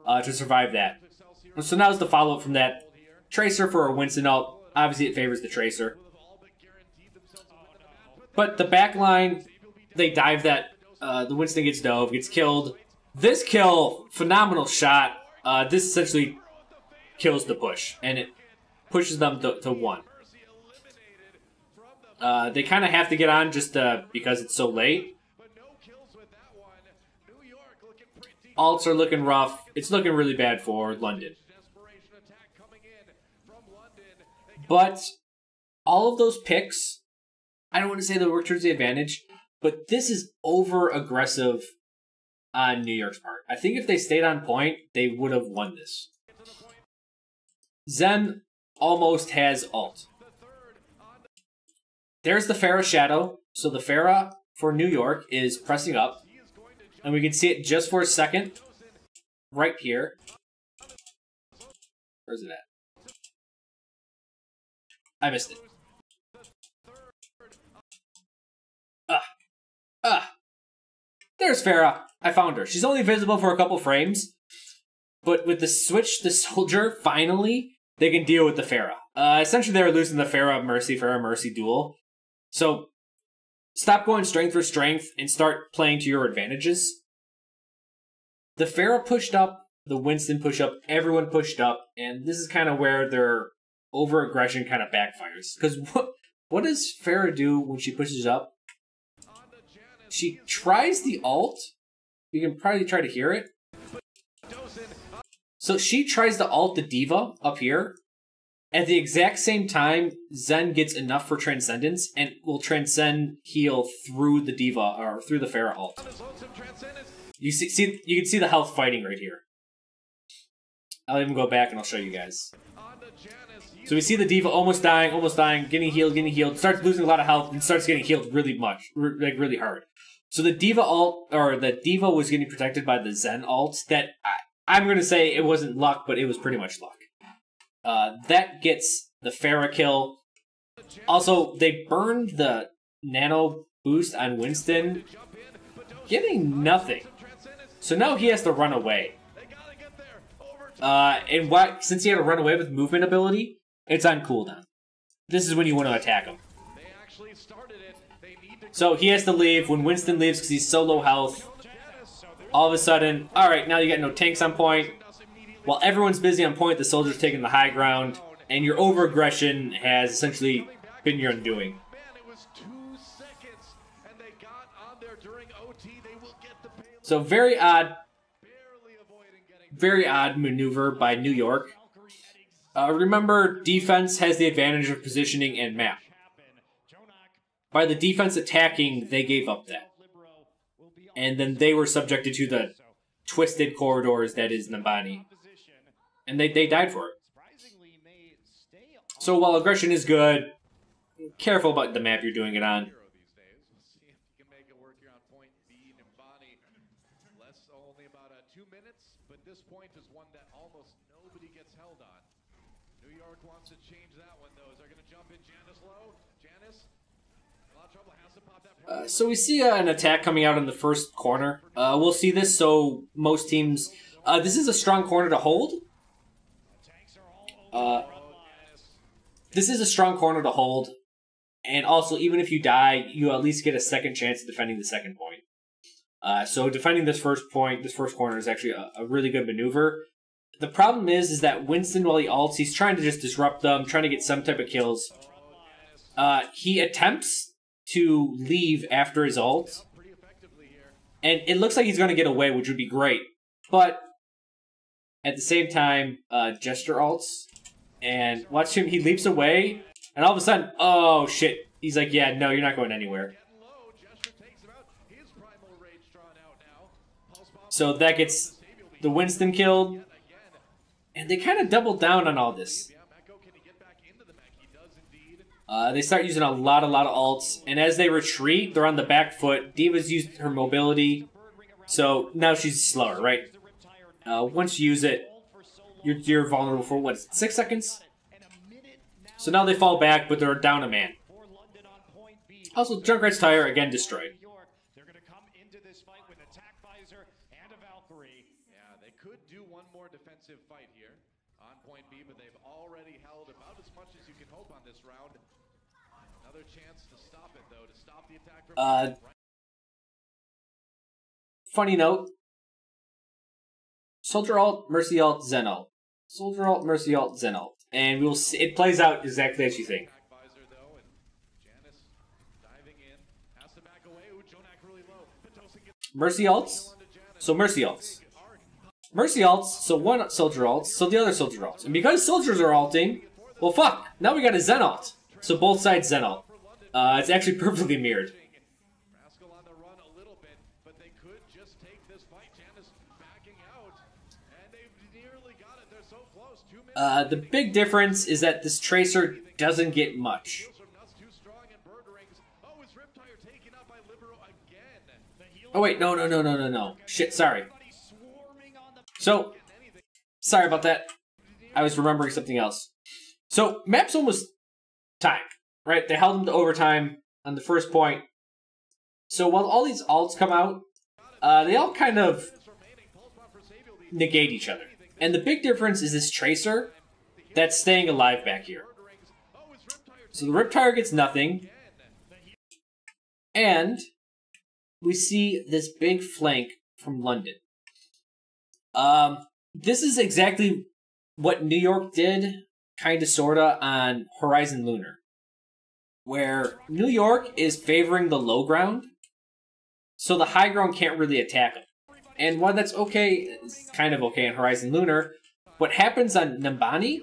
to survive that. So now is the follow-up from that. Tracer for a Winston ult. Obviously, it favors the Tracer. But the back line, they dive that. The Winston gets dove, gets killed. This kill, phenomenal shot. This essentially kills the push, and it pushes them to 1. They kind of have to get on just because it's so late. Alts are looking rough. It's looking really bad for London. But all of those picks, I don't want to say they work towards the advantage, but this is over-aggressive on New York's part. I think if they stayed on point, they would have won this. Zen almost has ult. There's the Pharah Shadow. So the Pharah for New York is pressing up. And we can see it just for a second. Right here. Where's it at? I missed it. There's Pharah. I found her. She's only visible for a couple frames. But with the switch to Soldier, finally, they can deal with the Pharah. Essentially, they were losing the Pharah Mercy duel. So, stop going strength for strength and start playing to your advantages. The Pharah pushed up, the Winston pushed up, everyone pushed up, and this is kind of where their over-aggression kind of backfires. Because what does Pharah do when she pushes up? She tries the ult. You can probably try to hear it. So she tries to ult the D.Va up here. At the exact same time, Zen gets enough for Transcendence and will Transcend heal through the D.Va, or through the Pharah ult. You you can see the health fighting right here. I'll even go back and I'll show you guys. So we see the D.Va almost dying, getting healed, starts losing a lot of health, and starts getting healed really much, like really hard. So the D.Va ult, or the D.Va was getting protected by the Zen ult that I'm going to say it wasn't luck, but it was pretty much luck. That gets the Pharah kill. Also, they burned the nano boost on Winston, getting nothing. So now he has to run away. Since he had to run away with movement ability, it's on cooldown. This is when you want to attack him. So he has to leave. When Winston leaves because he's so low health, all of a sudden, alright, now you got no tanks on point. While everyone's busy on point, the soldier's taking the high ground, and your over-aggression has essentially been your undoing. So very odd maneuver by New York. Remember, defense has the advantage of positioning and map. By the defense attacking, they gave up that. And then they were subjected to the twisted corridors that is Numbani. And they died for it. So while aggression is good, careful about the map you're doing it on. New York wants to change that one, though. They're going to jump in Janice low. Janice, a lot of trouble, has to pop that. So we see an attack coming out in the first corner. We'll see this, so most teams... this is a strong corner to hold. This is a strong corner to hold. And also, even if you die, you at least get a second chance at defending the second point. So defending this first point, this first corner is actually a really good maneuver. The problem is that Winston, while he ults, he's trying to just disrupt them, trying to get some type of kills. He attempts to leave after his ult, and it looks like he's going to get away, which would be great. But at the same time, Jester ults, and watch him, he leaps away, and all of a sudden, oh shit, he's like, yeah, no, you're not going anywhere. So that gets the Winston killed. And they kind of doubled down on all this. They start using a lot of ults. And as they retreat, they're on the back foot. D.Va's used her mobility. So now she's slower, right? Once you use it, you're vulnerable for, what, 6 seconds? So now they fall back, but they're down a man. Also, Junkrat's tire, again, destroyed. Defensive fight here on point B, but they've already held about as much as you can hope on this round. Another chance to stop it, though, to stop the attack from funny note. Soldier ult, Mercy ult, Zen ult. Soldier ult, Mercy ult, Zen ult. And we'll see, it plays out exactly as you think. Mercy ults. So Mercy ults. Mercy ults, so one soldier ults, so the other soldier ults. And because soldiers are ulting, well fuck, now we got a Zen ult. So both sides Zen ult. It's actually perfectly mirrored. The big difference is that this Tracer doesn't get much. Oh wait, no. Shit, sorry. So, sorry about that. I was remembering something else. So, map's almost timed, right? They held them to overtime on the first point. So, while all these ults come out, they all kind of negate each other. And the big difference is this Tracer that's staying alive back here. So, the Riptire gets nothing. And we see this big flank from London. This is exactly what New York did, kinda sorta, on Horizon Lunar. Where New York is favoring the low ground, so the high ground can't really attack them. And while that's okay, it's kind of okay in Horizon Lunar, what happens on Numbani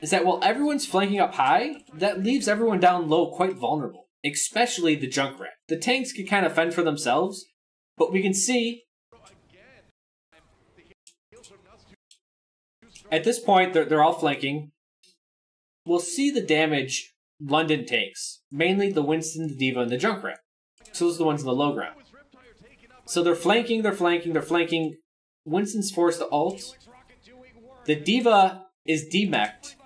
is that while everyone's flanking up high, that leaves everyone down low quite vulnerable. Especially the Junkrat. The tanks can kind of fend for themselves, but we can see at this point, they're all flanking. We'll see the damage London takes. Mainly the Winston, the D.Va, and the Junkrat. So those are the ones in the low ground. So they're flanking. Winston's forced to ult. The D.Va is demeched.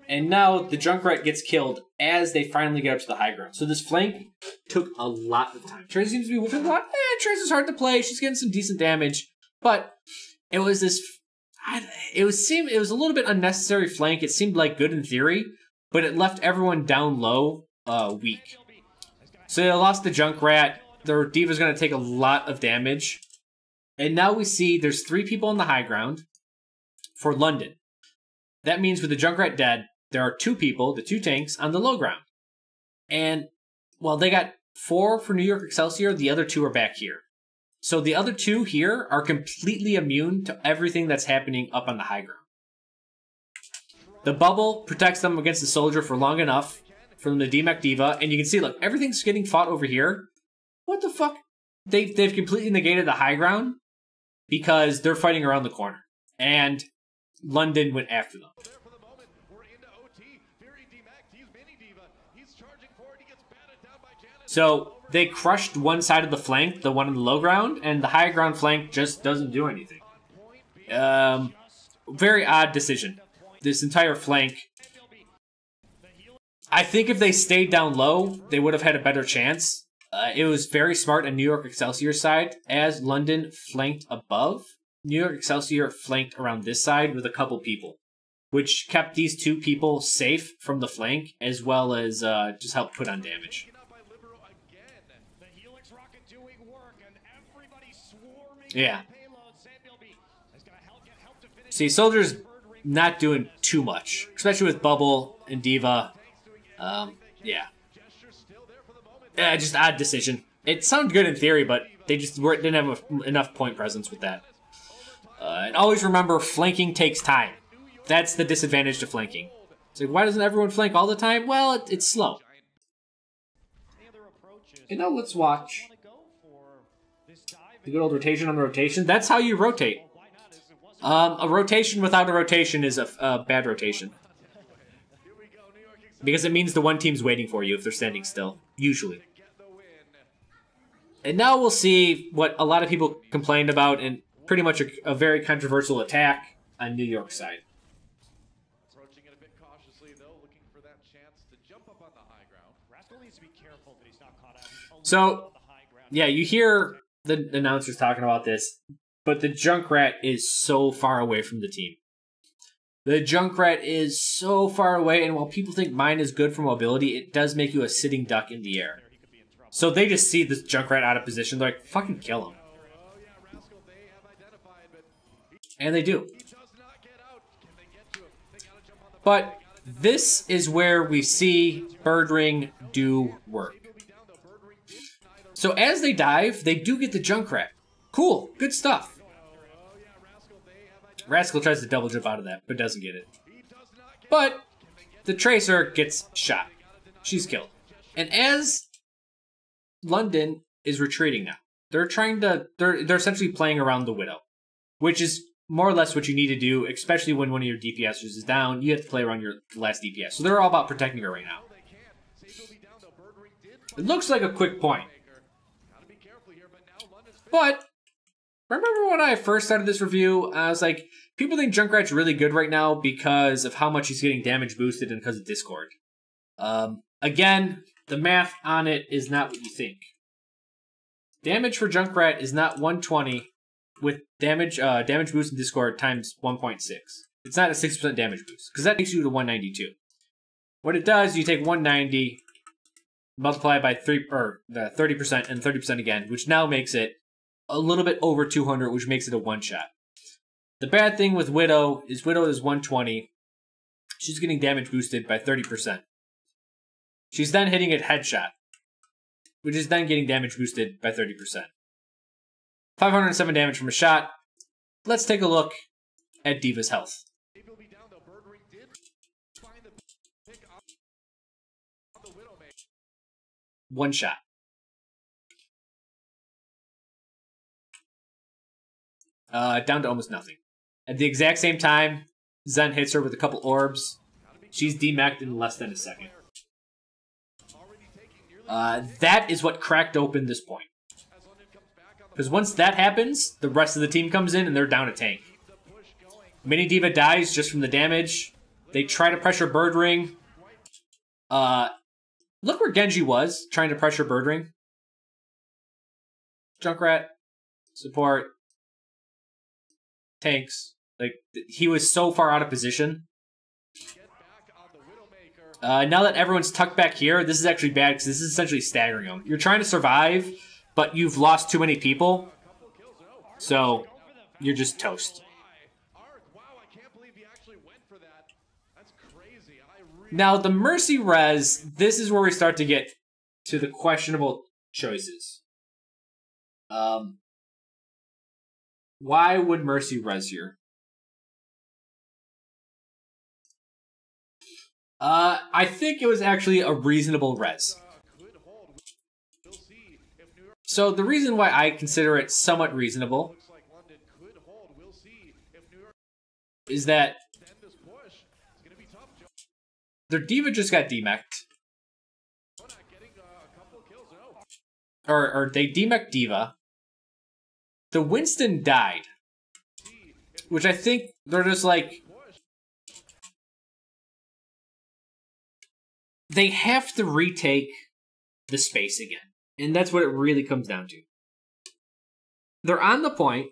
And now the Junkrat gets killed as they finally get up to the high ground. So this flank took a lot of time. Tracer seems to be whiffing a lot. Tracer's hard to play. She's getting some decent damage. But it was this... It was a little bit unnecessary flank. It seemed like good in theory. But it left everyone down low weak. So they lost the Junkrat. Their D.Va's going to take a lot of damage. And now we see there's 3 people on the high ground for London. That means with the Junkrat dead, there are 2 people, the 2 tanks, on the low ground. And, well, they got 4 for New York Excelsior, the other 2 are back here. So the other 2 here are completely immune to everything that's happening up on the high ground. The bubble protects them against the soldier for long enough for them to demech D.Va, and you can see, look, everything's getting fought over here. What the fuck? They've completely negated the high ground because they're fighting around the corner. And London went after them. So they crushed one side of the flank, the one on the low ground, and the high ground flank just doesn't do anything. Very odd decision. This entire flank. I think if they stayed down low, they would have had a better chance. It was very smart on New York Excelsior's side, as London flanked above. New York Excelsior flanked around this side with a couple people, which kept these 2 people safe from the flank, as well as just helped put on damage. Yeah. See, Soldier's not doing too much, especially with Bubble and D.Va. Yeah. Just odd decision. It sounded good in theory, but they just didn't have enough point presence with that. And always remember, flanking takes time. That's the disadvantage to flanking. It's like, why doesn't everyone flank all the time? Well, it's slow. And now let's watch the good old rotation on the rotation. That's how you rotate. A rotation without a rotation is a bad rotation. Because it means the one team's waiting for you if they're standing still. Usually. And now we'll see what a lot of people complained about, and pretty much a very controversial attack on New York's side. Approaching it a bit cautiously, though, looking for that chance to jump up on the high ground. Rascal needs to be careful that he's not caught out. So, yeah, you hear the announcers talking about this, but the Junkrat is so far away from the team. The Junkrat is so far away, and while people think mine is good for mobility, it does make you a sitting duck in the air. So they just see this Junkrat out of position, they're like, fucking kill him. And they do. But this is where we see Birdring do work. So as they dive, they do get the Junkrat. Cool, good stuff. Rascal tries to double jump out of that, but doesn't get it. But the Tracer gets shot. She's killed. And as London is retreating now, they're essentially playing around the Widow, which is more or less what you need to do, especially when one of your DPSers is down. You have to play around your last DPS. So they're all about protecting her right now. It looks like a quick point. But remember when I first started this review, I was like, people think Junkrat's really good right now because of how much he's getting damage boosted and because of Discord. Again, the math on it is not what you think. Damage for Junkrat is not 120 with damage boost in Discord times 1.6. It's not a 6% damage boost, because that takes you to 192. What it does, you take 190, multiply it by 30% and 30% again, which now makes it a little bit over 200, which makes it a one-shot. The bad thing with Widow is 120. She's getting damage boosted by 30%. She's then hitting a headshot, which is then getting damage boosted by 30%. 507 damage from a shot. Let's take a look at D.Va's health. One shot. Down to almost nothing. At the exact same time, Zen hits her with a couple orbs. She's demeched in less than a second. That is what cracked open this point. Because once that happens, the rest of the team comes in and they're down a tank. Mini D.Va dies just from the damage. They try to pressure Birdring. Look where Genji was, trying to pressure Birdring. Junkrat, support, tanks. Like, he was so far out of position. Now that everyone's tucked back here, this is actually bad because this is essentially staggering them. You're trying to survive, but you've lost too many people. So, you're just toast. Now, the Mercy res, this is where we start to get to the questionable choices. Why would Mercy res here? I think it was actually a reasonable res. So the reason why I consider it somewhat reasonable is that their D.Va just got demeched. Or they demeched D.Va. The Winston died. Which I think they're just like... They have to retake the space again. And that's what it really comes down to. They're on the point.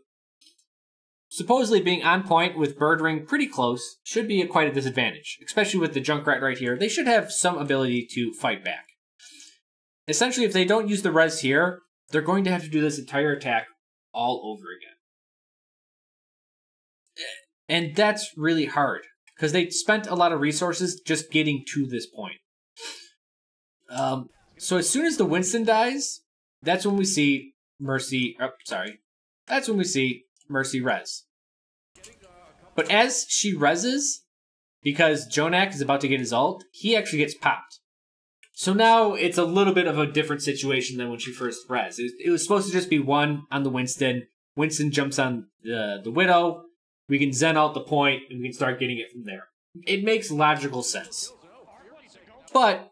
Supposedly being on point with Birdring pretty close should be quite a disadvantage. Especially with the Junkrat right here. They should have some ability to fight back. Essentially, if they don't use the res here, they're going to have to do this entire attack all over again. And that's really hard. Because they spent a lot of resources just getting to this point. So as soon as the Winston dies, that's when we see Mercy... That's when we see Mercy res. But as she reses, because Jonak is about to get his ult, he actually gets popped. So now it's a little bit of a different situation than when she first res. It was supposed to just be one on the Winston. Winston jumps on the Widow. We can Zen out the point, and we can start getting it from there. It makes logical sense. But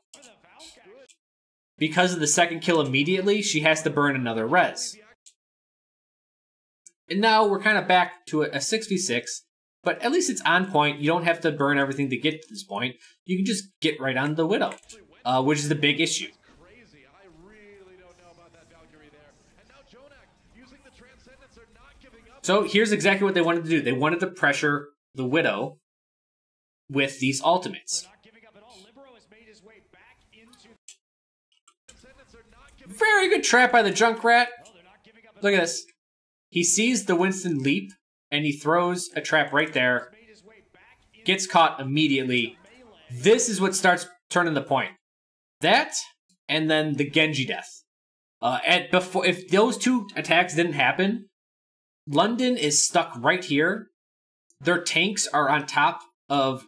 because of the second kill immediately, she has to burn another res. And now we're kind of back to a 6v6, but at least it's on point. You don't have to burn everything to get to this point. You can just get right on the Widow, which is the big issue. So here's exactly what they wanted to do. They wanted to pressure the Widow with these ultimates. Very good trap by the Junkrat. Look at this. He sees the Winston leap, and he throws a trap right there. Gets caught immediately. This is what starts turning the point. That, and then the Genji death. If those two attacks didn't happen, London is stuck right here. Their tanks are on top of...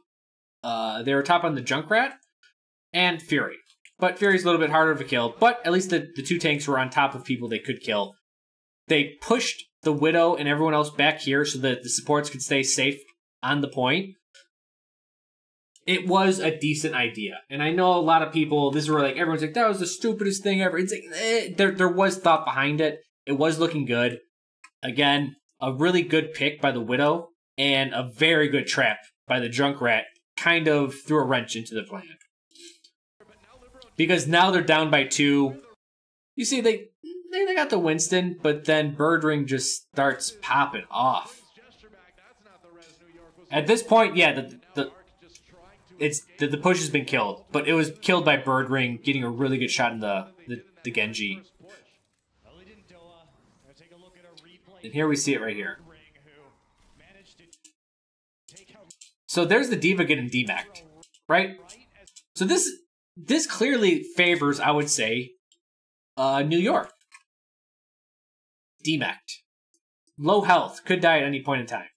they were top on the Junkrat and Fury. But Fury's a little bit harder to kill. But at least the two tanks were on top of people they could kill. They pushed the Widow and everyone else back here so that the supports could stay safe on the point. It was a decent idea. And I know a lot of people, this is where like everyone's like, that was the stupidest thing ever. It's like, there was thought behind it. It was looking good. Again, a really good pick by the Widow and a very good trap by the Junkrat. Kind of threw a wrench into the plan. Because now they're down by 2. You see, they got the Winston, but then Birdring just starts popping off. At this point, yeah, the push has been killed, but it was killed by Birdring getting a really good shot in the Genji. And here we see it right here. So there's the D.Va getting demeched, right? So this clearly favors, I would say, New York. Demeched. Low health. Could die at any point in time.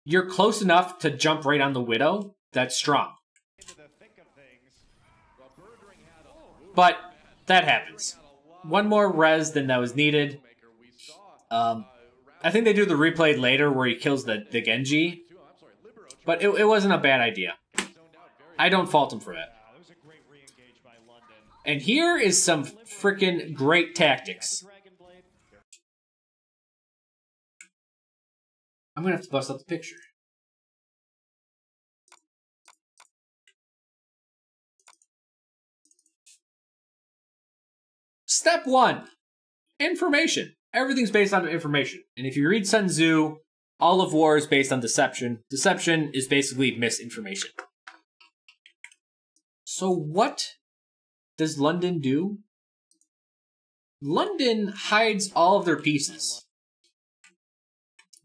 You're close enough to jump right on the Widow. That's strong. But that happens. One more res than that was needed. I think they do the replay later where he kills the Genji. But it wasn't a bad idea. I don't fault him for that. And here is some freaking great tactics. I'm gonna have to bust out the picture. Step 1. Information. Everything's based on information. And if you read Sun Tzu, all of war is based on deception. Deception is basically misinformation. So what does London do? London hides all of their pieces.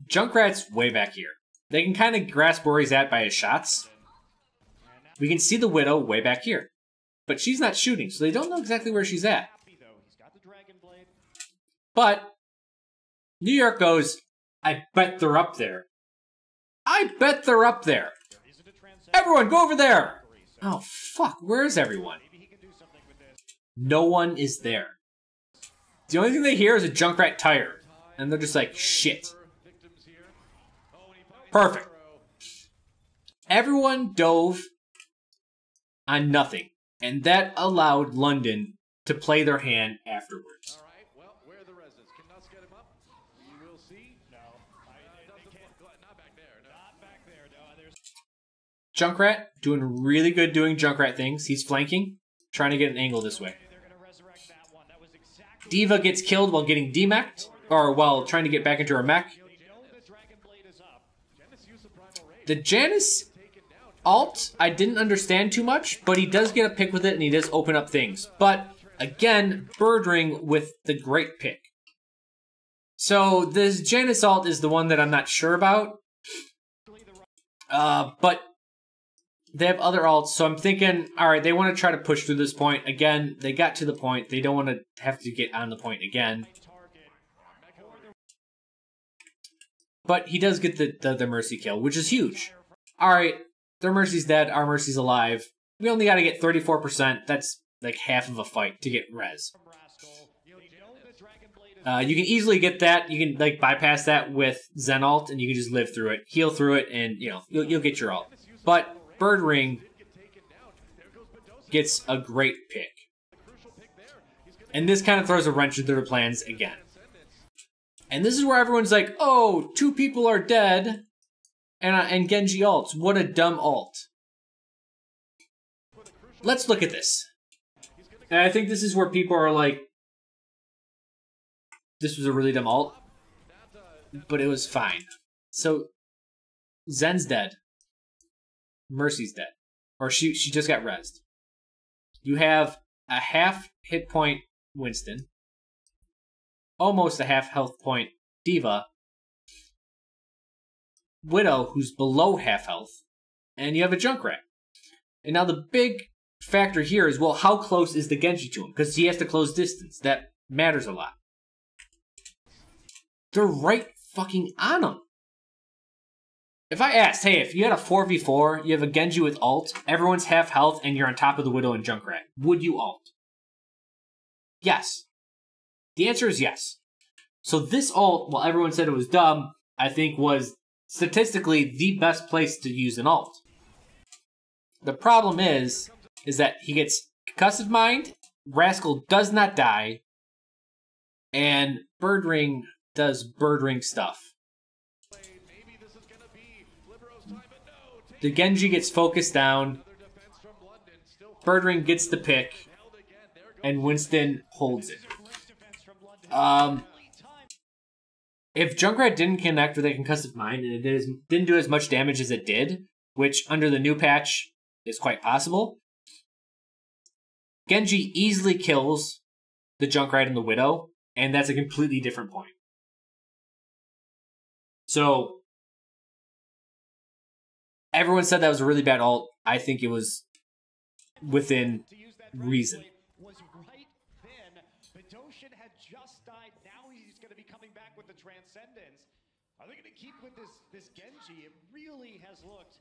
Junkrat's way back here. They can kind of grasp where he's at by his shots. We can see the Widow way back here. But she's not shooting, so they don't know exactly where she's at. But New York goes, I bet they're up there. I bet they're up there. Everyone, go over there. Oh, fuck. Where is everyone? No one is there. The only thing they hear is a Junkrat tire. And they're just like, shit. Perfect. Everyone dove on nothing. And that allowed London to play their hand afterwards. Junkrat doing really good doing Junkrat things. He's flanking, trying to get an angle this way. D.Va gets killed while getting demeched, or while trying to get back into her mech. The Janus ult, I didn't understand too much, but he does get a pick with it and he does open up things. But again, Birdring with the great pick. So this Janus ult is the one that I'm not sure about. But they have other ults, so I'm thinking, alright, they want to try to push through this point. Again, they got to the point. They don't want to have to get on the point again. But he does get the Mercy kill, which is huge. Alright, their Mercy's dead, our Mercy's alive. We only got to get 34%. That's like half of a fight to get res. You can easily get that. You can like bypass that with Zen ult, and you can just live through it, heal through it, and you know you'll get your ult. But Birdring gets a great pick, and this kind of throws a wrench into their plans again. And this is where everyone's like, "Oh, 2 people are dead," and Genji ults. What a dumb ult. Let's look at this. And I think this is where people are like, this was a really dumb ult, but it was fine. So, Zen's dead. Mercy's dead. Or she just got rezzed. You have a half hit point Winston. Almost a half health point D.Va. Widow, who's below half health. And you have a Junkrat. And now the big factor here is, well, how close is the Genji to him? Because he has to close distance. That matters a lot. They're right fucking on him. If I asked, hey, if you had a 4v4, you have a Genji with ult, everyone's half health, and you're on top of the Widow and Junkrat, would you ult? Yes. The answer is yes. So this ult, while everyone said it was dumb, I think was statistically the best place to use an ult. The problem is that he gets Concussive Mind, Rascal does not die, and Birdring does Birdring stuff. The Genji gets focused down, Birdring gets the pick, and Winston holds it. If Junkrat didn't connect with a Concussive Mind and it didn't do as much damage as it did, which under the new patch is quite possible, Genji easily kills the Junkrat and the Widow, and that's a completely different point. So, everyone said that was a really bad ult. I think it was within reason. Was right then. Bedosian had just died. Now he's going to be coming back with the Transcendence. Are they going to keep with this Genji? It really has looked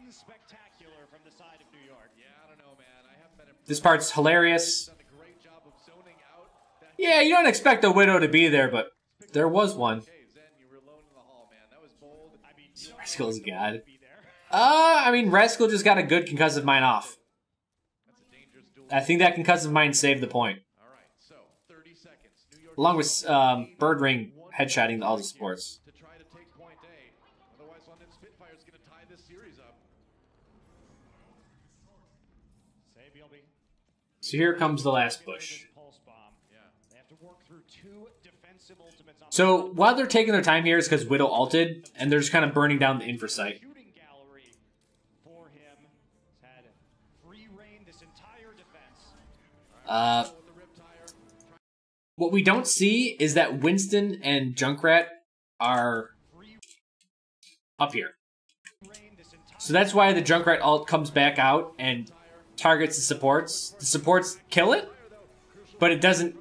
unspectacular from the side of New York. Yeah, I don't know, man. I haven't been impressed. This part's hilarious. Done a great job of zoning out that. Yeah, you don't expect a Widow to be there, but there was one. Hey, Zen, you were alone in the hall, man. That was bold. I mean, Rascal's god. be there. I mean, Rascal just got a good Concussive Mind off. That's a dangerous duel. I think that Concussive Mind saved the point. All right, so 30 seconds. New York Along with Birdring headshotting all the supports. to try to take point A. So here comes the last push. So while they're taking their time here, it's because Widow ulted, and they're just kind of burning down the infra site. What we don't see is that Winston and Junkrat are up here. So that's why the Junkrat ult comes back out and targets the supports. The supports kill it, but it doesn't.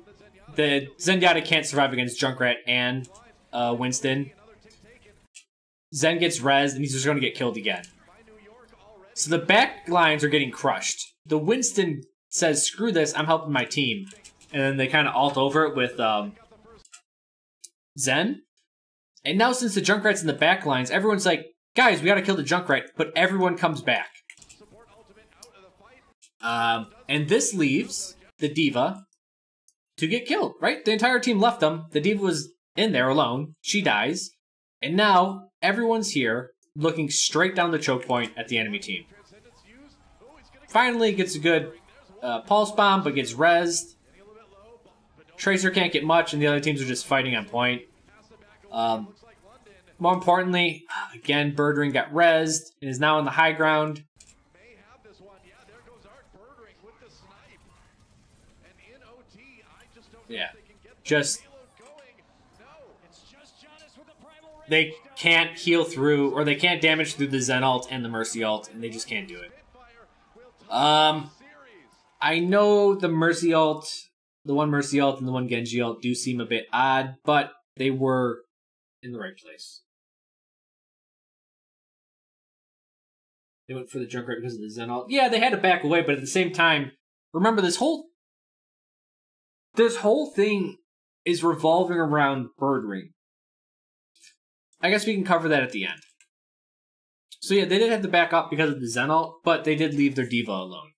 The Zenyatta can't survive against Junkrat and Winston. Zen gets rezzed, and he's just going to get killed again. So the back lines are getting crushed. The Winston says, screw this, I'm helping my team. And then they kind of ult over it with Zen. And now since the Junkrat's in the back lines, everyone's like, guys, we gotta kill the Junkrat, but everyone comes back. And this leaves the D.Va to get killed, right? The entire team left them. The D.Va was in there alone. She dies. And now everyone's here looking straight down the choke point at the enemy team. Finally gets a good pulse bomb, but gets rezzed. Tracer can't get much, and the other teams are just fighting on point. More importantly, again, Birdring got rezzed and is now on the high ground. Yeah, just they can't heal through, or they can't damage through the Zen ult and the Mercy ult, and they just can't do it. I know the Mercy ult, the one Mercy ult and the one Genji ult do seem a bit odd, but they were in the right place. They went for the Junkrat because of the Zen ult. Yeah, they had to back away, but at the same time, remember this whole thing is revolving around Birdring. I guess we can cover that at the end. So yeah, they did have to back up because of the Zen ult, but they did leave their D.Va alone.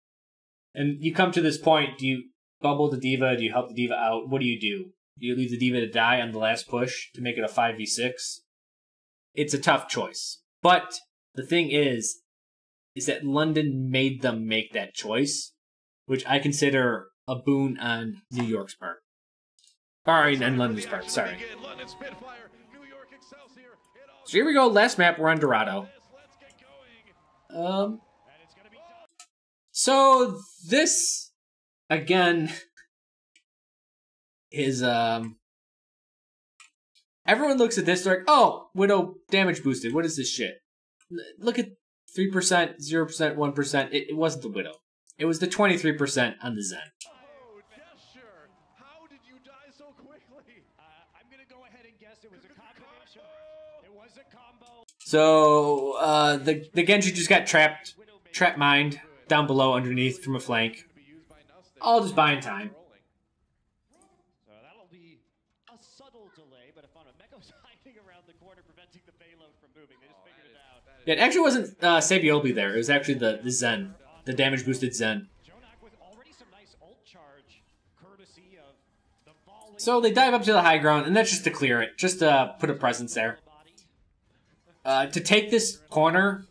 And you come to this point, do you bubble the D.Va? Do you help the D.Va out? What do? Do you leave the D.Va to die on the last push to make it a 5v6? It's a tough choice. But the thing is that London made them make that choice, which I consider a boon on New York's part. Sorry, and London's part, sorry. So here we go, last map, we're on Dorado. So this, again, is, everyone looks at this, they're like, oh, Widow damage boosted, what is this shit? Look at 3%, 0%, 1%, it wasn't the Widow. It was the 23% on the Zen. Oh, Gesture, how did you die so quickly? I'm gonna go ahead and guess it was a combination. It was a combo. So, the Genji just got trap mined down below underneath from a flank. All just buying time. So that'll be a subtle delay, but if Mecho's hiding around the corner preventing the payload from moving, they just figured it out. Yeah, it actually wasn't Sabiobli there. It was actually the Zen. The damage boosted Zen. Jonak with already some nice ult charge, courtesy of the volley. So they dive up to the high ground, and that's just to clear it. Just to put a presence there. To take this corner,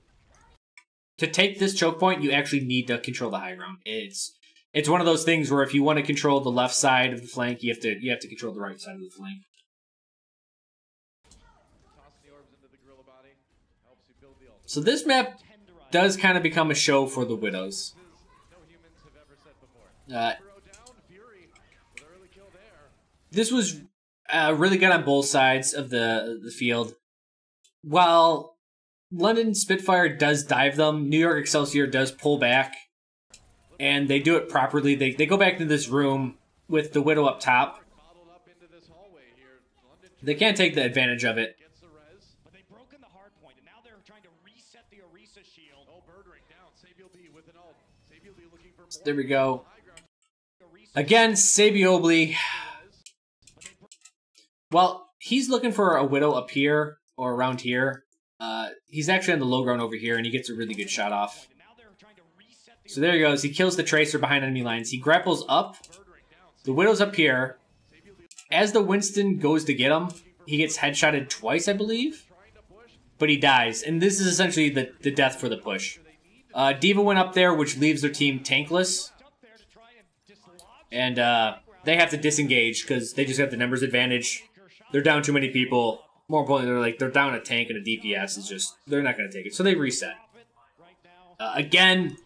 to take this choke point, you actually need to control the high ground. It's one of those things where if you want to control the left side of the flank, you have to control the right side of the flank. So this map does kind of become a show for the Widows. This was really good on both sides of the field. While London Spitfire does dive them, New York Excelsior does pull back. And they do it properly. They go back to this room with the Widow up top. They can't take the advantage of it. But they've broken the hard point, and now they're trying to reset the Orisa shield. Oh, Birdring down. Sabiobli with an ult. Sabiobli looking for more. There we go. Again, Sabiobli. Well, he's looking for a Widow up here or around here. He's actually on the low ground over here, and he gets a really good shot off. So there he goes. He kills the Tracer behind enemy lines. He grapples up. The Widow's up here. As the Winston goes to get him, he gets headshotted twice, I believe. But he dies. And this is essentially the death for the push. D.Va went up there, which leaves their team tankless. And they have to disengage because they just have the numbers advantage. They're down too many people. More importantly, they're down a tank and a DPS. It's just, they're not going to take it. So they reset. Again,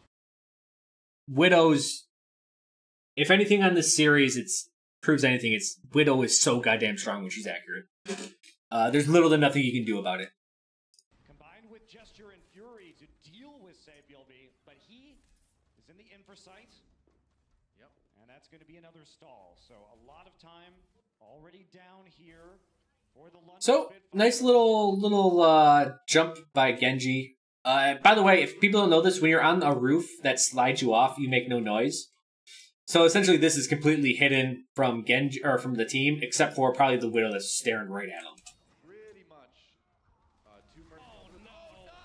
Widow's, if anything on this series, it's proves anything, it's Widow is so goddamn strong when she's accurate. There's little to nothing you can do about it. Combined with Gesture and Fury to deal with Saebyeolbe, but he is in the sight. Yep. And that's going to be another stall. So a lot of time already down here for the London So, nice little jump by Genji. By the way, if people don't know this, when you're on a roof that slides you off, you make no noise. So essentially, this is completely hidden from Genji or from the team, except for probably the Widow that's staring right at him.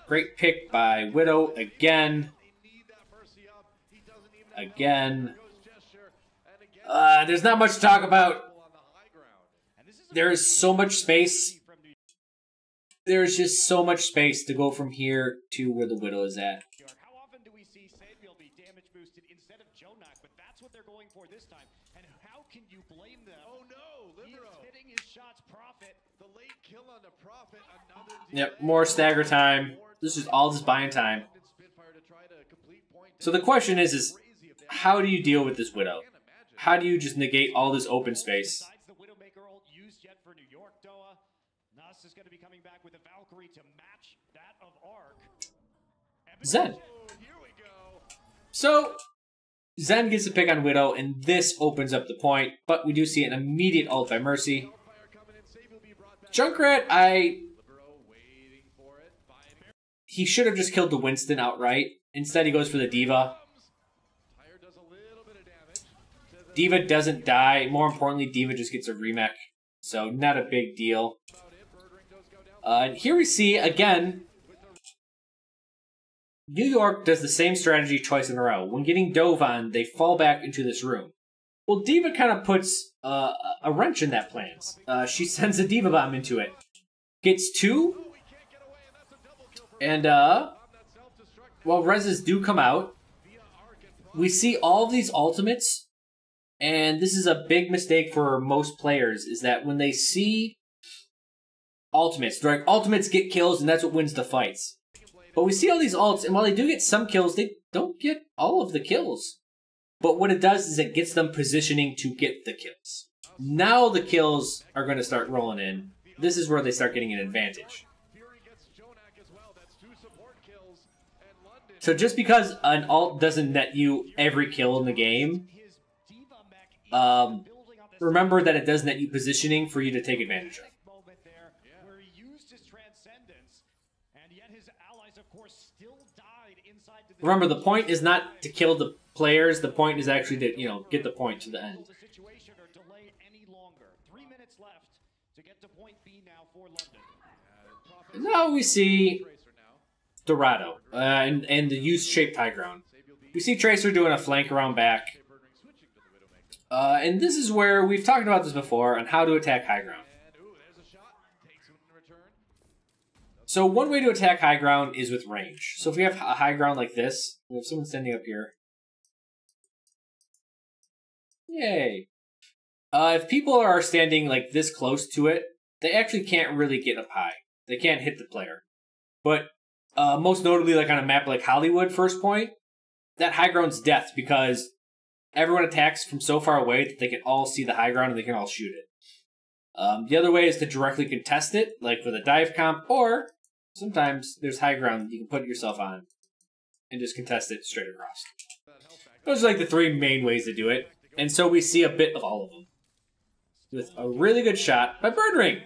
Great pick by Widow again. Again. There's not much to talk about. There is so much space. There's just so much space to go from here to where the Widow is at. How often do we see Saebyeolbe damage boosted instead of Jonak? But that's what they're going for this time. And how can you blame them? Oh no, Libero. He is hitting his shots. Prophet. The late kill on the Prophet. Another Yep, more stagger time. This is all just buying time. So the question is how do you deal with this Widow? How do you just negate all this open space? Besides the Widowmaker ult used yet for New York, Doa, Nas is going to be coming back with a Valkyrie to match that of Arc. Zen. So, Zen gets a pick on Widow, and this opens up the point, but we do see an immediate ult by Mercy. Junkrat, he should have just killed the Winston outright. Instead, he goes for the D.Va. D.Va doesn't die. More importantly, D.Va just gets a remech. So, not a big deal. And here we see, again, New York does the same strategy twice in a row. When getting dove on, they fall back into this room. Well, D.Va kind of puts a wrench in that plans. She sends a D.Va bomb into it. Gets two. And, well, reses do come out. We see all of these ultimates. And this is a big mistake for most players, is that when they see ultimates, they're like, ultimates get kills, and that's what wins the fights. But we see all these ults, and while they do get some kills, they don't get all of the kills. But what it does is it gets them positioning to get the kills. Now the kills are going to start rolling in. This is where they start getting an advantage. So just because an ult doesn't net you every kill in the game, remember that it does net you positioning for you to take advantage of. Remember, the point is not to kill the players. The point is actually to, you know, get the point to the end. Now we see Dorado and the youth-shaped high ground. We see Tracer doing a flank around back. And this is where we've talked about this before on how to attack high ground. So one way to attack high ground is with range. So if we have a high ground like this, we have someone standing up here. Yay. If people are standing like this close to it, they actually can't really get up high. They can't hit the player. But most notably, like on a map like Hollywood, First Point, that high ground's death because everyone attacks from so far away that they can all see the high ground and they can all shoot it. The other way is to directly contest it, like with a dive comp, or sometimes there's high ground you can put yourself on and just contest it straight across. Those are like the three main ways to do it. And so we see a bit of all of them. With a really good shot by Birdring.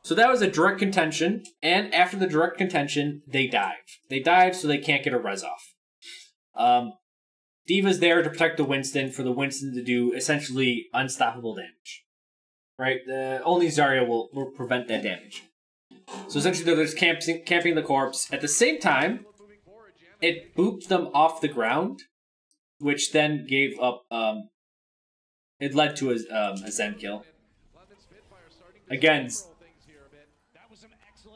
So that was a direct contention, and after the direct contention, they dive. They dive so they can't get a res off. D.Va's there to protect the Winston for the Winston to do essentially unstoppable damage. Right? Only Zarya will prevent that damage. So essentially they're just camping the corpse. At the same time, it booped them off the ground, which then gave up, it led to a Zen kill. Again,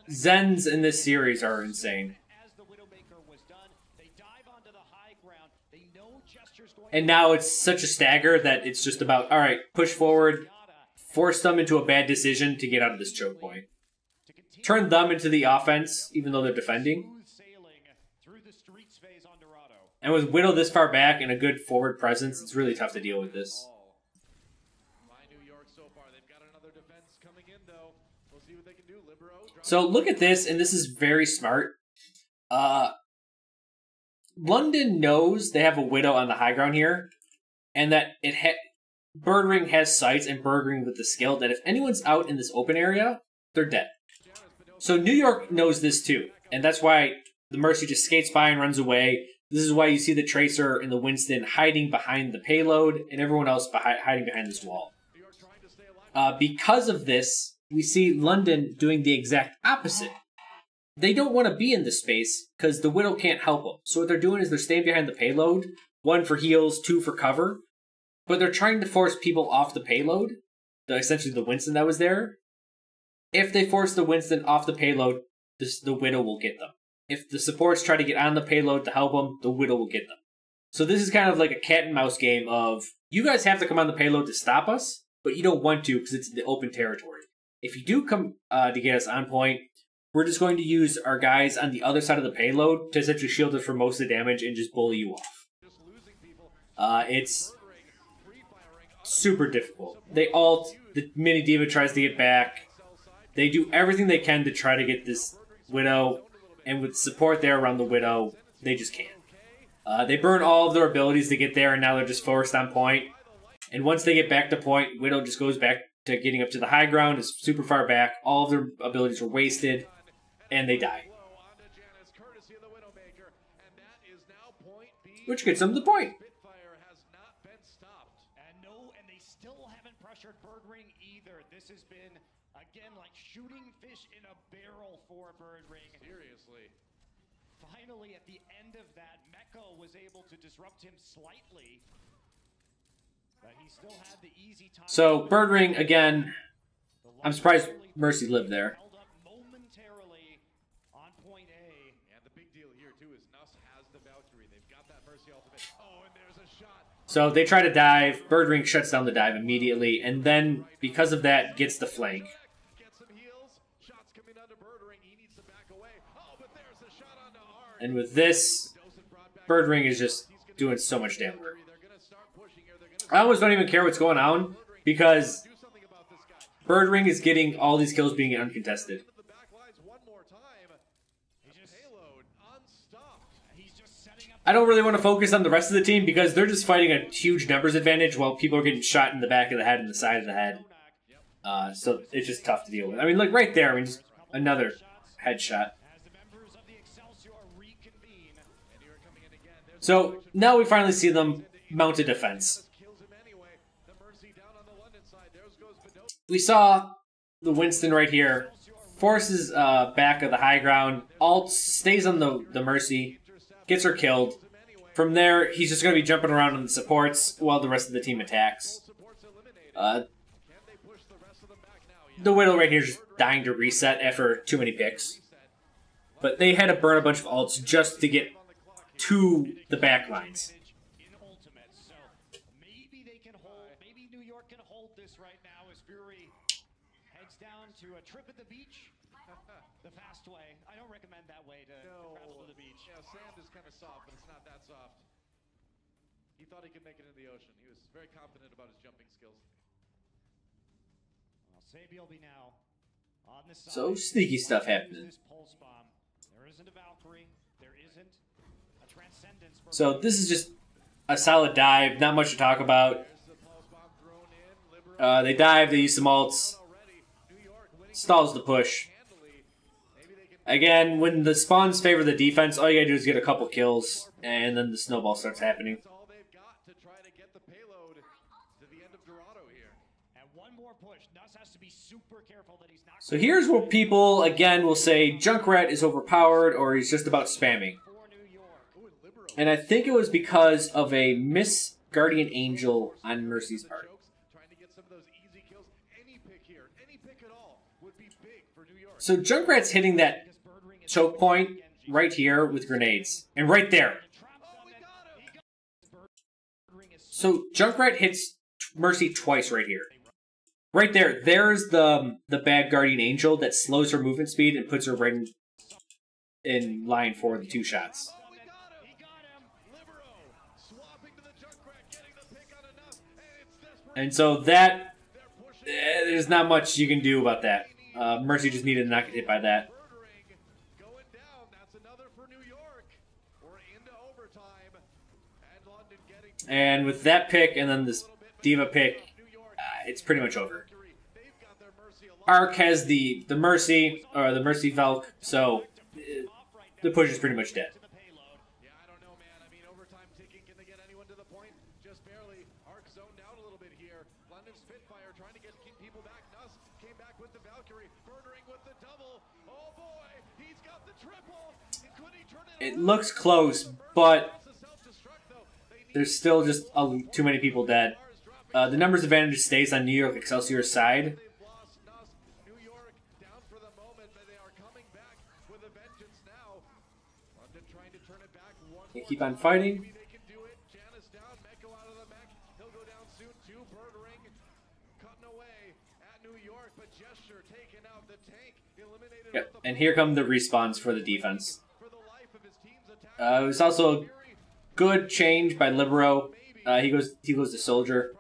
Zens in this series are insane. And now it's such a stagger that it's just about, all right, push forward, force them into a bad decision to get out of this choke point. Turn them into the offense, even though they're defending. And with Widow this far back and a good forward presence, it's really tough to deal with this. So look at this, and this is very smart. London knows they have a Widow on the high ground here, and that Birdring has sights and Birdring with the skill that if anyone's out in this open area, they're dead. So New York knows this too, and that's why the Mercy just skates by and runs away. This is why you see the Tracer and the Winston hiding behind the payload, and everyone else hiding behind this wall. Because of this, we see London doing the exact opposite. They don't want to be in this space because the Widow can't help them. So what they're doing is they're staying behind the payload, 1 for heals, 2 for cover, but they're trying to force people off the payload, essentially the Winston that was there. If they force the Winston off the payload, the Widow will get them. If the supports try to get on the payload to help them, the Widow will get them. So this is kind of like a cat and mouse game of, you guys have to come on the payload to stop us, but you don't want to because it's the open territory. If you do come to get us on point, we're just going to use our guys on the other side of the payload to essentially shield us from most of the damage and just bully you off. It's super difficult. They ult, the Mini D.Va tries to get back. They do everything they can to try to get this Widow, and with support there around the Widow, they just can't. They burn all of their abilities to get there, and now they're just forced on point. And once they get back to point, Widow just goes back to getting up to the high ground, is super far back. All of their abilities are wasted, and they die. Which gets them to the point. And they still haven't pressured Birdring either. This has been, again, like shooting fish in a barrel for Birdring. Seriously. Finally, at the end of that, Mecco was able to disrupt him slightly. But he still had the easy time. So, Birdring, again, I'm surprised Mercy lived there. Held up momentarily on point A. And the big deal here, too, is Nuss has the Valkyrie. They've got that Mercy ultimate. Oh, and there's a shot. So they try to dive. Birdring shuts down the dive immediately, and then, because of that, gets the flank. And with this, Birdring is just doing so much damage. I almost don't even care what's going on, because Birdring is getting all these kills being uncontested. I don't really want to focus on the rest of the team because they're just fighting a huge numbers advantage while people are getting shot in the back of the head and the side of the head. So it's just tough to deal with. I mean, like right there, I mean, just another headshot. So now we finally see them mount a defense. We saw the Winston right here. Forces back of the high ground. Alt stays on the Mercy. Gets her killed. From there, he's just going to be jumping around on the supports while the rest of the team attacks. The Widow right here is just dying to reset after too many picks. But they had to burn a bunch of ults just to get to the back lines. Maybe they can hold, maybe New York can hold this right now as Fury heads down to a trip at the beach. The fast way. I don't recommend that way to travel to the beach. Yeah, sand is kind of soft, but it's not that soft. He thought he could make it in the ocean. He was very confident about his jumping skills. Well, Sabielby now on the side. So sneaky stuff happening. This pulse bomb. There isn't a Valkyrie. There isn't a Transcendence. So this is just a solid dive. Not much to talk about. They dive. They use some ults. Stalls the push. Again, when the spawns favor the defense, all you gotta do is get a couple kills, and then the snowball starts happening. That's all they've got to try to get the payload to the end of Dorado here. And one more push. Nuss has to be super careful that he's not. So here's where people, again, will say Junkrat is overpowered or he's just about spamming. For New York. And I think it was because of a Miss Guardian Angel on Mercy's part. Trying to get some of those easy kills. Any pick here, any pick at all would be big for New York. So Junkrat's hitting that choke point right here with grenades. And right there. So Junkrat hits Mercy twice right here. Right there. There's the bad Guardian Angel that slows her movement speed and puts her right in line for the 2 shots. And so that, there's not much you can do about that. Mercy just needed to not get hit by that. And with that pick and then this D.Va pick, it's pretty much over. Arc has the Mercy, or the Mercy Valk, so the push is pretty much dead. Yeah, I don't know, man. I mean, overtime ticking, can they get anyone to the point? Just barely. Arc zoned out a little bit here. London Spitfire trying to get people back. Nuss came back with the Valkyrie. Birdering with the double. Oh boy, he's got the triple. Could he turn it? It looks close, but there's still just too many people dead. The numbers advantage stays on New York Excelsior's side. New York down for the moment, but they are coming back with a vengeance now. London trying to turn it back. They keep on fighting. Maybe they can do it. Janice down, Meko out of the mech. He'll go down soon too. Birdering cutting away at New York, but Gesture taking out the tank. Eliminated. Yep. And here come the respawns for the defense. For the life of his team's attack. It was also a good change by Libero. He goes to Soldier.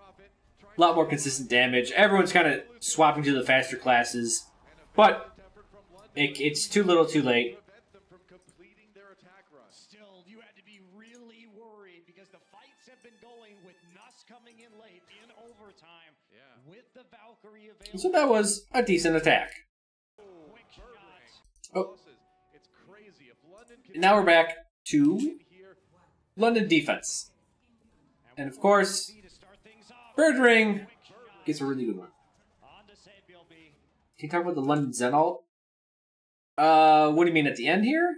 A lot more consistent damage. Everyone's kind of swapping to the faster classes, but it's too little, too late. Still, you had to be really worried because the fights have been going with Nuss coming in late in overtime with the Valkyrie available. So that was a decent attack. Quick shots. Oh, It's crazy. If London can now we're back to here, London defense. And of course, To start things off. Birdring gets a really good one. On to Sabiel B. Can you talk about the London Zen ult? What do you mean at the end here?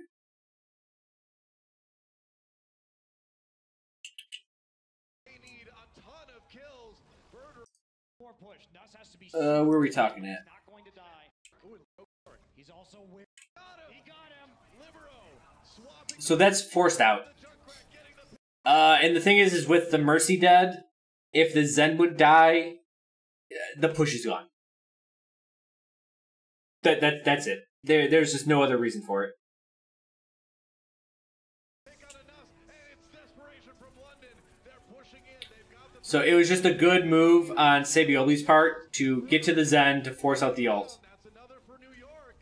they need a ton of kills. More push. Nuss has to be Where are we talking at? not going to die. He's also where he got him. Libero swapping So that's forced out. Junkrat getting the And the thing is with the Mercy dead, if the Zen would die, the push is gone. That's it. There's just no other reason for it. pick on enough, and it's desperation from London. They're pushing in. They've got the So it was just a good move on Sabioli's part to get to the Zen to force out the ult. That's another for New York.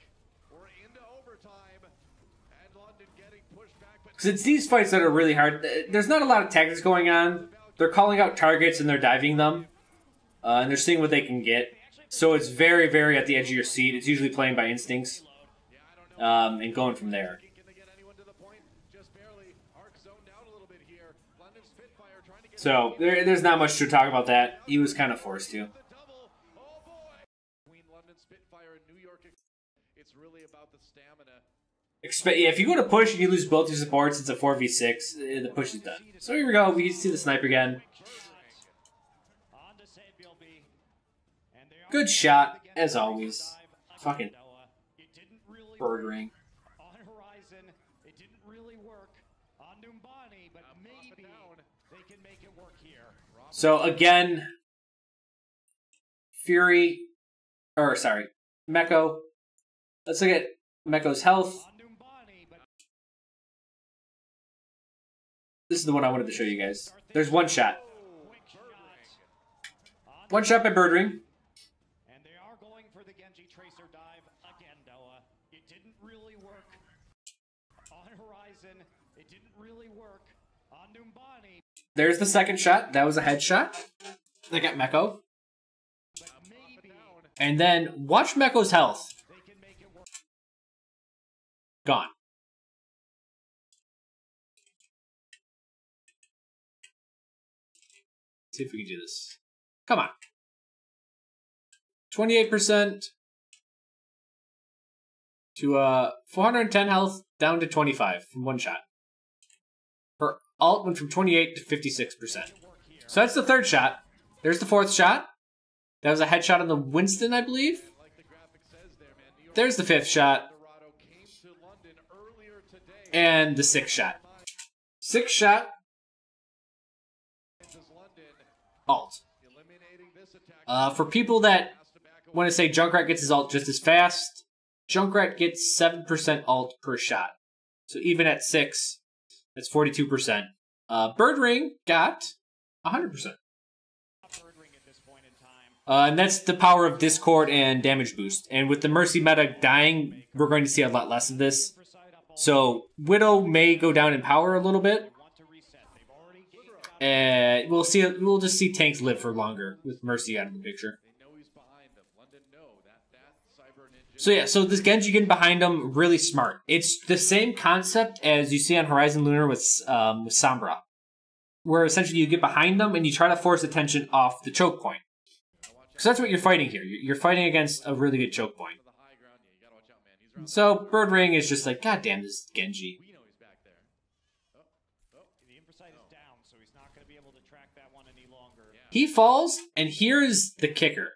We're into overtime, and London getting pushed back, but Because it's these fights that are really hard. There's not a lot of tactics going on. They're calling out targets and they're diving them. And they're seeing what they can get. So it's very, very at the edge of your seat. It's usually playing by instincts. And going from there. can they get anyone to the point? Just barely. Arc zoned out a little bit here. London Spitfire trying to get So there's not much to talk about that. He was kind of forced to. the double. Oh boy! Between London Spitfire and New York, it's really about the stamina. Yeah, if you go to push and you lose both your supports, it's a 4v6. The push is done. So here we go. We see the sniper again. on to Sabiel B. And they are Good shot, as always. Fucking it didn't really birdring. on Horizon. It didn't really work on Numbani, but maybe they can make it work here. So again, Fury, or sorry, Meko. Let's look at Meko's health. On Numbani, but This is the one I wanted to show you guys. There's one shot. quick shots. On One shot by Birdring. And they are going for the Genji Tracer dive again, Doa. It didn't really work on Horizon. It didn't really work on Numbani, There's the second shot. That was a headshot. They got Meko. but maybe And then watch Meko's health. they can make it work. Gone. See if we can do this. Come on. 28% to 410 health down to 25 from one shot. Her ult went from 28 to 56%. So that's the third shot. There's the fourth shot. That was a headshot on the Winston, I believe. Like the graphic says there, man. New York There's the fifth shot. Dorado came to London earlier today. And the sixth shot. Sixth shot. This is London. ult. For people that want to say Junkrat gets his ult just as fast, Junkrat gets 7% ult per shot. So even at 6, that's 42%. Birdring got 100%. And that's the power of Discord and damage boost. And with the Mercy meta dying, we're going to see a lot less of this. So Widow may go down in power a little bit. And we'll just see tanks live for longer with Mercy out of the picture. So yeah, so this Genji getting behind him, really smart. It's the same concept as you see on Horizon Lunar with Sombra, where essentially you get behind them and you try to force attention off the choke point. Because that's what you're fighting here. You're fighting against a really good choke point. So Birdring is just like, God damn, this Genji. He falls, and here's the kicker.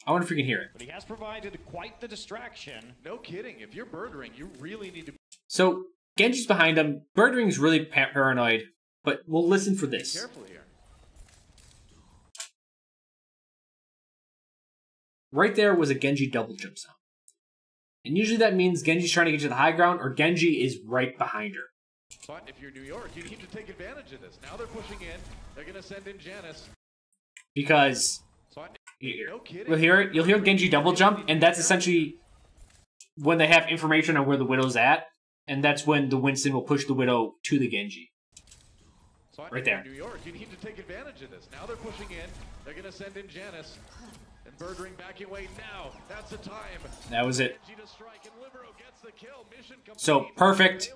I wonder if you can hear it. But he has provided quite the distraction. No kidding. If you're Birdring, you really need to... So Genji's behind him. Birdring's really paranoid, but we'll listen for this. Be careful here. Right there was a Genji double jump sound. And usually that means Genji's trying to get to the high ground, or Genji is right behind her. But if you're New York, you need to take advantage of this. Now they're pushing in. They're going to send in Janice. Because you'll hear it. You'll hear Genji double jump, and that's essentially when they have information on where the Widow's at, and that's when the Winston will push the Widow to the Genji. Right there. New York, you need to take advantage of this. Now they're pushing in. They're going to send in Janice. And Birdring backing away now. That's the time. That was it. So, perfect.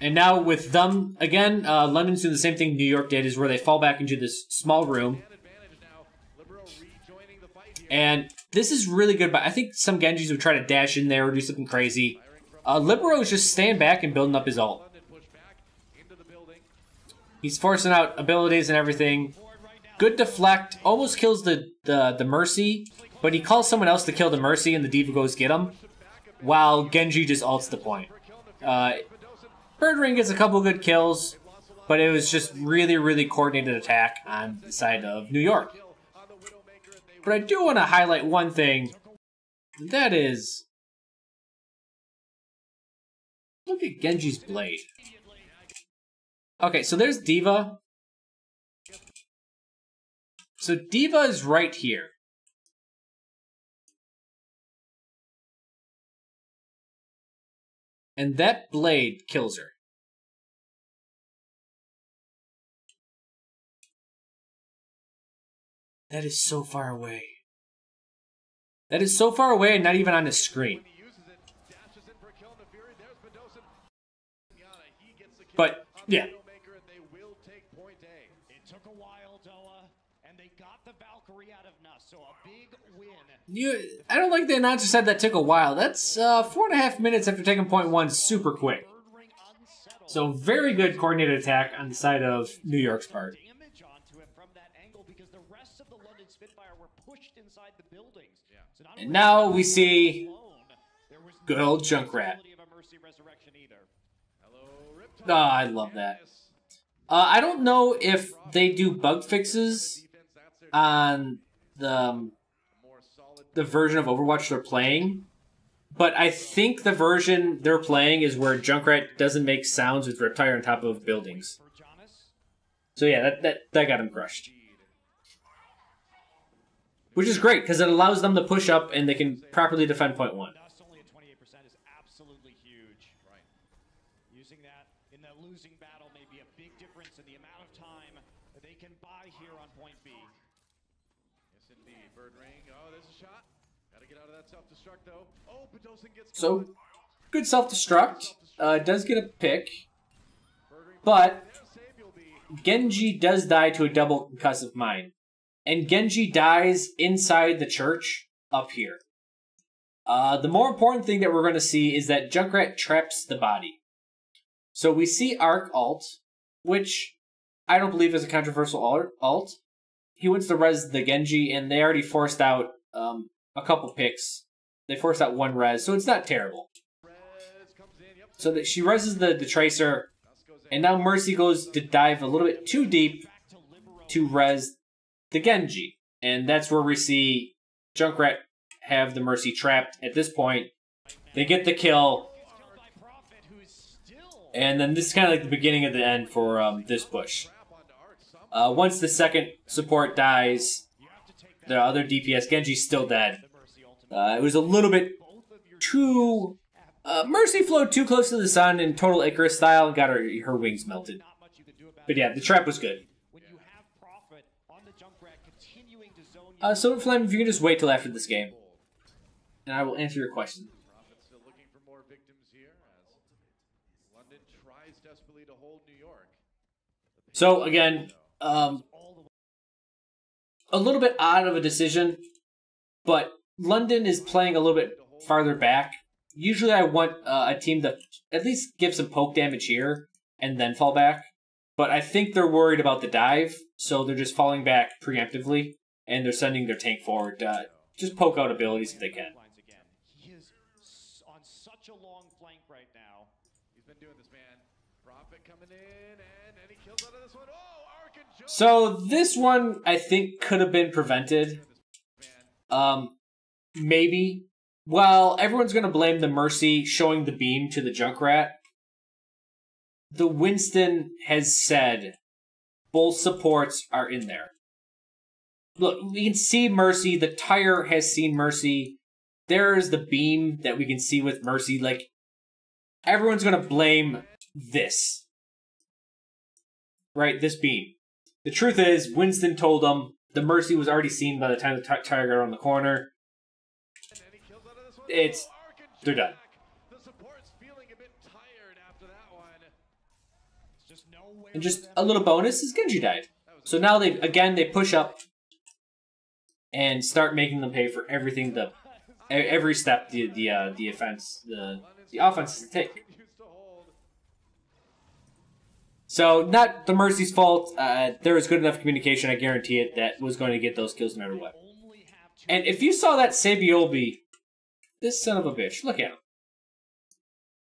And now with them, again, London's doing the same thing New York did, is where they fall back into this small room. And this is really good, but I think some Genjis would try to dash in there or do something crazy. Libero is just staying back and building up his ult. He's forcing out abilities and everything. Good deflect, almost kills the Mercy, but he calls someone else to kill the Mercy and the D.Va goes get him, while Genji just ults the point. Birdring gets a couple good kills, but it was just really, really coordinated attack on the side of New York. But I do want to highlight one thing, and that is, look at Genji's blade. Okay, so there's D.Va. So D.Va is right here. And that blade kills her. That is so far away. That is so far away and not even on the screen. But, yeah. Took a while, Doa, and they got the Valkyrie out of Nuss, so a big win. I don't like the announcer said that took a while. That's 4.5 minutes after taking point one, super quick. So very good coordinated attack on the side of New York's part. Damage onto it from that angle because the rest of the London Spitfire were pushed inside the buildings. So and now we see good old Junkrat. Oh, I love that. I don't know if they do bug fixes on the version of Overwatch they're playing, but I think the version they're playing is where Junkrat doesn't make sounds with Riptire on top of buildings. So yeah, that got him crushed. Which is great, because it allows them to push up and they can properly defend point one. Only at 28% is absolutely huge. Right. Using that in the losing battle may be a big difference in the amount of time that they can buy here on point B. Yes, indeed. Birdring. Oh, there's a shot. Got to get out of that self-destruct, though. Oh, Pitocin gets... So, good self-destruct. Does get a pick. But Genji does die to a double concussive mine. And Genji dies inside the church up here. The more important thing that we're going to see is that Junkrat traps the body. So we see Arc ult, which I don't believe is a controversial ult. He wants to res the Genji, and they already forced out a couple picks. They forced out one res, so it's not terrible. So that she reses the Tracer, and now Mercy goes to dive a little bit too deep to res the Genji. And that's where we see Junkrat have the Mercy trapped at this point. They get the kill. And then this is kind of like the beginning of the end for this push. Once the second support dies, the other DPS, Genji's still dead. It was a little bit too... Mercy flowed too close to the sun in total Icarus style and got her wings melted. But yeah, the trap was good. So Flame, if you can just wait till after this game, and I will answer your question. Prophet still looking for more victims here as London tries desperately to hold New York. So again, a little bit odd of a decision, but London is playing a little bit farther back. Usually I want a team to at least give some poke damage here and then fall back. But I think they're worried about the dive, so they're just falling back preemptively, and they're sending their tank forward to just poke out abilities if they can. He is on such a long flank right now. He's been doing this, man. Prophet coming in, and he kills out of this one. Oh, Ark and Joe. So this one, I think, could have been prevented. Maybe. Well, everyone's going to blame the Mercy showing the beam to the Junkrat. The Winston has said both supports are in there. Look, we can see Mercy. The tire has seen Mercy. There's the beam that we can see with Mercy. Like, everyone's going to blame this. Right? This beam. The truth is, Winston told them the Mercy was already seen by the time the tire got around the corner. They're done. The support's feeling a bit tired after that one. And just a little bonus is Genji died. So now they push up and start making them pay for everything, every step the offense has to take. So not the Mercy's fault. There was good enough communication, I guarantee it, that was going to get those kills no matter what. And if you saw that Sabiolbe, this son of a bitch, look at him.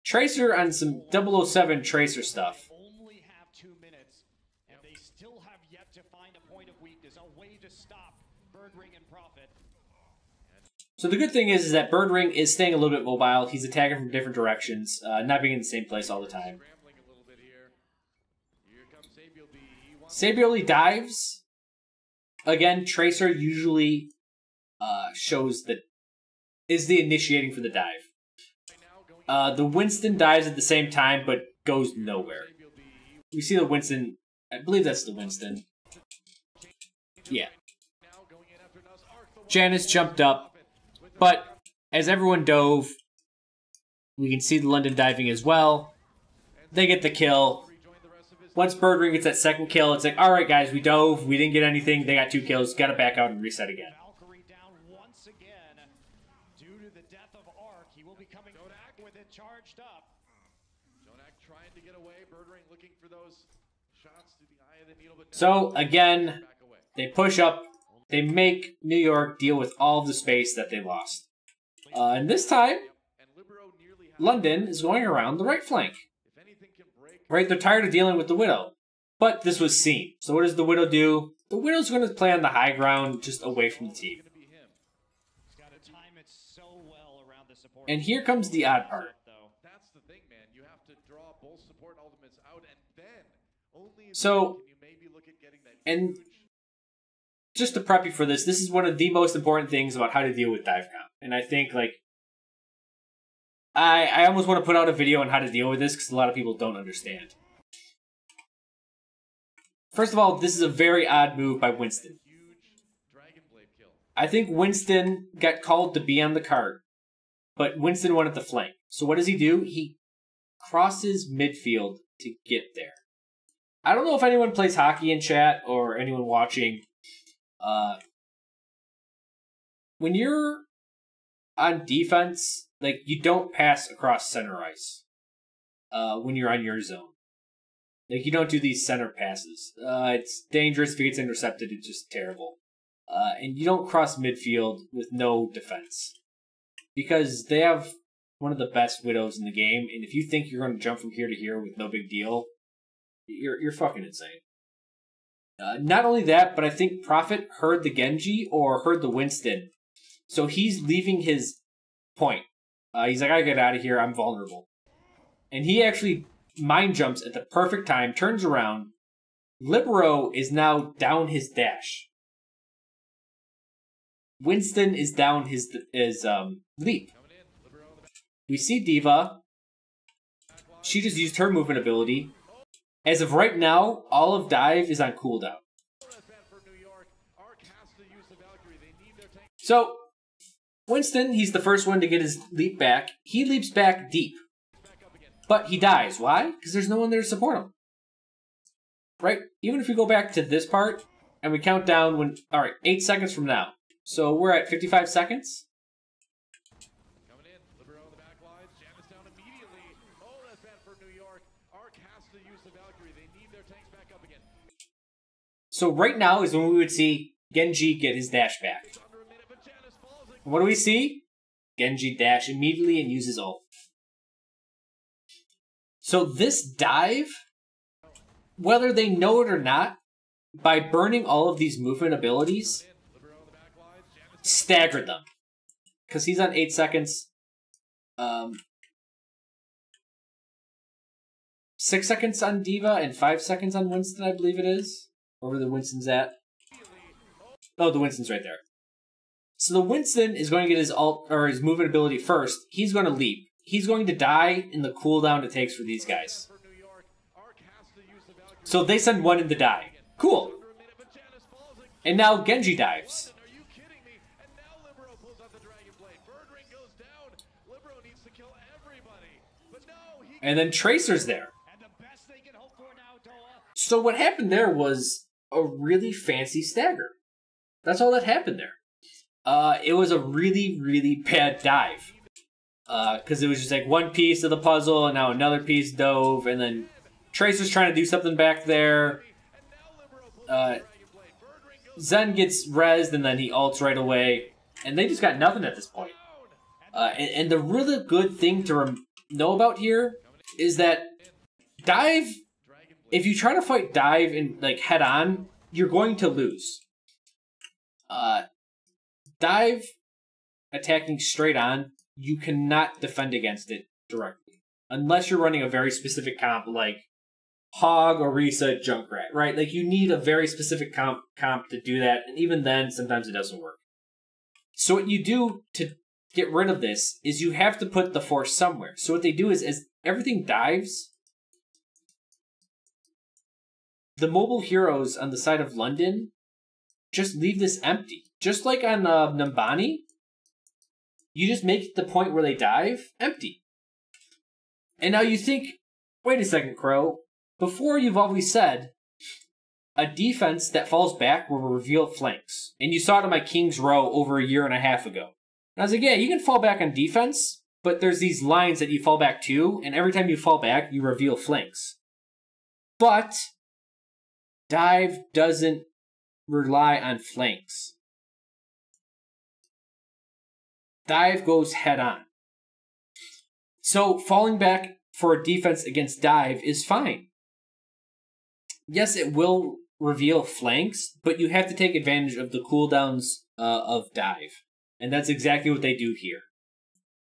Tracer on some 007 Tracer stuff. Only have 2 minutes, and they still have yet to find a point of weakness, a way to stop Birdring and Prophet. So the good thing is that Birdring is staying a little bit mobile. He's attacking from different directions, not being in the same place all the time. Sabiolbe dives. Again, Tracer usually is the initiating for the dive. The Winston dives at the same time, but goes nowhere. We see the Winston. I believe that's the Winston. Yeah. Janice jumped up, but as everyone dove, we can see the London diving as well. They get the kill. Once Birdring gets that second kill, it's like, alright guys, we dove, we didn't get anything, they got 2 kills, gotta back out and reset again. Valkyrie down once again. Due to the death of Ark, he will be coming back with it charged up. Jonak trying to get away. Birdring looking for those shots to the eye of the needle. But So, again, they push up, they make New York deal with all of the space that they lost. And this time, London is going around the right flank. Right, they're tired of dealing with the Widow. But this was seen. So what does the Widow do? The Widow's going to play on the high ground, just away from the team. And here comes the odd part. That's the thing, man. You have to draw both support ultimates out, and then only so, can you maybe look at getting that. And just to prep you for this, this is one of the most important things about how to deal with dive comp. And I think, like, I almost want to put out a video on how to deal with this because a lot of people don't understand. First of all, this is a very odd move by Winston. I think Winston got called to be on the cart, but Winston wanted the flank. So what does he do? He crosses midfield to get there. I don't know if anyone plays hockey in chat or anyone watching. When you're on defense, like, you don't pass across center ice when you're on your zone. Like, you don't do these center passes. It's dangerous if it gets intercepted. It's just terrible. And you don't cross midfield with no defense. Because they have one of the best Widows in the game, and if you think you're going to jump from here to here with no big deal, you're fucking insane. Not only that, but I think Prophet heard the Genji or heard the Winston. So he's leaving his point. He's like, I gotta get out of here, I'm vulnerable. And he actually mind jumps at the perfect time, turns around. Libero is now down his dash. Winston is down his leap. We see D.Va. She just used her movement ability. As of right now, all of Dive is on cooldown. So, Winston, he's the first one to get his leap back. He leaps back deep. But he dies. Why? Because there's no one there to support him. Right? Even if we go back to this part, and we count down when... Alright, 8 seconds from now. So we're at 55 seconds. Coming in, Libero on the back lines. Janus down immediately. Oh, that's bad for New York. Arc has to use the Valkyrie. They need their tanks back up again. So right now is when we would see Genji get his dash back. Under a minute, but Janus falls. What do we see? Genji dash immediately and uses ult. So this dive, whether they know it or not, by burning all of these movement abilities, staggered them. Because he's on 8 seconds. 6 seconds on D.Va and 5 seconds on Winston, I believe it is. Where the Winston's at. Oh, the Winston's right there. So the Winston is going to get his ult or his movement ability first. He's going to leap. He's going to die in the cooldown it takes for these guys. So they send one in to die. Cool. And now Genji dives. Are you kidding me? And now Libero pulls out the Dragon Blade. Birdring goes down. Libero needs to kill everybody. But no, he... And then Tracer's there. And the best they can hope for now, Doa. So what happened there was a really fancy stagger. That's all that happened there. It was a really, really bad dive. Because it was just like one piece of the puzzle, and now another piece dove, and then Tracer's trying to do something back there. Zen gets rezzed, and then he ults right away. And they just got nothing at this point. And the really good thing to know about here is that dive, if you try to fight dive in like head on, you're going to lose. Dive attacking straight on, you cannot defend against it directly. Unless you're running a very specific comp like Hog, Orisa, Junkrat, right? Like you need a very specific comp to do that, and even then, sometimes it doesn't work. So what you do to get rid of this is you have to put the force somewhere. So what they do is, as everything dives, the mobile heroes on the side of London just leave this empty. Just like on Numbani, you just make the point where they dive empty. And now you think, wait a second, Crow. Before you've always said, a defense that falls back will reveal flanks. And you saw it on my King's Row over a year and a half ago. And I was like, yeah, you can fall back on defense, but there's these lines that you fall back to, and every time you fall back, you reveal flanks. But dive doesn't rely on flanks. Dive goes head on. So falling back for a defense against dive is fine. Yes, it will reveal flanks, but you have to take advantage of the cooldowns of dive. And that's exactly what they do here.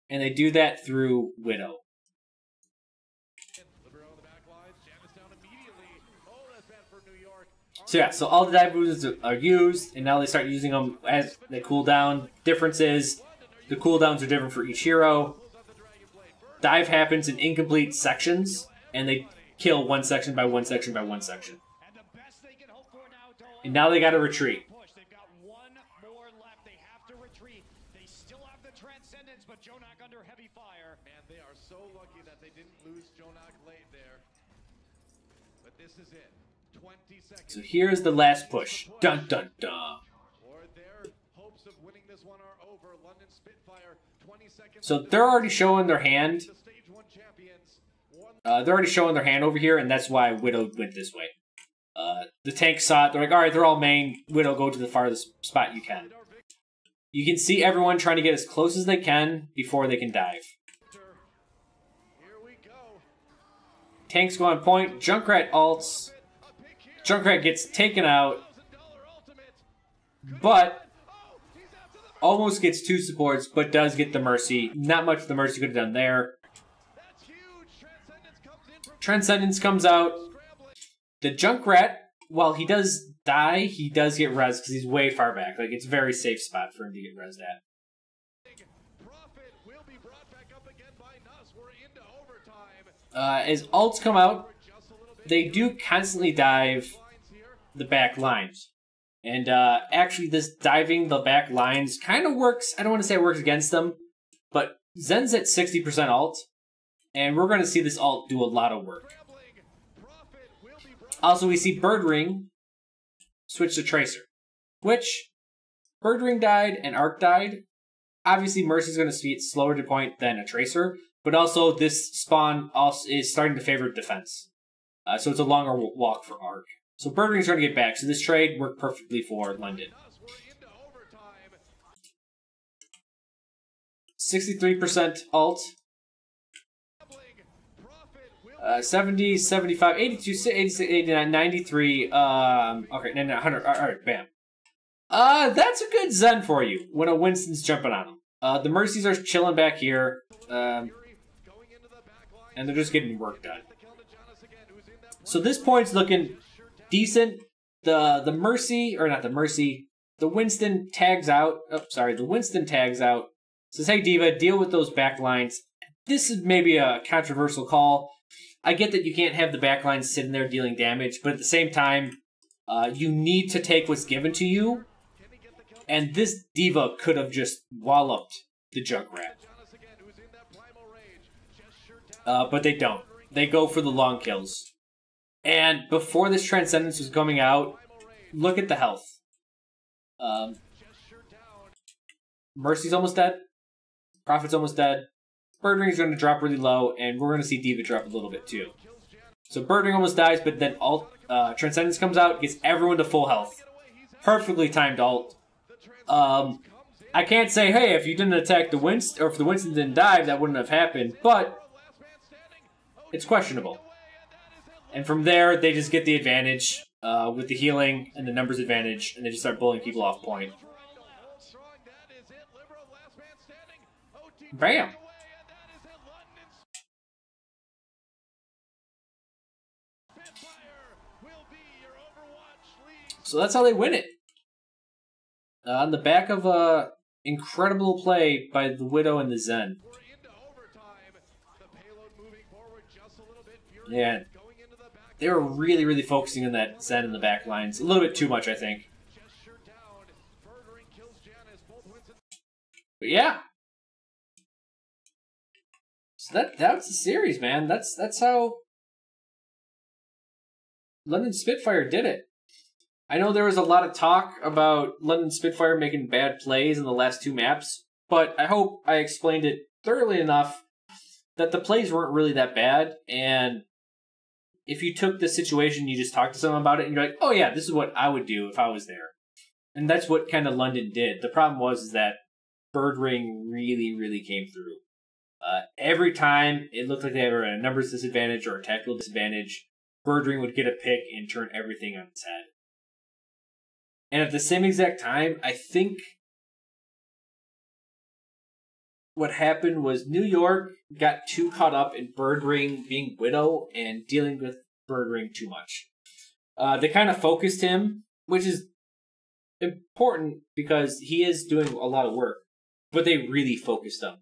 And they do that through Widow. So yeah, so all the dive moves are used, and now they start using them as they cool down. Difference is, the cooldowns are different for each hero. Dive happens in incomplete sections, and they kill one section by one section by one section. And now they gotta retreat. They've got one more left. They have to retreat. They still have the Transcendence, but Jonak under heavy fire. Man, they are so lucky that they didn't lose Jonak late there. But this is it. 20 seconds. So here's the last push. Dun dun dun. Or their hopes of winning this one are over. London Spitfire, 20 seconds. So they're already showing their hand. The stage 1 champions. They're already showing their hand over here, and that's why Widow went this way. The tank saw it. They're like, all right, they're all main. Widow, go to the farthest spot you can. You can see everyone trying to get as close as they can before they can dive. Here we go. Tanks go on point. Junkrat ults. A pick here. Junkrat gets taken out, but almost gets 2 supports, but does get the Mercy. Not much the Mercy could have done there. Transcendence comes out. The Junkrat, while he does die, he does get res because he's way far back. Like, it's a very safe spot for him to get resed at. As ults come out, they do constantly dive the back lines. And actually, this diving the back lines kind of works. I don't want to say it works against them, but Zen's at 60% ult, and we're going to see this ult do a lot of work. Also, we see Birdring switch to Tracer, which Birdring died and Arc died. Obviously, Mercy's going to be slower to point than a Tracer, but also this spawn also is starting to favor defense. So it's a longer walk for Arc. So Birdring's going to get back, so this trade worked perfectly for London. 63% ult. 70, 75, 82, 86, 89, 93, okay, 100, alright, bam. That's a good Zen for you when a Winston's jumping on him. The Mercies are chilling back here, and they're just getting work done. So this point's looking decent. The Mercy, or not the Mercy, the Winston tags out, the Winston tags out, says, hey D.Va, deal with those back lines. This is maybe a controversial call. I get that you can't have the backlines sitting there dealing damage, but at the same time, you need to take what's given to you. And this D.Va could have just walloped the Junkrat. But they don't. They go for the long kills. And before this Transcendence was coming out, look at the health. Mercy's almost dead. Prophet's almost dead. Birdring's going to drop really low, and we're going to see D.Va drop a little bit too. So Birdring almost dies, but then Transcendence comes out, gets everyone to full health. Perfectly timed ult. I can't say, hey, if you didn't attack the Winston, or if the Winston didn't dive, that wouldn't have happened, but it's questionable. And from there, they just get the advantage with the healing and the numbers advantage, and they just start bullying people off point. Bam! So that's how they win it. On the back of a incredible play by the Widow and the Zen. Yeah. They were really, really focusing on that Zen in the back lines. A little bit too much, I think. But yeah. So that's the series, man. That's how London Spitfire did it. I know there was a lot of talk about London Spitfire making bad plays in the last 2 maps, but I hope I explained it thoroughly enough that the plays weren't really that bad, and if you took the situation, you just talked to someone about it, and you're like, oh yeah, this is what I would do if I was there. And that's what kind of London did. The problem was that Birdring really, really came through. Every time it looked like they were at a numbers disadvantage or a tactical disadvantage, Birdring would get a pick and turn everything on its head. And at the same exact time, I think what happened was New York got too caught up in Birdring being Widow and dealing with Birdring too much. They kind of focused him, which is important because he is doing a lot of work, but they really focused him.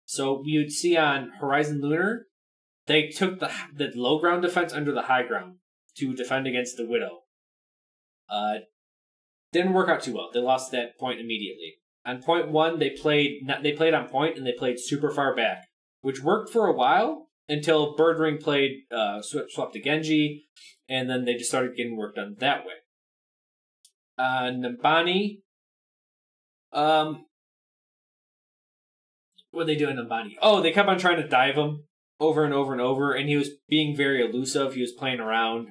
So you'd see on Horizon Lunar, they took the low ground defense under the high ground to defend against the Widow. Didn't work out too well. They lost that point immediately. On point 1, they played on point and they played super far back, which worked for a while until Birdring played swapped to Genji, and then they just started getting work done that way. Numbani, what are they doing, Numbani? Oh, they kept on trying to dive him over and over and over, and he was being very elusive. He was playing around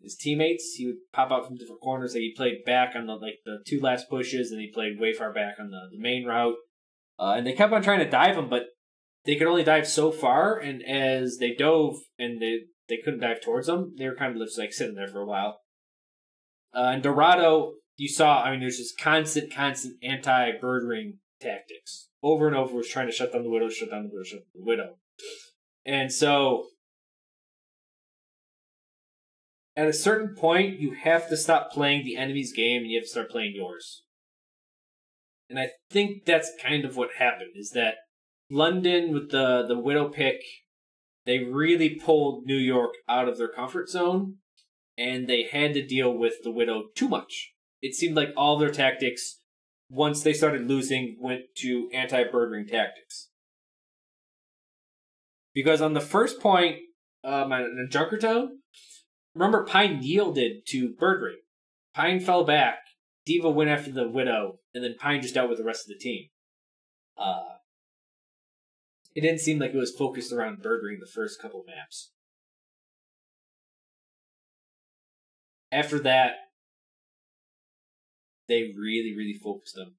his teammates. He would pop out from different corners. Like he played back on the 2 last pushes, and he played way far back on the main route. And they kept on trying to dive him, but they could only dive so far. And as they dove and they they couldn't dive towards them. They were kind of just like sitting there for a while. In Dorado, you saw, I mean, there's just constant anti-bird ring tactics. Over and over was trying to shut down the Widow, shut down the Widow, shut down the Widow. And so, at a certain point, you have to stop playing the enemy's game and you have to start playing yours. And I think that's kind of what happened, is that London, with the Widow pick, they really pulled New York out of their comfort zone, and they had to deal with the Widow too much. It seemed like all their tactics, once they started losing, went to anti-bird ring tactics. Because on the first point, in Junkertown, remember Pine yielded to bird ring. Pine fell back, D.Va went after the Widow, and then Pine just dealt with the rest of the team. It didn't seem like it was focused around bird ring the first couple of maps. After that, they really focused them.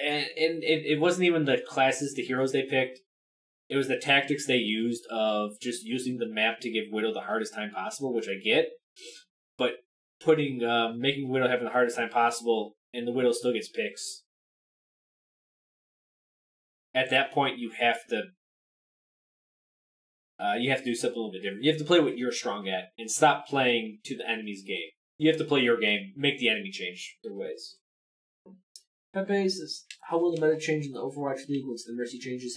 And it wasn't even the classes, the heroes they picked. It was the tactics they used of just using the map to give Widow the hardest time possible, which I get. But making Widow have the hardest time possible, and the Widow still gets picks. At that point, you have to do something a little bit different. You have to play what you're strong at, and stop playing to the enemy's game. You have to play your game, make the enemy change their ways. Pepe says, how will the meta change in the Overwatch League once the Mercy changes